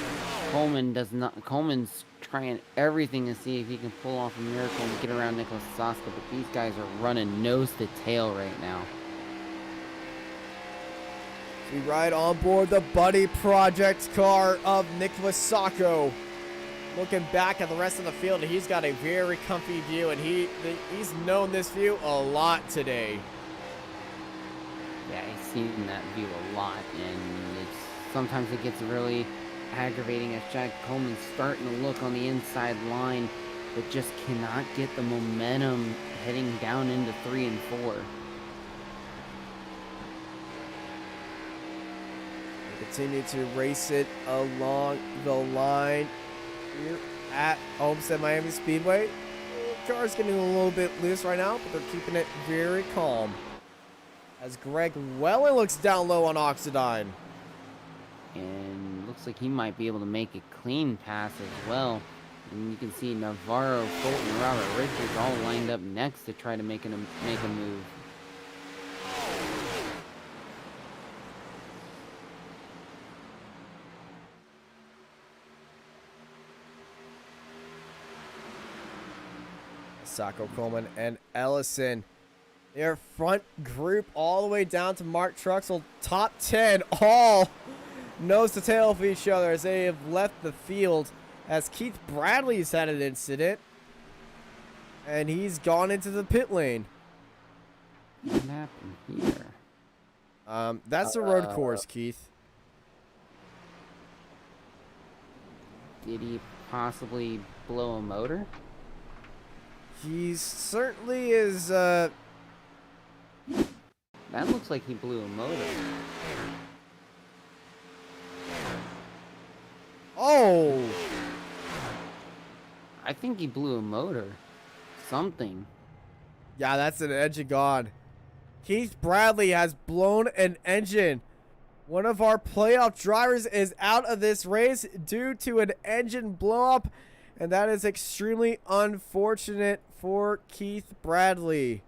Coleman does not. Coleman's trying everything to see if he can pull off a miracle and get around Nicholas Sasko, but these guys are running nose to tail right now. We ride on board the Buddy Project car of Nicholas Sasko. Looking back at the rest of the field, he's got a very comfy view, and he's known this view a lot today. Yeah, he's seen that view a lot, and sometimes it gets really aggravating as Chad Coleman's starting to look on the inside line, but just cannot get the momentum heading down into 3 and 4. Continue to race it along the line here at Homestead Miami Speedway. The car's getting a little bit loose right now, but they're keeping it very calm. As Greg Wellen looks down low on Oxidine. And looks like he might be able to make a clean pass as well. And you can see Navarro, Fulton, and Robert Richards all lined up next to try to make a move. Saco, Coleman, and Ellison. Their front group all the way down to Mark Truxell. Top 10 all nose to tail of each other as they have left the field. As Keith Bradley's had an incident. And he's gone into the pit lane. What happened here? That's the road course, Keith. Did he possibly blow a motor? He certainly is, That looks like he blew a motor. Oh! I think he blew a motor. Something. Yeah, that's an engine gone. Keith Bradley has blown an engine. One of our playoff drivers is out of this race due to an engine blow-up, and that is extremely unfortunate for Keith Bradley.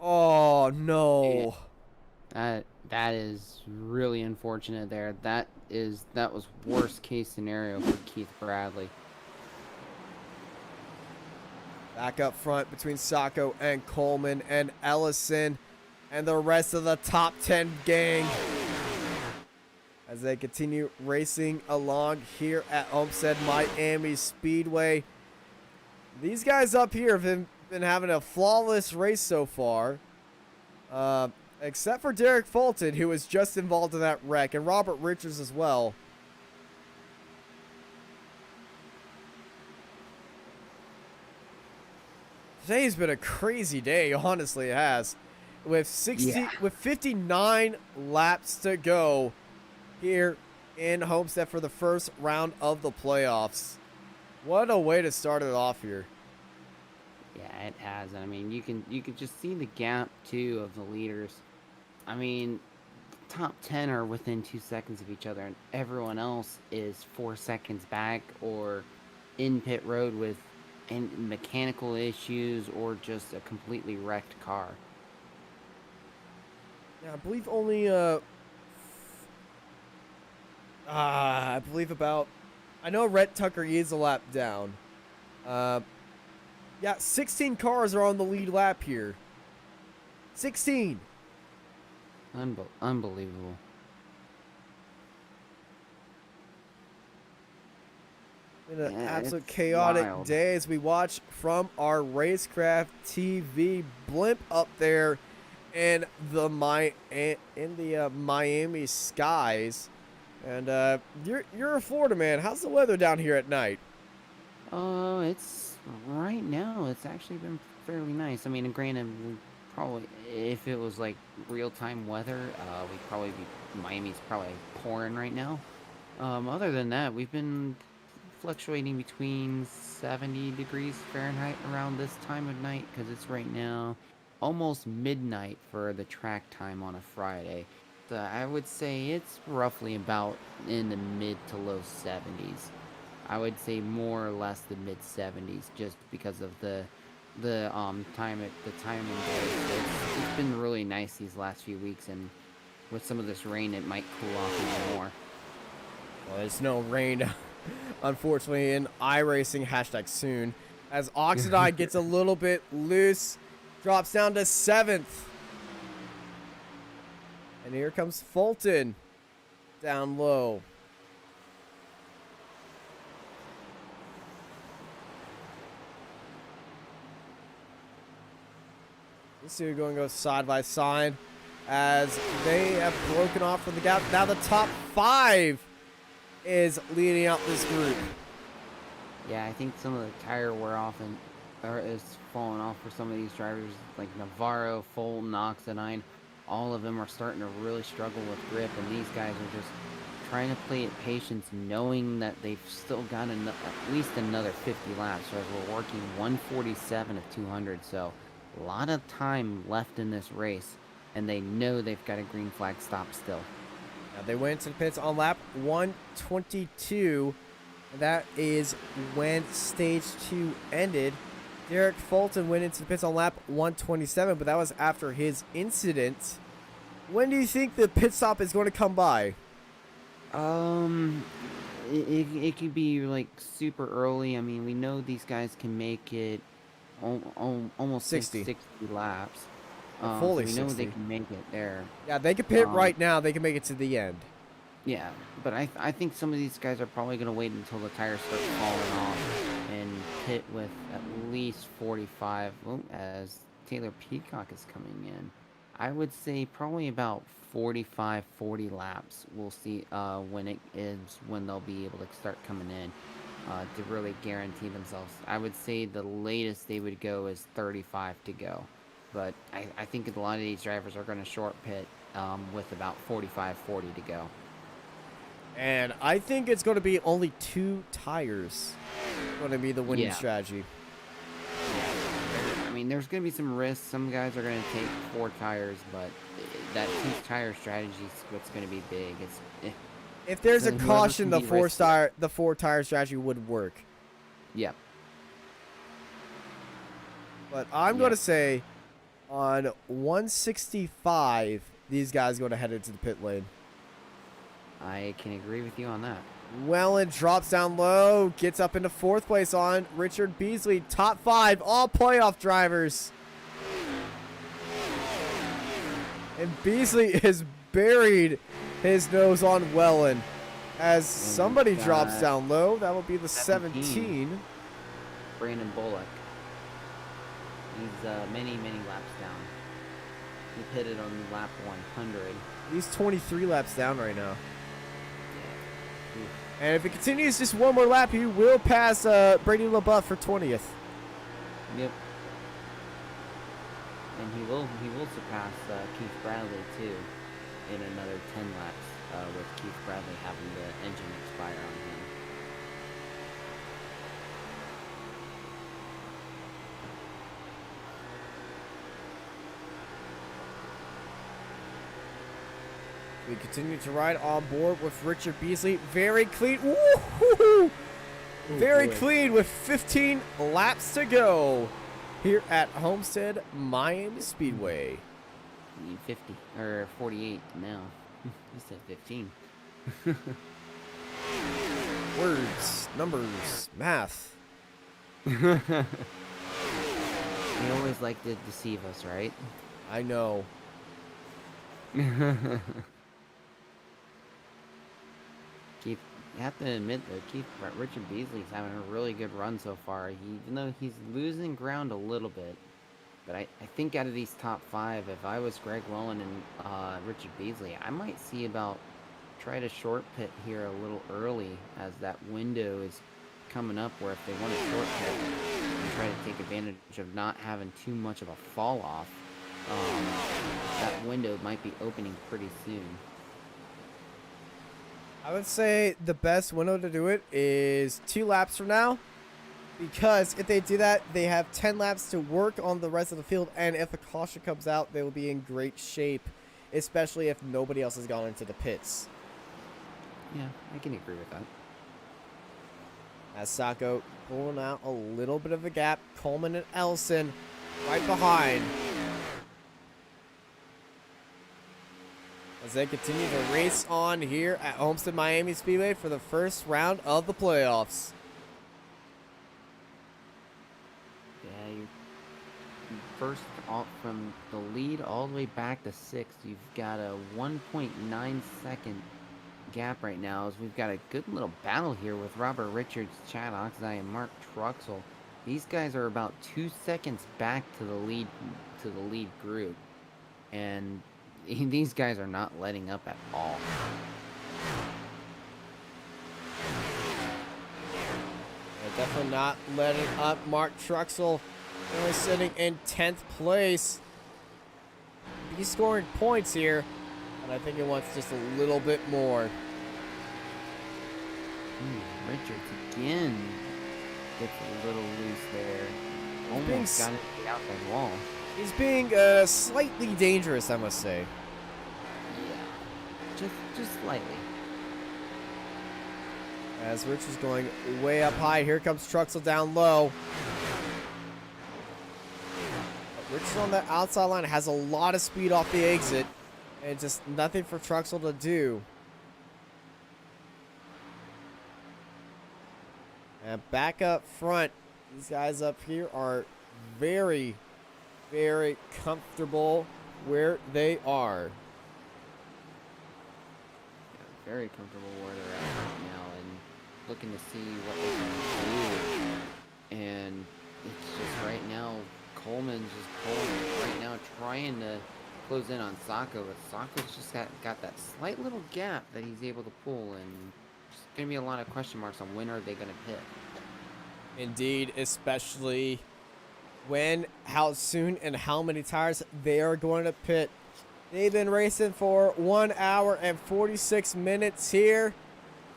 Oh, no. That That is really unfortunate there. That was worst case scenario for Keith Bradley. Back up front between Sacco and Coleman and Ellison and the rest of the top 10 gang as they continue racing along here at Homestead Miami Speedway. These guys up here have been having a flawless race so far, except for Derek Fulton, who was just involved in that wreck, and Robert Richards as well. Today's been a crazy day, honestly it has. With 59 laps to go here in Homestead for the first round of the playoffs. What a way to start it off here. Yeah, it has. I mean, you can just see the gap too of the leaders. I mean, top 10 are within 2 seconds of each other, and everyone else is 4 seconds back or in pit road with mechanical issues or just a completely wrecked car. Yeah, I believe only I believe about, I know Rhett Tucker is a lap down. Yeah, 16 cars are on the lead lap here. 16. Unbelievable. In an Yeah, absolute it's chaotic wild. day as we watch from our Racecraft TV blimp up there in the Miami skies. And you're a Florida man. How's the weather down here at night? It's right now. It's actually been fairly nice. I mean, granted, probably if it was like real-time weather, Miami's probably pouring right now. Other than that, we've been fluctuating between 70 degrees Fahrenheit around this time of night because it's right now almost midnight for the track time on a Friday. So I would say it's roughly about in the mid to low 70s. I would say more or less the mid 70s just because of the time and day. So it's been really nice these last few weeks, and with some of this rain it might cool off even more. Well, there's no rain, unfortunately, in iRacing #soon. As Oxidide gets a little bit loose, drops down to 7th. And here comes Fulton down low. These two are going to go side by side as they have broken off from the gap. Now the top 5 is leading out this group. Yeah, I think some of the tire wear off is falling off for some of these drivers, like Navarro, Fulton, Oxidine. All of them are starting to really struggle with grip, and these guys are just trying to play it patience, knowing that they've still got at least another 50 laps. So as we're working 147 of 200, so a lot of time left in this race, and they know they've got a green flag stop still. Now they went to the pits on lap 122. And that is when stage 2 ended. Derek Fulton went into the pits on lap 127, but that was after his incident. When do you think the pit stop is going to come by? It could be like super early. I mean, we know these guys can make it almost 60 laps. Fully so we know 60. they can make it there. Yeah, they can pit right now. They can make it to the end. Yeah, but I think some of these guys are probably going to wait until the tires start falling off and pit with at least 45. Well, as Taylor Peacock is coming in, I would say probably about 45, 40 laps. We'll see when they'll be able to start coming in to really guarantee themselves. I would say the latest they would go is 35 to go. But I think a lot of these drivers are going to short pit with about 45, 40 to go. And I think it's going to be only 2 tires going to be the winning strategy. Yeah. I mean, there's going to be some risks. Some guys are going to take 4 tires, but that 2-tire strategy is what's going to be big. If there's a whoever caution, can the be risky. 4-tire strategy would work. Yeah. But I'm going to say on 165 these guys going to head into the pit lane. I can agree with you on that. Wellen drops down low, gets up into 4th place on Richard Beasley. Top 5, all playoff drivers. And Beasley has buried his nose on Wellen. As somebody drops down low, that will be the 17. Brandon Bullock. He's many laps down. He pitted on lap 100. He's 23 laps down right now. Yeah. And if it continues just one more lap, he will pass Brady LaBeouf for 20th. Yep. And he will surpass Keith Bradley too in another 10 laps, with Keith Bradley having the engine expire on him. We continue to ride on board with Richard Beasley. Very clean. Woo-hoo-hoo. Very clean with 15 laps to go here at Homestead Miami Speedway. You need 50 or 48 now. You said 15. Words, numbers, math. They always like to deceive us, right? I know. You have to admit that Richard Beasley's having a really good run so far. Even though he's losing ground a little bit, but I think out of these top 5, if I was Greg Wellen and Richard Beasley, I might see about try to short pit here a little early, as that window is coming up where if they want to short pit and try to take advantage of not having too much of a fall off, that window might be opening pretty soon. I would say the best window to do it is 2 laps from now, because if they do that, they have 10 laps to work on the rest of the field, and if a caution comes out, they will be in great shape, especially if nobody else has gone into the pits. Yeah, I can agree with that. As Sacco pulling out a little bit of a gap, Coleman and Ellison right behind. As they continue to race on here at Homestead Miami Speedway for the first round of the playoffs. Yeah, you first from the lead all the way back to 6th. You've got a 1.9 second gap right now, as we've got a good little battle here with Robert Richards, Chad Oxide, and Mark Truxell. These guys are about 2 seconds back to the lead group, and these guys are not letting up at all. They're definitely not letting up. Mark Truxell only sitting in 10th place. He's scoring points here, but I think he wants just a little bit more. Richards again gets a little loose there. Almost got it to the outside wall. He's being slightly dangerous, I must say. Yeah, just slightly. As Rich is going way up high, here comes Truxell down low. Rich is on the outside line, has a lot of speed off the exit, and just nothing for Truxell to do. And back up front, these guys up here are very, very comfortable where they are. Yeah, very comfortable where they're at right now, and looking to see what they can do. And it's just right now, Coleman's just pulling right now, trying to close in on Sacco, but Sacco's just got that slight little gap that he's able to pull, and there's going to be a lot of question marks on when are they going to pit. Indeed, especially when, how soon, and how many tires they are going to pit. They've been racing for 1 hour and 46 minutes here,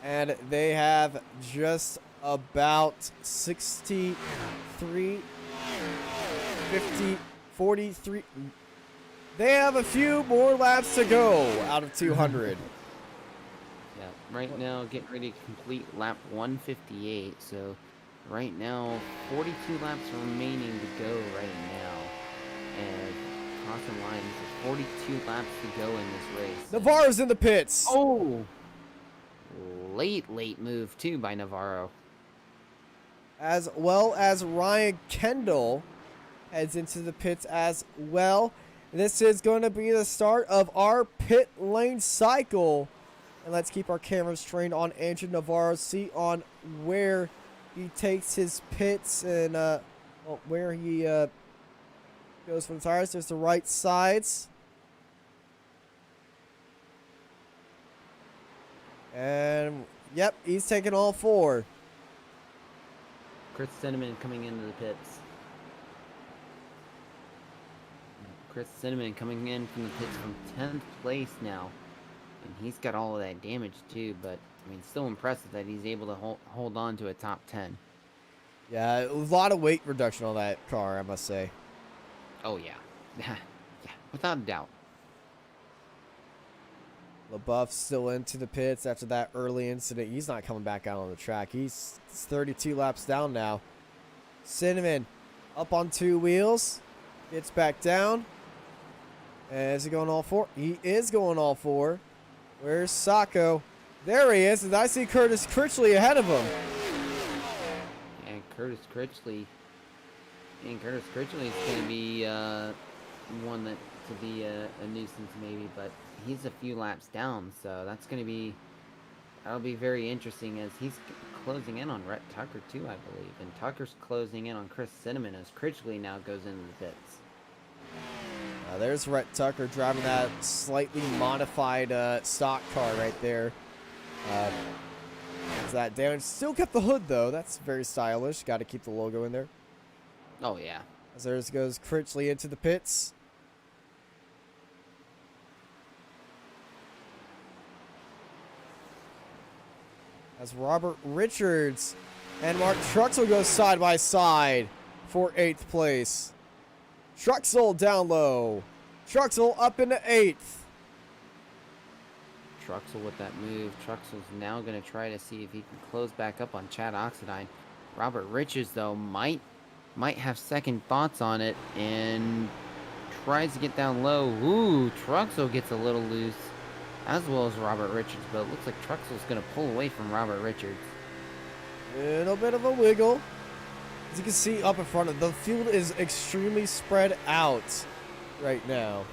and they have just about 63, 50, 43. They have a few more laps to go out of 200. Yeah, right now getting ready to complete lap 158, so right now 42 laps remaining to go right now, and crossing lines. There's 42 laps to go in this race. Navarro's in the pits. Oh! Late move, too, by Navarro. As well as Ryan Kendall heads into the pits as well. This is going to be the start of our pit lane cycle. And let's keep our cameras trained on Andrew Navarro, see on where he takes his pits and where he goes for the tires. There's the right sides. And, yep, he's taking all 4. Chris Cinnamon coming into the pits. Chris Cinnamon coming in from the pits from 10th place now. And he's got all of that damage too, but I mean, still impressive that he's able to hold on to a top 10. Yeah, a lot of weight reduction on that car, I must say. Oh, yeah. Yeah, without a doubt. LaBeouf's still into the pits after that early incident. He's not coming back out on the track. He's 32 laps down now. Cinnamon up on 2 wheels. Gets back down. And is he going all 4? He is going all 4. Where's Sacco? There he is. And I see Curtis Critchley ahead of him. And Curtis Critchley is going to be one that to be a nuisance maybe, but he's a few laps down, so that'll be very interesting as he's closing in on Rhett Tucker too, I believe, and Tucker's closing in on Chris Cinnamon as Critchley now goes into the pits. There's Rhett Tucker driving that slightly modified stock car right there. That damage. Still kept the hood though. That's very stylish. Got to keep the logo in there. Oh yeah. As there goes Critchley into the pits. As Robert Richards and Mark Truxell go side by side for 8th place. Truxell down low. Truxell up into 8th. Truxell with that move. Truxell's now going to try to see if he can close back up on Chad Oxidine. Robert Richards, though, might have second thoughts on it and tries to get down low. Ooh, Truxell gets a little loose, as well as Robert Richards, but it looks like Truxell's going to pull away from Robert Richards. Little bit of a wiggle. As you can see up in front of the field is extremely spread out right now.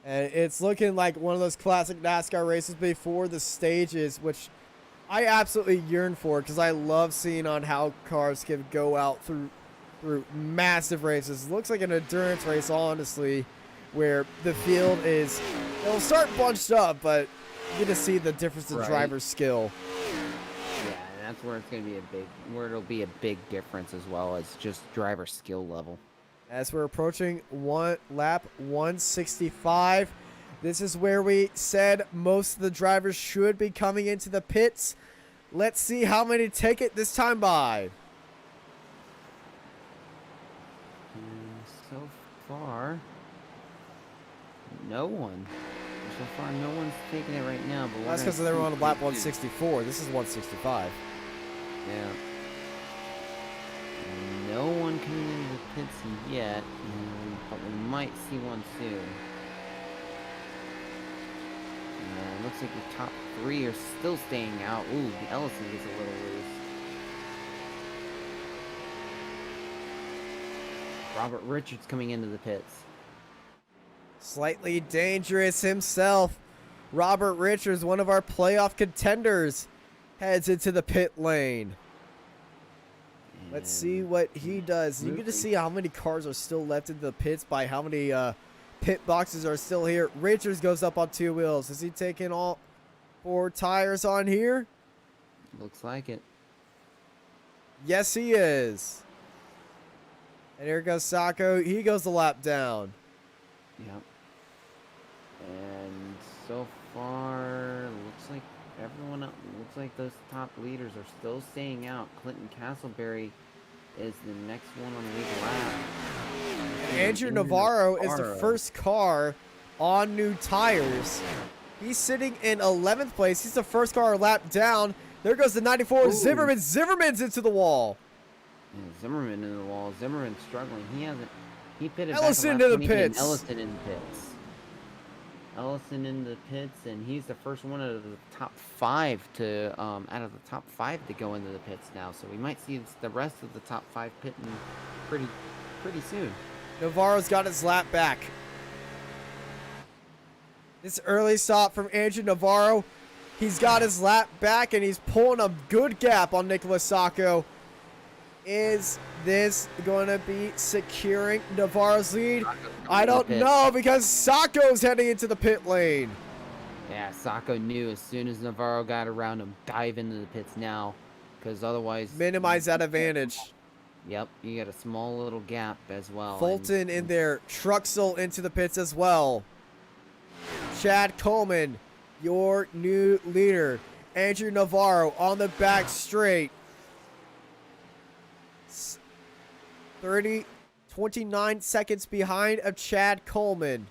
And it's looking like one of those classic NASCAR races before the stages, which I absolutely yearn for because I love seeing on how cars can go out through massive races. It looks like an endurance race, honestly, where the field it'll start bunched up, but you get to see the difference in driver skill. Yeah, and that's where it's going to be it'll be a big difference as well as just driver skill level. As we're approaching lap 165, this is where we said most of the drivers should be coming into the pits. Let's see how many take it this time by. So far, no one. So far, no one's taking it right now. But That's because they were on lap 164. This is 165. Yeah. No one coming into the pits yet, but we might see one soon. Looks like the top 3 are still staying out. Ooh, Ellison gets a little loose. Robert Richards coming into the pits. Slightly dangerous himself. Robert Richards, one of our playoff contenders, heads into the pit lane. Let's see what he does. You get to see how many cars are still left in the pits by how many pit boxes are still here. Richards goes up on 2 wheels. Is he taking all 4 tires on here? Looks like it. Yes, he is. And here goes Sacco. He goes the lap down. Yep. And so far, looks like everyone else, looks like those top leaders are still staying out. Clinton Castleberry is the next one on the lead lap. Andrew Navarro is the first car on new tires. He's sitting in 11th place. He's the first car lap down. There goes the 94 Zimmerman. Zimmerman's into the wall. And Zimmerman in the wall. Zimmerman's struggling. He pitted Ellison back to the in lap 28, and pits. Ellison in the pits. Ellison in the pits, and he's the first one out of the top 5 to go into the pits now. So we might see the rest of the top 5 pitting pretty soon. Navarro's got his lap back. This early stop from Andrew Navarro. He's got his lap back, and he's pulling a good gap on Nicholas Sacco. Is this going to be securing Navarro's lead? I don't know, because Sacco's heading into the pit lane. Yeah, Sacco knew as soon as Navarro got around him, dive into the pits now, because otherwise... Minimize that advantage. Yep, you got a small little gap as well. Fulton in there. Truxell into the pits as well. Chad Coleman, your new leader. Andrew Navarro on the back straight. 29 seconds behind of Chad Coleman.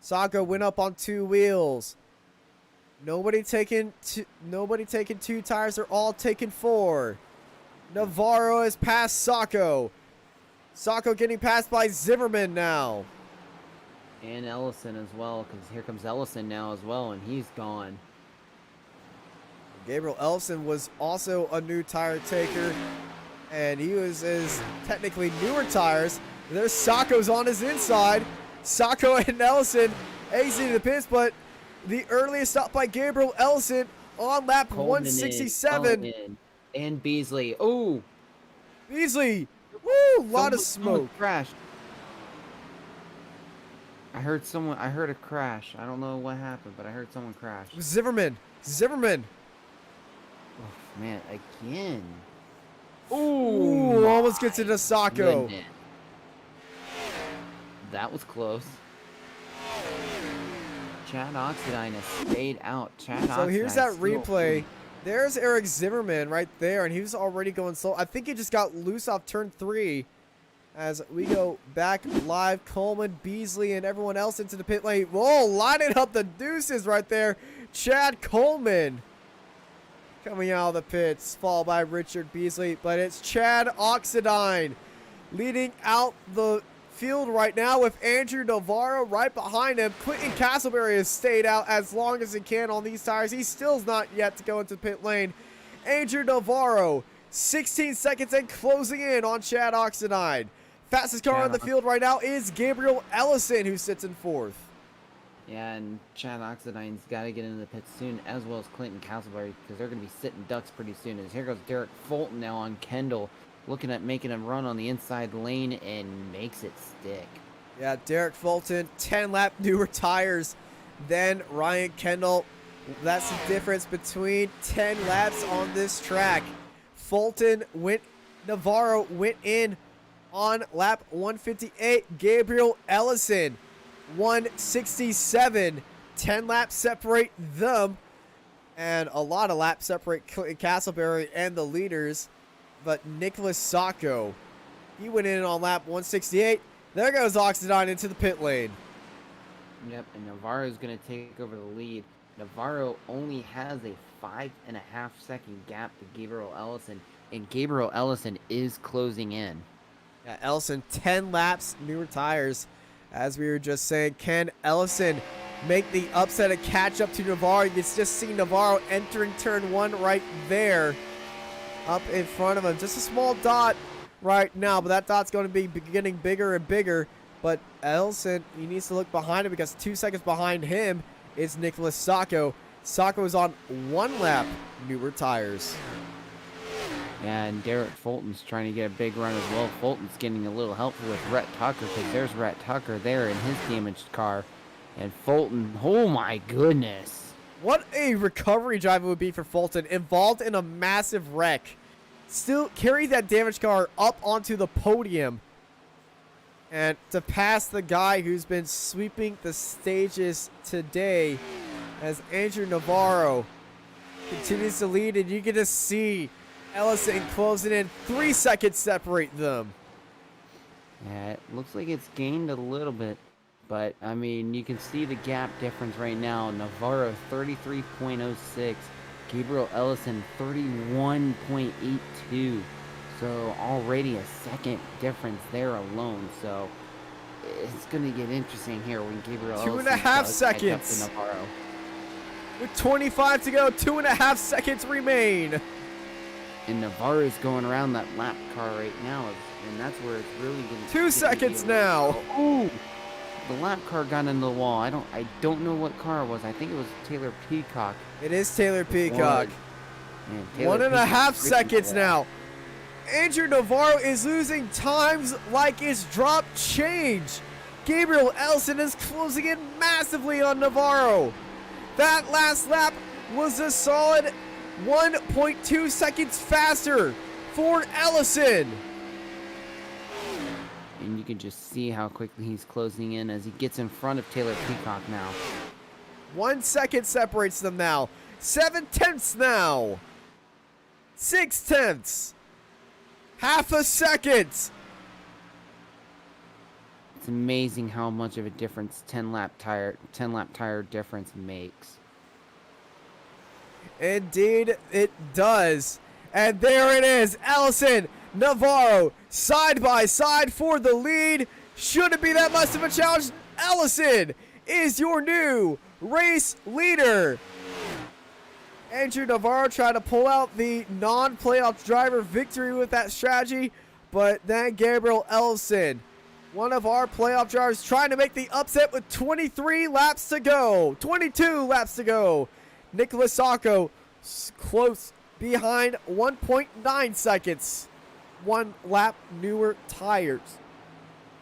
Sacco went up on 2 wheels. Nobody taking 2 tires. They're all taking 4. Navarro has passed Sacco. Sacco getting passed by Zimmerman now. And Ellison as well, because here comes Ellison now as well, and he's gone. Gabriel Ellison was also a new tire taker, and he was his technically newer tires. There's Sacco's on his inside. Sacco and Ellison exiting the pits, but the earliest stop by Gabriel Ellison on lap Coleman 167. in. And Beasley. Oh! Beasley! Woo! Lot of Someone smoke. crashed. I heard a crash. I don't know what happened, but I heard someone crash. Zimmerman. Oh, man, again. Ooh, almost gets into Sacco. Goodness. That was close. Chad Oxidine has stayed out. So here's that replay. There's Eric Zimmerman right there, and he was already going slow. I think he just got loose off turn 3. As we go back live, Coleman, Beasley, and everyone else into the pit lane. Whoa, lining up the deuces right there. Chad Coleman coming out of the pits, followed by Richard Beasley. But it's Chad Oxidine leading out the field right now with Andrew Navarro right behind him. Quentin Castleberry has stayed out as long as he can on these tires. He still's not yet to go into the pit lane. Andrew Navarro, 16 seconds and closing in on Chad Oxidine. Fastest car on the field right now is Gabriel Ellison, who sits in 4th. Yeah, and Chad Oxidine's got to get into the pits soon, as well as Clinton Castleberry, because they're going to be sitting ducks pretty soon. As here goes Derek Fulton now on Kendall, looking at making him run on the inside lane, and makes it stick. Yeah, Derek Fulton, 10-lap newer tires than Ryan Kendall. That's the difference between 10 laps on this track. Navarro went in on lap 158. Gabriel Ellison, 167. 10 laps separate them, and a lot of laps separate Castleberry and the leaders. But Nicholas Sacco, he went in on lap 168. There goes Oxidine into the pit lane. Yep, and Navarro's going to take over the lead. Navarro only has a 5.5 second gap to Gabriel Ellison, and Gabriel Ellison is closing in. Yeah, Ellison, 10 laps, newer tires. As we were just saying, can Ellison make the upset and catch up to Navarro? You can just see Navarro entering turn 1 right there, up in front of him. Just a small dot right now, but that dot's going to be getting bigger and bigger. But Ellison, he needs to look behind him, because 2 seconds behind him is Nicholas Sacco. Sacco is on 1 lap, newer tires. Yeah, and Derek Fulton's trying to get a big run as well. Fulton's getting a little help with Rhett Tucker, because there's Rhett Tucker there in his damaged car. And Fulton, oh my goodness. What a recovery drive it would be for Fulton, involved in a massive wreck. Still carry that damaged car up onto the podium, and to pass the guy who's been sweeping the stages today, as Andrew Navarro continues to lead, and you get to see Ellison closing in. 3 seconds separate them. Yeah, it looks like it's gained a little bit, but I mean, you can see the gap difference right now. Navarro 33.06, Gabriel Ellison 31.82. So already a second difference there alone. So it's going to get interesting here when Gabriel Ellison 2.5 does catch up to seconds. Navarro. With 25 to go, 2.5 seconds remain. And Navarro's going around that lap car right now, and that's where it's really going to 2 seconds now. Ooh, the lap car got into the wall. I don't know what car it was. I think it was Taylor Peacock. It is Taylor Peacock. Man, Taylor 1.5 Peacock's seconds freaking now. Andrew Navarro is losing times like it's drop change. Gabriel Ellison is closing in massively on Navarro. That last lap was a solid 1.2 seconds faster for Ellison. And you can just see how quickly he's closing in as he gets in front of Taylor Peacock now. 1 second separates them now. 7/10 now. 6/10. Half a second. It's amazing how much of a difference 10 lap tire difference makes. Indeed, it does. And there it is. Ellison, Navarro, side by side for the lead. Should it be that much of a challenge? Ellison is your new race leader. Andrew Navarro tried to pull out the non-playoff driver victory with that strategy, but then Gabriel Ellison, one of our playoff drivers, trying to make the upset with 23 laps to go. 22 laps to go. Nicholas Sacco close behind 1.9 seconds. 1 lap newer tires.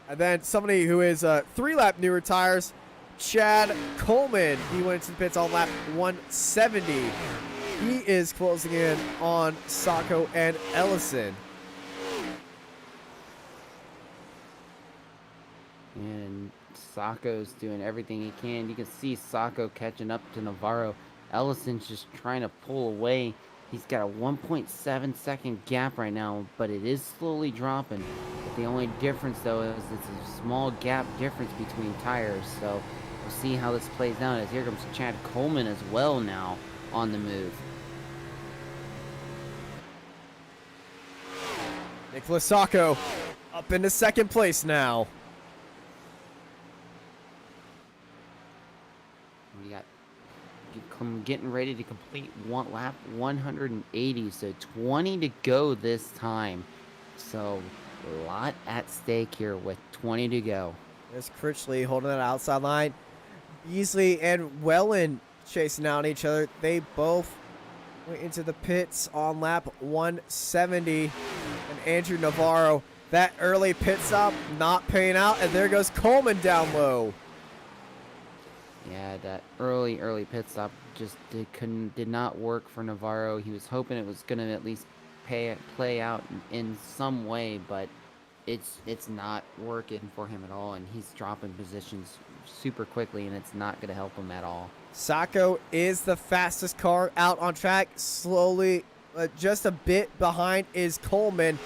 And then somebody who is 3 lap newer tires, Chad Coleman. He went to the pits on lap 170. He is closing in on Sacco and Ellison. And Sacco's doing everything he can. You can see Sacco catching up to Navarro. Ellison's just trying to pull away. He's got a 1.7 second gap right now, but it is slowly dropping. But the only difference, though, is it's a small gap difference between tires. So we'll see how this plays out, as here comes Chad Coleman as well now on the move. Nicholas Sacco up into second place now. We got getting ready to complete one lap 180, so 20 to go this time. So a lot at stake here with 20 to go. There's Critchley holding that outside line. Beasley and Wellen chasing out each other. They both went into the pits on lap 170. And Andrew Navarro, that early pit stop not paying out. And there goes Coleman down low. Yeah, that early pit stop just did not work for Navarro. He was hoping it was going to at least play out in some way, but it's not working for him at all, and he's dropping positions super quickly, and it's not going to help him at all. Sacco is the fastest car out on track. Slowly, just a bit behind is Coleman.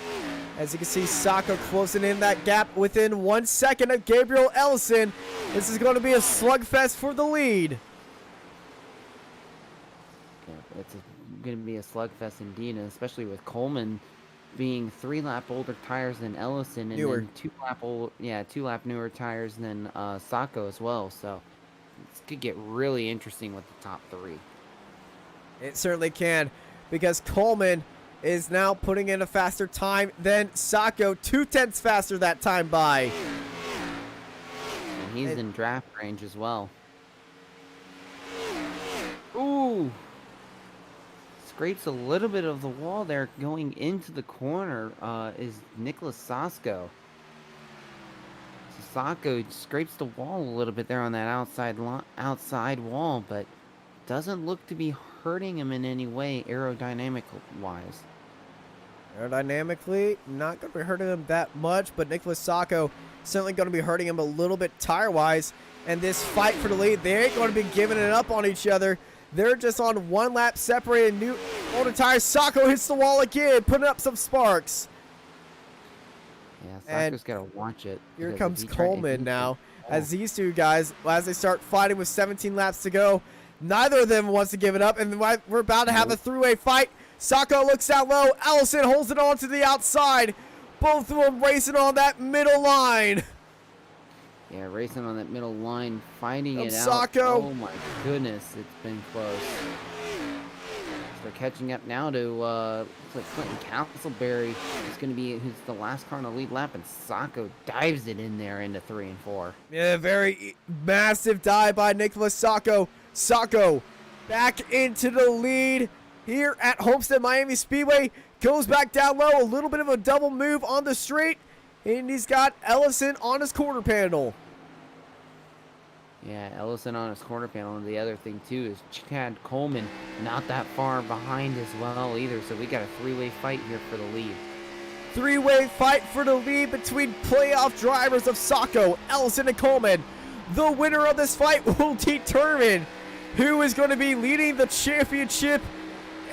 As you can see, Sacco closing in that gap within 1 second of Gabriel Ellison. This is going to be a slugfest for the lead. Yeah, it's going to be a slugfest indeed, and especially with Coleman being 3 lap older tires than Ellison, and Newer. then 2 lap newer tires than Sacco as well. So this could get really interesting with the top 3. It certainly can, because Coleman is now putting in a faster time than Sacco. 0.2 faster that time by. And he's in draft range as well. Ooh! Scrapes a little bit of the wall there going into the corner is Nicholas Sacco. So Sacco scrapes the wall a little bit there on that outside wall, but doesn't look to be hurting him in any way aerodynamic-wise. Aerodynamically, not going to be hurting him that much, but Nicholas Sacco certainly going to be hurting him a little bit tire-wise. And this fight for the lead, they ain't going to be giving it up on each other. They're just on 1 lap separated. New older tires. Sacco hits the wall again, putting up some sparks. Yeah, Sacco's got to watch it. Here because comes if he try- if Coleman he- now. As these two guys, as they start fighting with 17 laps to go, Neither of them wants to give it up, and we're about to have a three-way fight. Sacco looks out low. Ellison holds it on to the outside. Both of them racing on that middle line. Yeah, racing on that middle line, fighting it out. Sacco. Oh my goodness, it's been close. They're catching up now to looks like Clinton Castleberry is going to be the last car in the lead lap, and Sacco dives it in there into 3 and 4. Yeah, very massive dive by Nicholas Sacco. Sacco back into the lead here at Homestead Miami Speedway. Goes back down low, a little bit of a double move on the straight, and he's got Ellison on his quarter panel. Yeah, Ellison on his corner panel, and the other thing too is Chad Coleman not that far behind as well either, so we got a three-way fight here for the lead. Three-way fight for the lead between playoff drivers of Sacco, Ellison, and Coleman. The winner of this fight will determine who is going to be leading the championship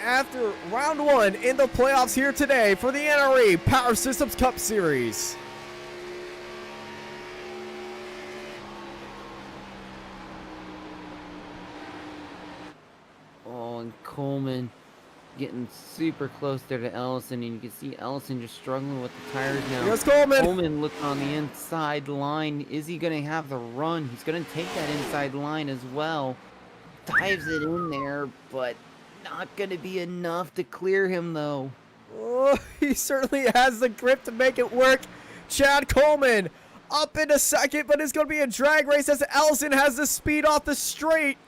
after round 1 in the playoffs here today for the NRE Power Systems Cup Series. Oh, and Coleman getting super close there to Ellison, and you can see Ellison just struggling with the tires now. Here's Coleman. Coleman looking on the inside line. Is he going to have the run? He's going to take that inside line as well. Dives it in there, but not going to be enough to clear him, though. Oh, he certainly has the grip to make it work. Chad Coleman up into second, but it's going to be a drag race as Ellison has the speed off the straight.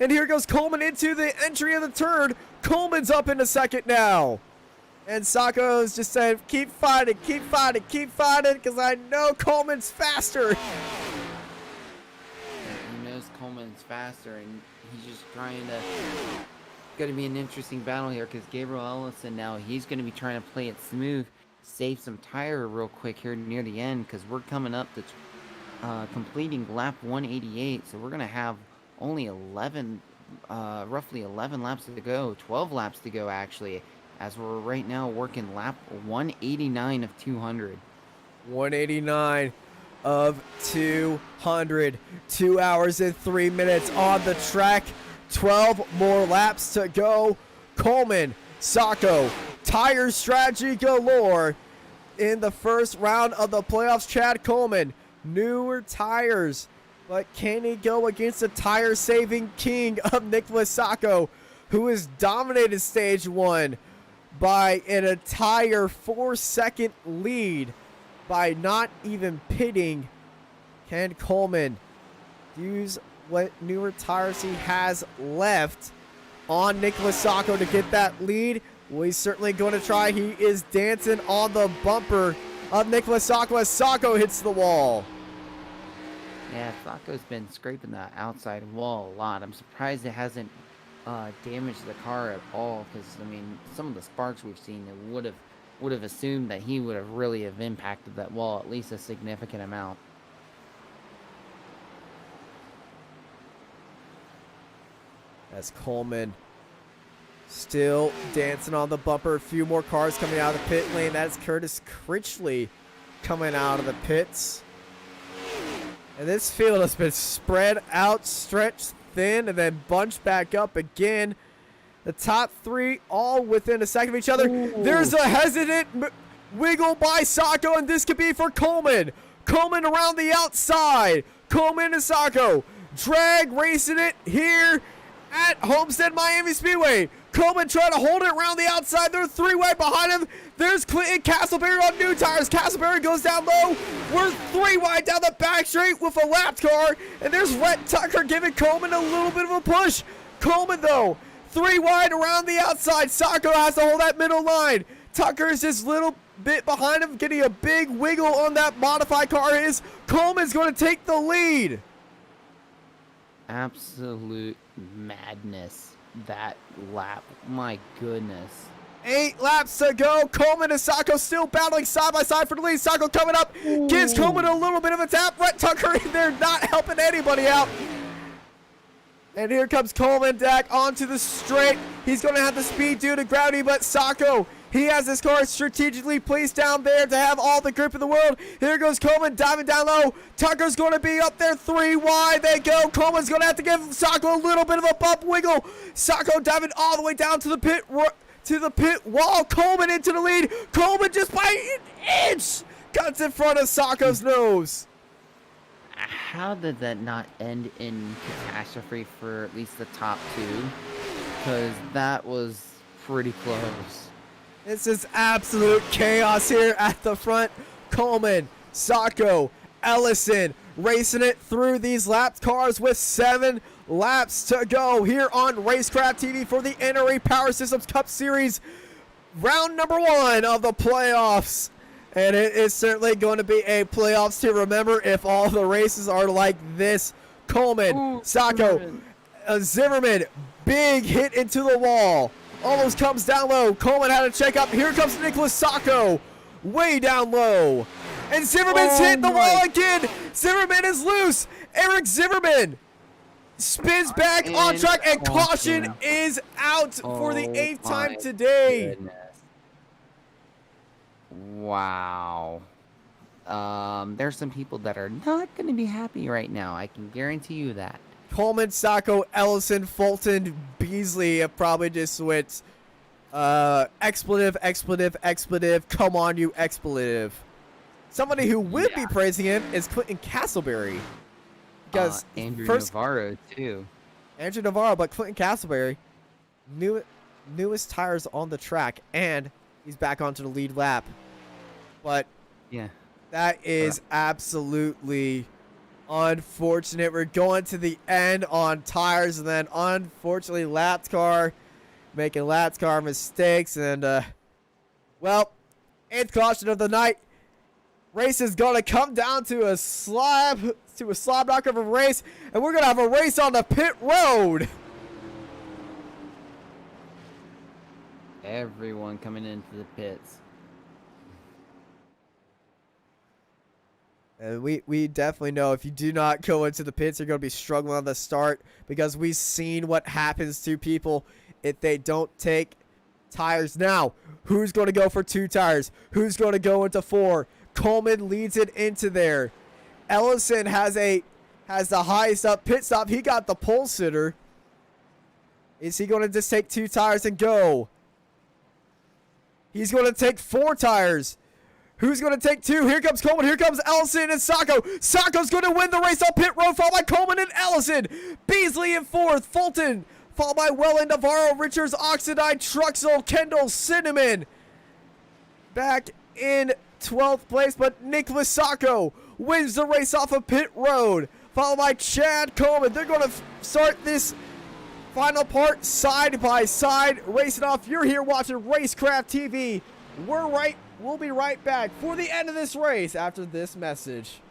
And here goes Coleman into the entry of the turn. Coleman's up into second now. And Sacco's just saying, keep fighting, because I know Coleman's faster. He knows Coleman's faster, and he's just trying to... Going to be an interesting battle here, because Gabriel Ellison now, he's going to be trying to play it smooth, save some tire real quick here near the end, because we're coming up to completing lap 188, so we're going to have only roughly 11 laps to go, 12 laps to go actually, as we're right now working lap 189 of 200. 189 of 200. 2 hours and 3 minutes on the track. 12 more laps to go. Coleman, Sacco, tire strategy galore in the first round of the playoffs. Chad Coleman, newer tires, but can he go against the tire-saving king of Nicholas Sacco, who has dominated stage 1 by an entire 4-second lead by not even pitting? Can Coleman use what newer tires he has left on Nicholas Sacco to get that lead? Well, he's certainly going to try. He is dancing on the bumper of Nicholas Sacco as Sacco hits the wall. Yeah, Sacco's been scraping the outside wall a lot. I'm surprised it hasn't damaged the car at all, because, I mean, some of the sparks we've seen, it would have assumed that he would have really have impacted that wall at least a significant amount. As Coleman still dancing on the bumper. A few more cars coming out of the pit lane. That's Curtis Critchley coming out of the pits. And this field has been spread out, stretched thin, and then bunched back up again. The top 3 all within a second of each other. Ooh. There's a hesitant wiggle by Sacco, and this could be for Coleman. Coleman around the outside. Coleman and Sacco drag racing it here at Homestead Miami Speedway. Coleman trying to hold it around the outside. They're 3 wide behind him. There's Clinton Castleberry on new tires. Castleberry goes down low. We're 3 wide down the back straight with a lapped car. And there's Rhett Tucker giving Coleman a little bit of a push. Coleman, though, 3 wide around the outside. Sacco has to hold that middle line. Tucker is just a little bit behind him, getting a big wiggle on that modified car. Coleman's going to take the lead. Absolute madness, that lap. My goodness. 8 laps to go. Coleman and Sacco still battling side by side for the lead. Sacco coming up. Ooh. Gives Coleman a little bit of a tap. Rhett Tucker in there not helping anybody out. And here comes Coleman back onto the straight. He's going to have the speed due to gravity, but Sacco He has his car strategically placed down there to have all the grip in the world. Here goes Coleman diving down low. Tucker's going to be up there 3 wide. They go. Coleman's going to have to give Sacco a little bit of a bump wiggle. Sacco diving all the way down to the pit wall. Coleman into the lead. Coleman just by an inch cuts in front of Sacco's nose. How did that not end in catastrophe for at least the top 2? Because that was pretty close. This is absolute chaos here at the front. Coleman, Sacco, Ellison racing it through these lap cars with 7 laps to go here on Racecraft TV for the NRE Power Systems Cup Series. Round number 1 of the playoffs. And it is certainly going to be a playoffs to remember if all the races are like this. Coleman, Sacco, Zimmerman, big hit into the wall. Almost comes down low. Coleman had to check up. Here comes Nicholas Sacco. Way down low. And Zimmerman's hit the wall again. Zimmerman is loose. Eric Zimmerman spins back on track, and caution is out for the 8th time today. Goodness. Wow. There's some people that are not going to be happy right now. I can guarantee you that. Coleman, Sacco, Ellison, Fulton, Beasley have probably just went expletive, come on you expletive. Somebody who would be praising him is Clinton Castleberry. Because Andrew Navarro too. Andrew Navarro, but Clinton Castleberry, newest tires on the track, and he's back onto the lead lap. But yeah, that is absolutely unfortunate. We're going to the end on tires, and then unfortunately lap car making lap car mistakes, and well, 8th caution of the night. Race is gonna come down to a slab knock of a race, and we're gonna have a race on the pit road. Everyone coming into the pits. And we definitely know if you do not go into the pits, you're going to be struggling on the start, because we've seen what happens to people if they don't take tires. Now, who's going to go for 2 tires? Who's going to go into 4? Coleman leads it into there. Ellison has the highest up pit stop. He got the pole sitter. Is he going to just take 2 tires and go? He's going to take 4 tires. Who's going to take 2? Here comes Coleman. Here comes Ellison and Sacco. Sacco's going to win the race on pit road, followed by Coleman and Ellison. Beasley in 4th. Fulton, followed by Welland, Navarro, Richards, Oxidide, Truxell, Kendall, Cinnamon. Back in 12th place, but Nicholas Sacco wins the race off of pit road, followed by Chad Coleman. They're going to start this final part side by side, racing off. You're here watching Racecraft TV. We'll be right back for the end of this race after this message.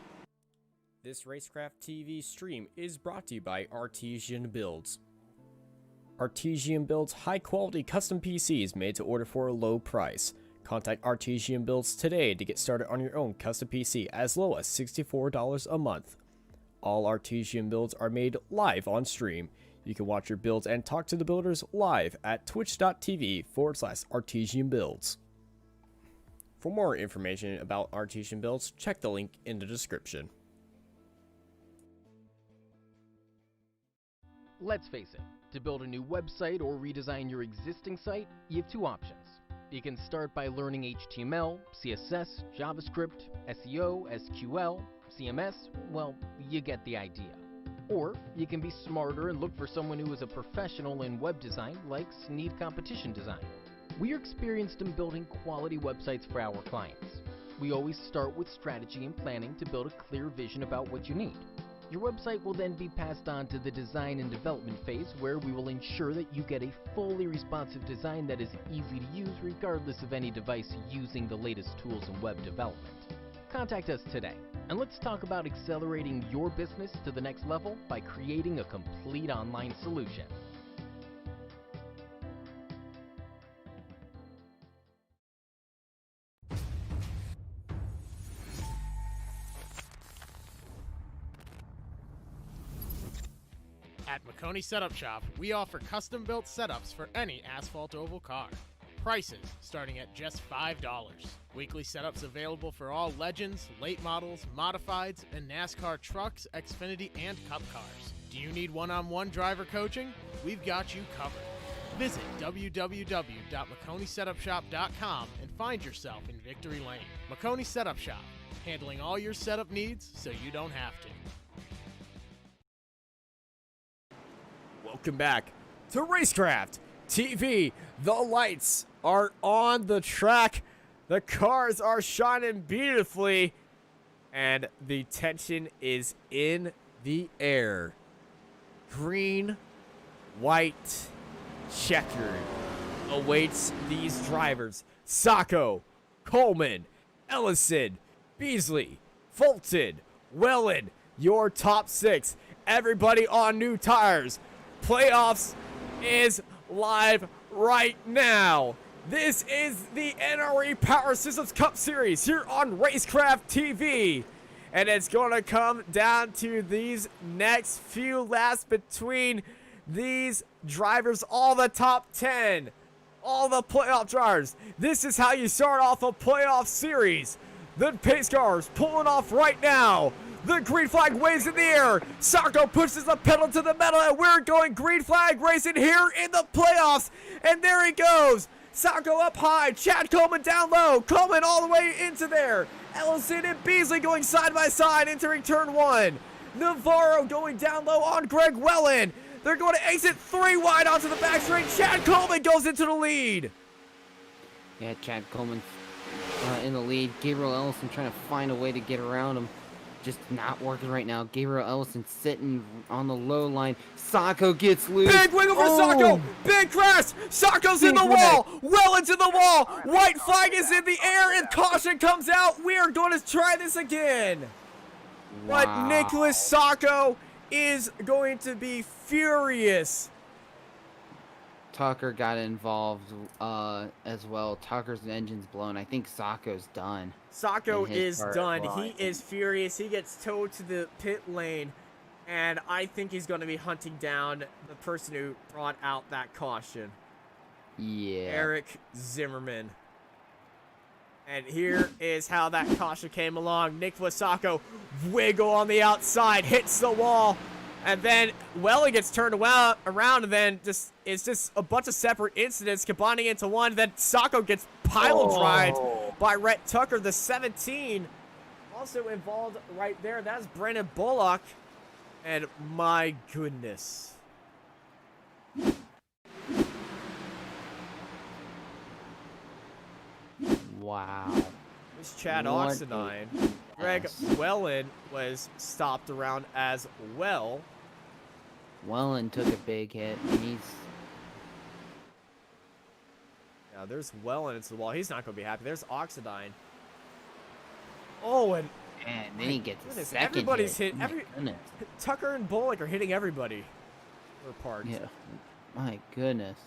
This Racecraft TV stream is brought to you by Artesian Builds. Artesian builds high-quality custom PCs made to order for a low price. Contact Artesian Builds today to get started on your own custom PC as low as $64 a month. All Artesian builds are made live on stream. You can watch your builds and talk to the builders live at twitch.tv/Artesian Builds. For more information about Artesian Builds, check the link in the description. Let's face it, to build a new website or redesign your existing site, you have 2 options. You can start by learning HTML, CSS, JavaScript, SEO, SQL, CMS, well, you get the idea. Or you can be smarter and look for someone who is a professional in web design like Sneed Competition Design. We are experienced in building quality websites for our clients. We always start with strategy and planning to build a clear vision about what you need. Your website will then be passed on to the design and development phase, where we will ensure that you get a fully responsive design that is easy to use regardless of any device using the latest tools in web development. Contact us today, and let's talk about accelerating your business to the next level by creating a complete online solution. At Marconi Setup Shop, we offer custom-built setups for any asphalt oval car. Prices starting at just $5. Weekly setups available for all Legends, late models, modifieds, and NASCAR trucks, Xfinity, and Cup cars. Do you need one-on-one driver coaching? We've got you covered. Visit www.McConeySetupShop.com and find yourself in Victory Lane. McConey Setup Shop, handling all your setup needs so you don't have to. Welcome back to Racecraft TV. The lights are on the track. The cars are shining beautifully. And the tension is in the air. Green, white, checkered awaits these drivers. Sacco, Coleman, Ellison, Beasley, Fulton, Wellen, your top 6. Everybody on new tires. Playoffs is live right now. This is the NRE Power Systems Cup Series here on Racecraft TV. And it's going to come down to these next few laps between these drivers, all the top 10, all the playoff drivers. This is how you start off a playoff series. The pace cars pulling off right now. The green flag waves in the air. Sacco pushes the pedal to the metal, and we're going green flag racing here in the playoffs. And there he goes. Sacco up high. Chad Coleman down low. Coleman all the way into there. Ellison and Beasley going side by side, entering turn 1. Navarro going down low on Greg Wellen. They're going to exit 3 wide onto the back straight. Chad Coleman goes into the lead. Yeah, Chad Coleman in the lead. Gabriel Ellison trying to find a way to get around him. Just not working right now. Gabriel Ellison sitting on the low line. Sacco gets loose. Big wiggle for Sacco. Big crash. Sacco's in the wall. Well into the wall. White flag is in the air and caution comes out. We are going to try this again. Wow. But Nicholas Sacco is going to be furious. Tucker got involved as well. Tucker's engine's blown. I think Sacco's done. Sacco is done. Well, He is furious. He gets towed to the pit lane. And I think he's going to be hunting down the person who brought out that caution. Yeah. Eric Zimmerman. And here is how that caution came along. Nicholas Sacco, wiggle on the outside, hits the wall. And then Welly gets turned around, and then it's just a bunch of separate incidents combining into one. Then Sacco gets pile drive by Rhett Tucker, the 17. Also involved right there. That's Brandon Bullock. And my goodness. Wow. This Chad What Oxenine. a Greg mess. Wellen was stopped around as well. Wellen took a big hit. He's Now there's Wellen into the wall. He's not going to be happy. There's Oxidine. Oh, and man, then he gets a goodness, second everybody's hit. hit. My goodness. Tucker and Bullock are hitting everybody. For parts. Yeah. My goodness.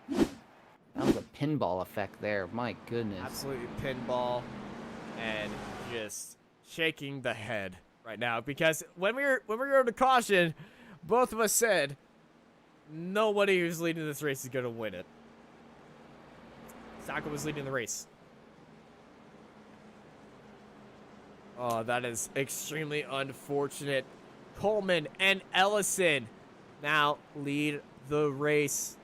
That was a pinball effect there. My goodness. Absolutely pinball. And just shaking the head right now. Because when we were to caution, both of us said nobody who's leading this race is going to win it. Sacco was leading the race. Oh, that is extremely unfortunate. Coleman and Ellison now lead the race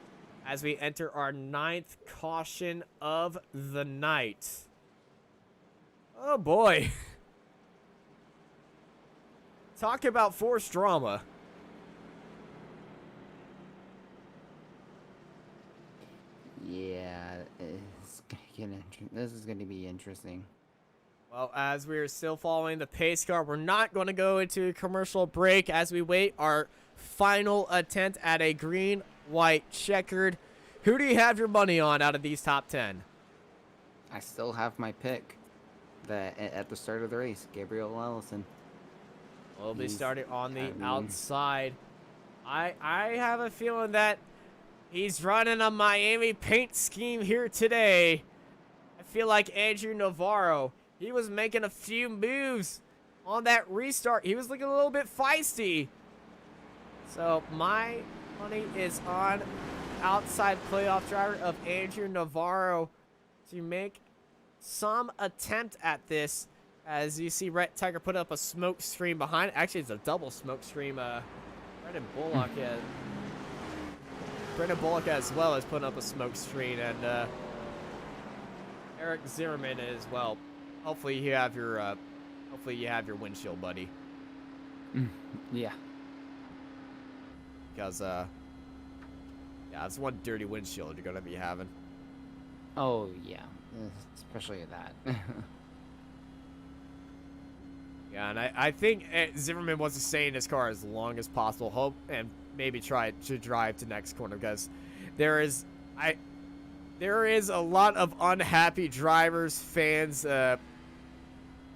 as we enter our 9th caution of the night. Oh boy. Talk about forced drama. Yeah, this is gonna be interesting. Well, as we're still following the pace car, we're not going to go into a commercial break as we wait our final attempt at a green, white, checkered. Who do you have your money on out of these top 10? I still have my pick at the start of the race, Gabriel Ellison. We'll be He's- starting on the I mean- outside. I have a feeling that he's running a Miami paint scheme here today. I feel like Andrew Navarro, he was making a few moves on that restart. He was looking a little bit feisty. So my money is on outside playoff driver of Andrew Navarro to make some attempt at this. As you see, Red Tiger put up a smoke screen behind. Actually, it's a double smoke screen. Brendan Bullock as well as putting up a smoke screen, and Eric Zimmerman as well. Hopefully you have your windshield, buddy. Yeah. Because yeah, that's one dirty windshield you're gonna be having. Oh yeah, especially that. Yeah, and I think Zimmerman wants to stay in his car as long as possible. Hope and maybe try to drive to next corner, because there is a lot of unhappy drivers, fans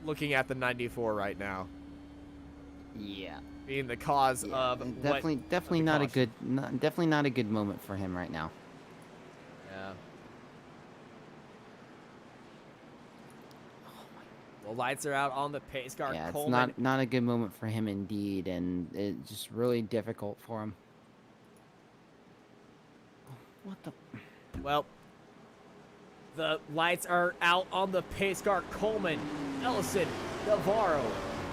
looking at the 94 right now. Yeah. Being the cause of definitely not a good moment for him right now. Yeah. The lights are out on the pace car. Yeah, Coleman. it's not a good moment for him indeed, and it's just really difficult for him. What the? Well, the lights are out on the pace car. Coleman, Ellison, Navarro,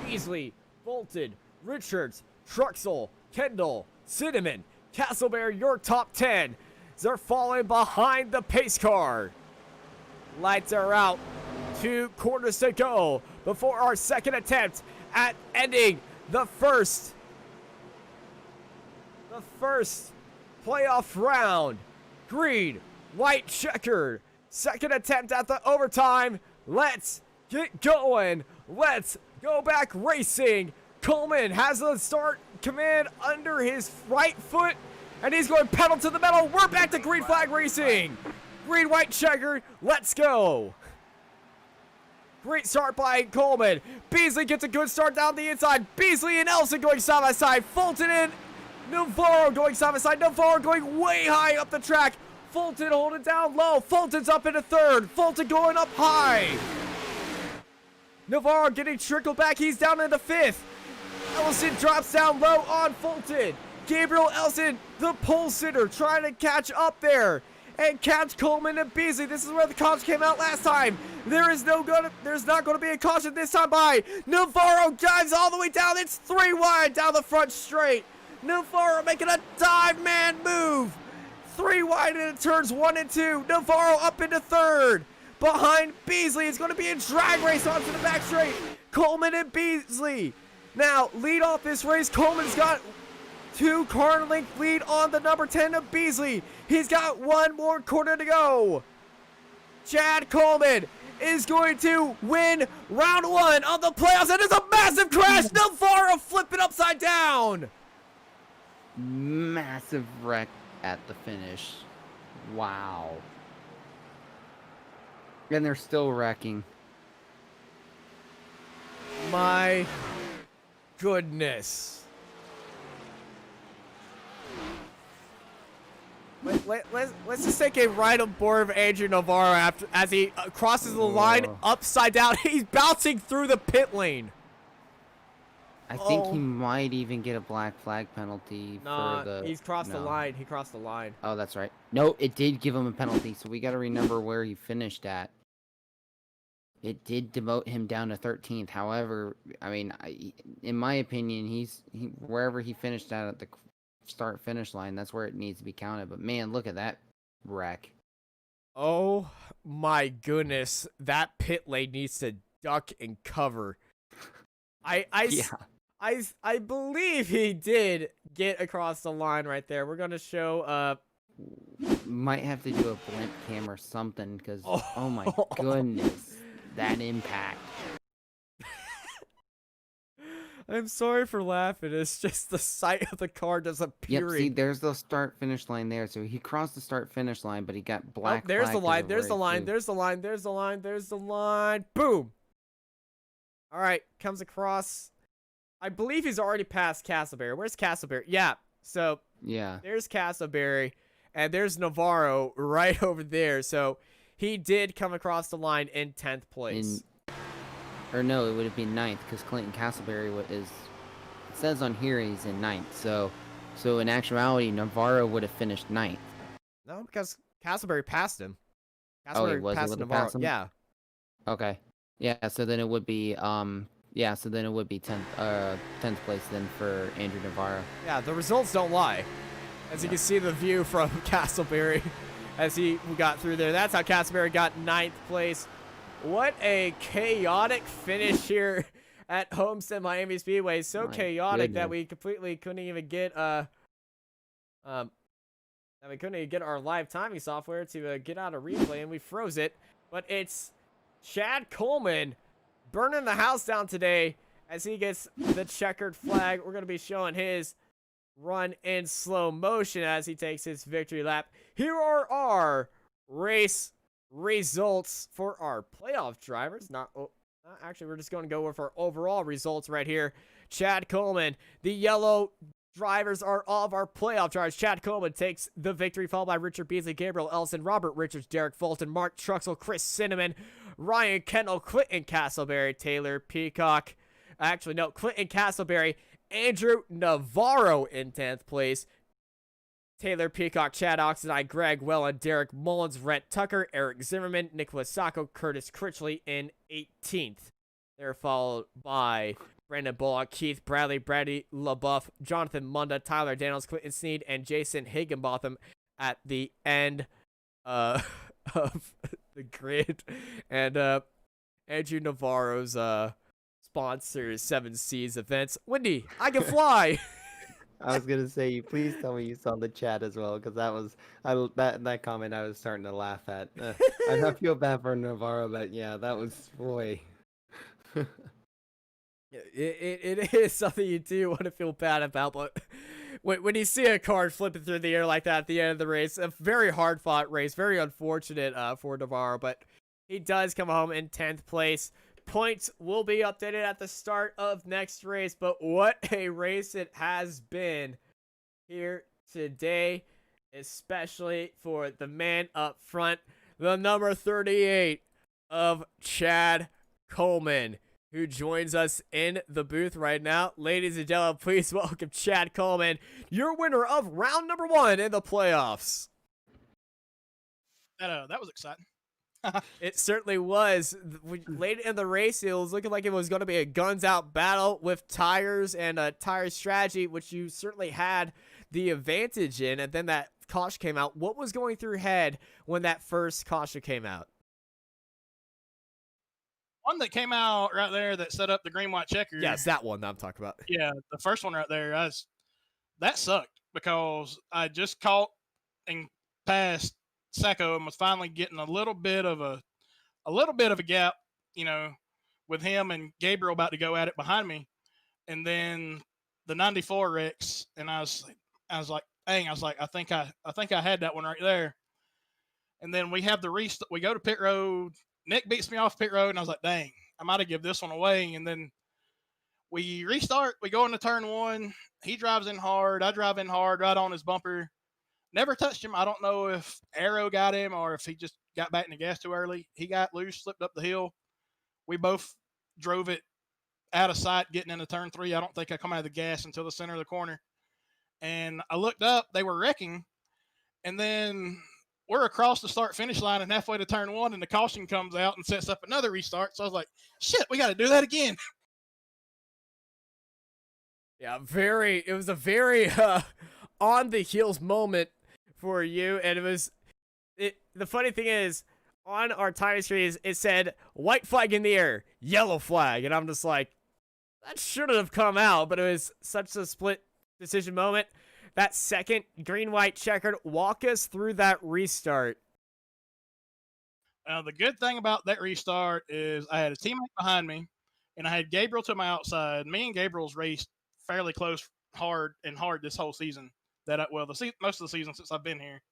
Beasley, Bolton, Richards, Truxell, Kendall, Cinnamon, Castleberry, your top 10. They're falling behind the pace car. Lights are out. 2 corners to go before our second attempt at ending the first playoff round. Green, white, checkered. Second attempt at the overtime. Let's get going. Let's go back racing. Coleman has the start command under his right foot, and he's going pedal to the metal. We're back to green flag racing. Green, white, checkered. Let's go. Great start by Coleman. Beasley gets a good start down the inside. Beasley and Elson going side by side. Fulton and Navarro going side by side. Navarro going way high up the track. Fulton holding down low. Fulton's up into third. Fulton going up high. Navarro getting trickled back. He's down into fifth. Ellison drops down low on Fulton. Gabriel Ellison, the pole sitter, trying to catch up there and catch Coleman and Beasley. This is where the caution came out last time. There's not going to be a caution this time by Navarro. Dives all the way down. It's 3 wide down the front straight. Navarro making a dive man move. 3 wide and it turns 1 and 2. Navarro up into third. Behind Beasley, it's going to be a drag race onto the back straight. Coleman and Beasley now lead off this race. Coleman's got 2 corner length lead on the number 10 of Beasley. He's got 1 more corner to go. Chad Coleman is going to win round 1 of the playoffs, and it's a massive crash. Navarro flipping upside down. Massive wreck at the finish. Wow. And they're still wrecking. My goodness. Let's just take a ride on board of Andrew Navarro as he crosses the line upside down. He's bouncing through the pit lane. I think he might even get a black flag penalty for the... he's crossed the line. He crossed the line. Oh, that's right. No, it did give him a penalty, so we got to remember where he finished at. It did demote him down to 13th. However, I mean, in my opinion, wherever he finished at the start-finish line, that's where it needs to be counted. But man, look at that wreck. Oh my goodness, that pit lane needs to duck and cover. I believe he did get across the line right there. We're gonna show might have to do a blimp cam or something, because oh my goodness, that impact. I'm sorry for laughing. It's just the sight of the car disappearing. Yep, see, there's the start-finish line there. So he crossed the start-finish line, but he got black. There's the line. There's the line. There's the line. There's the line. There's the line. Boom. All right, comes across. I believe he's already past Castleberry. Where's Castleberry? Yeah. So yeah, there's Castleberry, and there's Navarro right over there. So he did come across the line in 10th place. Or no, it would have been 9th, because Clinton Castleberry it says on here he's in 9th. So in actuality, Navarro would have finished 9th. because Castleberry passed him. Oh, he Castleberry was passed able to Navarro. pass him? Yeah. Okay. Yeah, so then it would be 10th place then for Andrew Navarro. Yeah, the results don't lie. As you can see the view from Castleberry as he got through there. That's how Castleberry got 9th place. What a chaotic finish here at Homestead Miami Speedway. So My chaotic that goodness. we completely couldn't even get our live timing software to get out a replay, and we froze it. But it's Chad Coleman burning the house down today as he gets the checkered flag. We're going to be showing his run in slow motion as he takes his victory lap. Here are our race results for our playoff drivers. Actually, we're just going to go with our overall results right here. Chad Coleman, the yellow drivers are all of our playoff drivers. Chad Coleman takes the victory, followed by Richard Beasley, Gabriel Ellison, Robert Richards, Derek Fulton, Mark Truxell, Chris Cinnamon, Ryan Kendall, Clinton Castleberry, Taylor Peacock. Actually, no, Clinton Castleberry, Andrew Navarro in 10th place. Taylor Peacock, Chad Oxendine, Greg Welland, Derek Mullins, Rhett Tucker, Eric Zimmerman, Nicholas Sacco, Curtis Critchley in 18th. They're followed by Brandon Bullock, Keith Bradley, Brady LaBeouf, Jonathan Munda, Tyler Daniels, Clinton Sneed, and Jason Higginbotham at the end of the grid. And Andrew Navarro's sponsors 7 Seas events. Windy, I can fly. I was gonna say, please tell me you saw the chat as well, because that comment I was starting to laugh at. I feel bad for Navarro, but yeah, that was boy. It is something you do want to feel bad about, but when you see a card flipping through the air like that at the end of the race, a very hard fought race, very unfortunate for Navarro, but he does come home in 10th place. Points will be updated at the start of next race, but what a race it has been here today, especially for the man up front, the number 38 of Chad Coleman, who joins us in the booth right now. Ladies and gentlemen, please welcome Chad Coleman, your winner of round number 1 in the playoffs. That was exciting. It certainly was. Late in the race, it was looking like it was going to be a guns-out battle with tires and a tire strategy, which you certainly had the advantage in, and then that caution came out. What was going through your head when that first caution came out? One that came out right there that set up the green-white checker. Yes, that one that I'm talking about. Yeah, the first one right there, that sucked because I just caught and passed Sacco and was finally getting a little bit of a gap, with him and Gabriel about to go at it behind me, and then the 94 Rex, and I was like, dang, I think I had that one right there, and then we have we go to pit road. Nick beats me off pit road, and I was like, dang, I might have give this one away, and then we restart. We go into turn 1. He drives in hard. I drive in hard right on his bumper. Never touched him. I don't know if Arrow got him or if he just got back in the gas too early. He got loose, slipped up the hill. We both drove it out of sight getting into turn 3. I don't think I come out of the gas until the center of the corner. And I looked up. They were wrecking. And then we're across the start-finish line and halfway to turn 1, and the caution comes out and sets up another restart. So I was like, shit, we got to do that again. Yeah, it was a very on the heels moment for you, and the funny thing is, on our tire screens, it said white flag in the air, yellow flag, and I'm just like, that shouldn't have come out, but it was such a split decision moment. That second green-white checkered, walk us through that restart. The good thing about that restart is I had a teammate behind me, and I had Gabriel to my outside. Me and Gabriel's raced fairly close, hard this whole season. Most of the season since I've been here.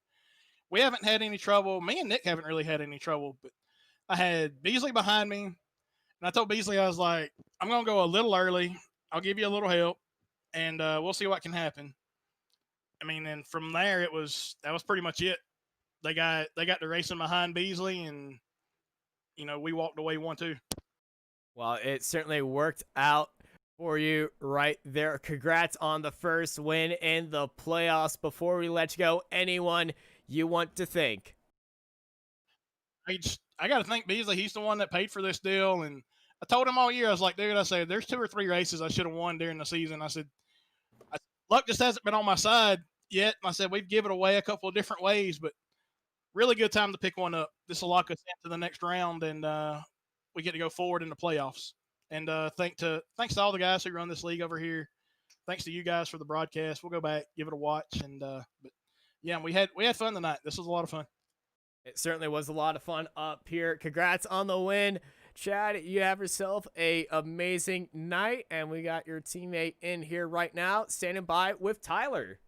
We haven't had any trouble. Me and Nick haven't really had any trouble, but I had Beasley behind me, and I told Beasley, I was like, I'm going to go a little early. I'll give you a little help, and we'll see what can happen. I mean, and from there, that was pretty much it. They got the racing behind Beasley, and, we walked away 1-2. Well, it certainly worked out for you right there. Congrats on the first win in the playoffs. Before we let you go, anyone you want to thank? I got to thank Beasley. He's the one that paid for this deal. And I told him all year, I was like, dude, I said, there's 2 or 3 races I should have won during the season. I said, luck just hasn't been on my side yet. And I said, we've given away a couple of different ways, but really good time to pick one up. This will lock us into the next round, and we get to go forward in the playoffs. And thanks to all the guys who run this league over here. Thanks to you guys for the broadcast. We'll go back, give it a watch, and but yeah, we had fun tonight. This was a lot of fun. It certainly was a lot of fun up here. Congrats on the win, Chad. You have yourself a amazing night, and we got your teammate in here right now, standing by with Tyler.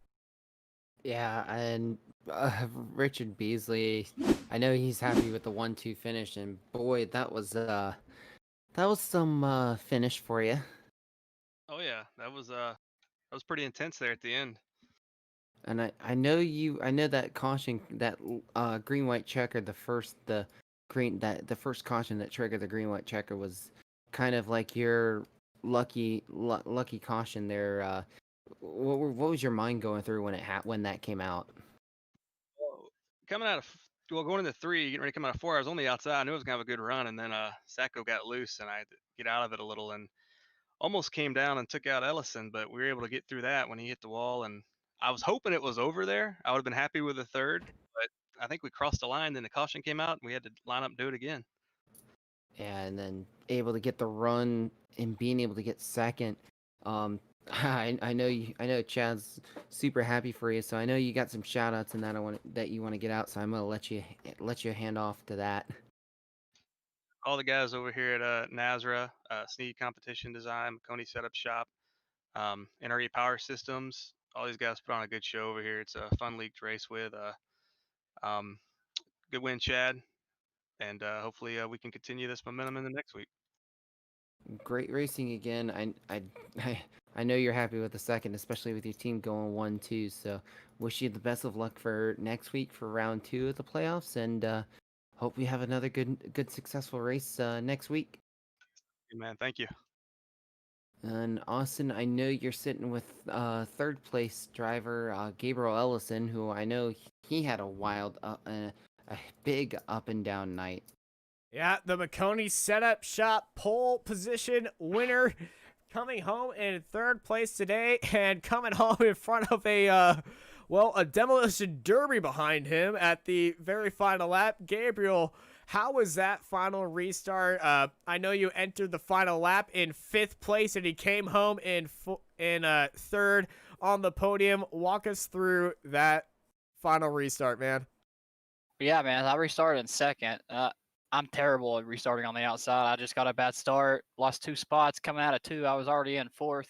Yeah, and Richard Beasley, I know he's happy with the 1-2 finish, and boy, that was some finish for you. Oh yeah, that was pretty intense there at the end. And I know that caution, that green white checker, the first caution that triggered the green white checker was kind of like your lucky caution there. What was your mind going through when that came out? Going into 3, getting ready to come out of 4, I was only outside. I knew I was gonna have a good run, and then Sacco got loose, and I had to get out of it a little, and almost came down and took out Ellison, but we were able to get through that when he hit the wall. And I was hoping it was over there. I would have been happy with a 3rd, but I think we crossed the line. Then the caution came out, and we had to line up and do it again. And then able to get the run and being able to get 2nd. I know Chad's super happy for you, so I know you got some shout outs and that you want to get out, so I'm gonna let you hand off to that. All the guys over here at NASRA, Sneed Competition Design, Coney Setup Shop, NRE Power Systems. All these guys put on a good show over here. It's a fun league to race with. Good win, Chad, and hopefully we can continue this momentum in the next week. Great racing again. I know you're happy with the 2nd, especially with your team going 1-2. So wish you the best of luck for next week for round 2 of the playoffs, and hope we have another good successful race next week. Hey, man, thank you. And Austin, I know you're sitting with 3rd place driver Gabriel Ellison, who I know he had a wild, a big up and down night. Yeah, the McConey Setup Shop pole position winner, coming home in 3rd place today, and coming home in front of a demolition derby behind him at the very final lap. Gabriel, how was that final restart? I know you entered the final lap in 5th place, and he came home in 3rd on the podium. Walk us through that final restart, man. Yeah, man, I restarted in 2nd. I'm terrible at restarting on the outside. I just got a bad start, lost 2 spots. Coming out of 2, I was already in 4th.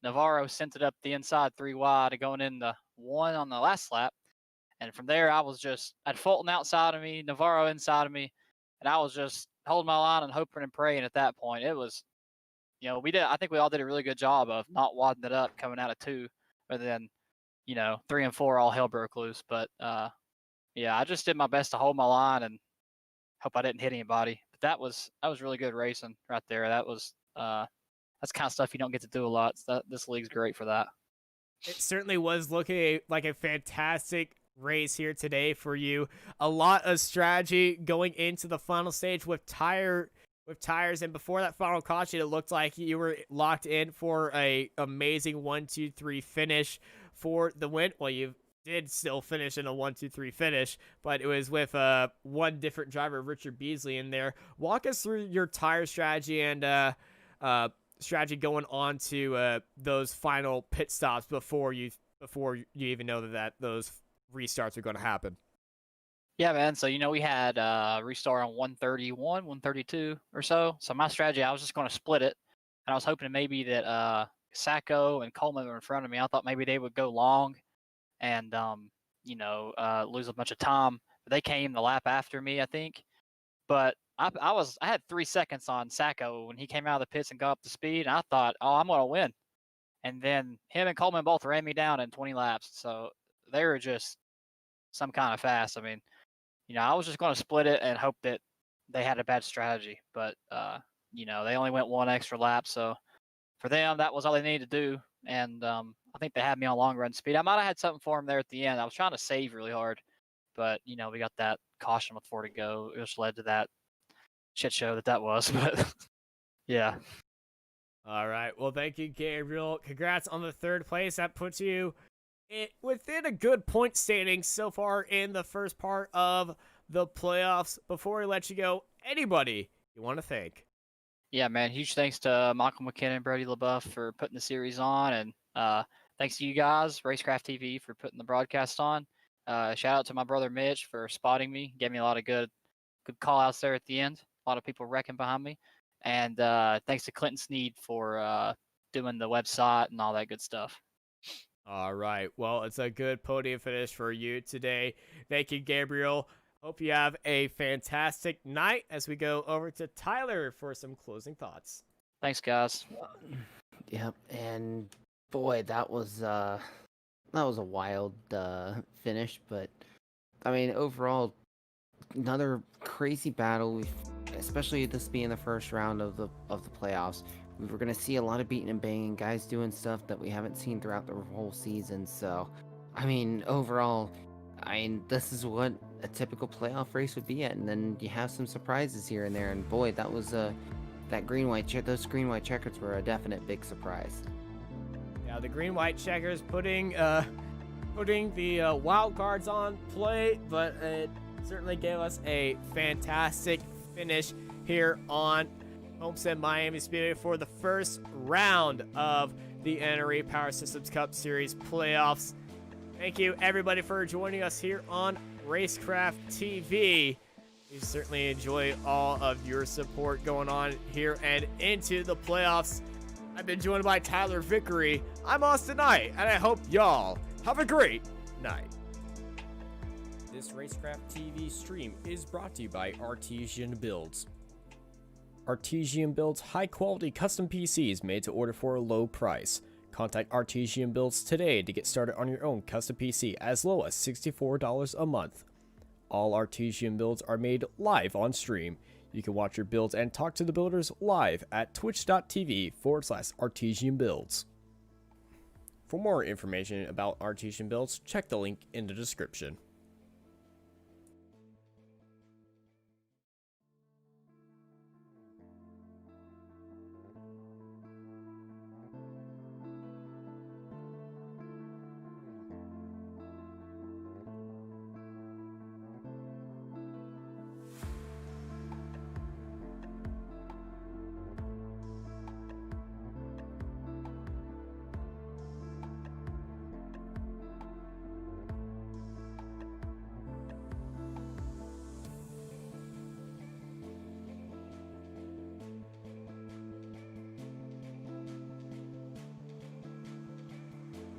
Navarro sent it up the inside 3 wide, going in the 1 on the last lap. And from there, I had Fulton outside of me, Navarro inside of me, and I was just holding my line and hoping and praying at that point. It was, I think we all did a really good job of not wadding it up coming out of 2, but then, 3 and 4, all hell broke loose. But, yeah, I just did my best to hold my line and hope I didn't hit anybody. But that was really good racing right there. That was that's kind of stuff you don't get to do a lot. So this league's great for that. It certainly was looking like a fantastic race here today for you. A lot of strategy going into the final stage with tires, and before that final caution, it looked like you were locked in for a amazing 1-2-3 finish for the win. Well, you did still finish in a 1-2-3 finish, but it was with one different driver, Richard Beasley, in there. Walk us through your tire strategy and strategy going on to those final pit stops before you even know that those restarts are going to happen. Yeah, man. So, we had restart on 131, 132 or so. So my strategy, I was just going to split it. And I was hoping maybe that Sacco and Coleman were in front of me. I thought maybe they would go long and, lose a bunch of time. But they came the lap after me, I think. But I had 3 seconds on Sacco when he came out of the pits and got up to speed. And I thought, I'm going to win. And then him and Coleman both ran me down in 20 laps. So they were just some kind of fast. I mean, I was just going to split it and hope that they had a bad strategy. But, they only went 1 extra lap. So for them, that was all they needed to do. And I think they had me on long run speed. I might have had something for them there at the end. I was trying to save really hard. but you know, we got that caution with 4 to go, which led to that shit show that was. But yeah. All right. Well, thank you, Gabriel. Congrats on the 3rd place. That puts you within a good point standing so far in the first part of the playoffs. Before we let you go, anybody you want to thank? Yeah, man. Huge thanks to Michael McKinnon and Brody LaBeouf for putting the series on. And thanks to you guys, Racecraft TV, for putting the broadcast on. Shout out to my brother Mitch for spotting me. Gave me a lot of good call outs there at the end. A lot of people wrecking behind me. And thanks to Clinton Sneed for doing the website and all that good stuff. All right. Well, it's a good podium finish for you today. Thank you, Gabriel. Hope you have a fantastic night as we go over to Tyler for some closing thoughts. Thanks, guys. Yep, and boy, that was a wild finish, but I mean, overall, another crazy battle. Especially this being the first round of the playoffs, we were gonna see a lot of beating and banging, guys doing stuff that we haven't seen throughout the whole season. So, I mean, overall, this is what a typical playoff race would be at, and then you have some surprises here and there. And boy, that was those green-white checkers were a definite big surprise. Yeah, the green-white checkers putting the wild cards on play, but it certainly gave us a fantastic finish here on Homestead Miami Speedway for the first round of the NRE Power Systems Cup Series playoffs. Thank you, everybody, for joining us here on Racecraft TV. We certainly enjoy all of your support going on here and into the playoffs. I've been joined by Tyler Vickery. I'm Austin Knight, and I hope y'all have a great night. This Racecraft TV stream is brought to you by Artesian Builds. Artesian builds high-quality custom PCs made to order for a low price. Contact Artesian Builds today to get started on your own custom PC as low as $64 a month. All Artesian builds are made live on stream. You can watch your builds and talk to the builders live at twitch.tv/Artesian Builds. For more information about Artesian Builds, check the link in the description.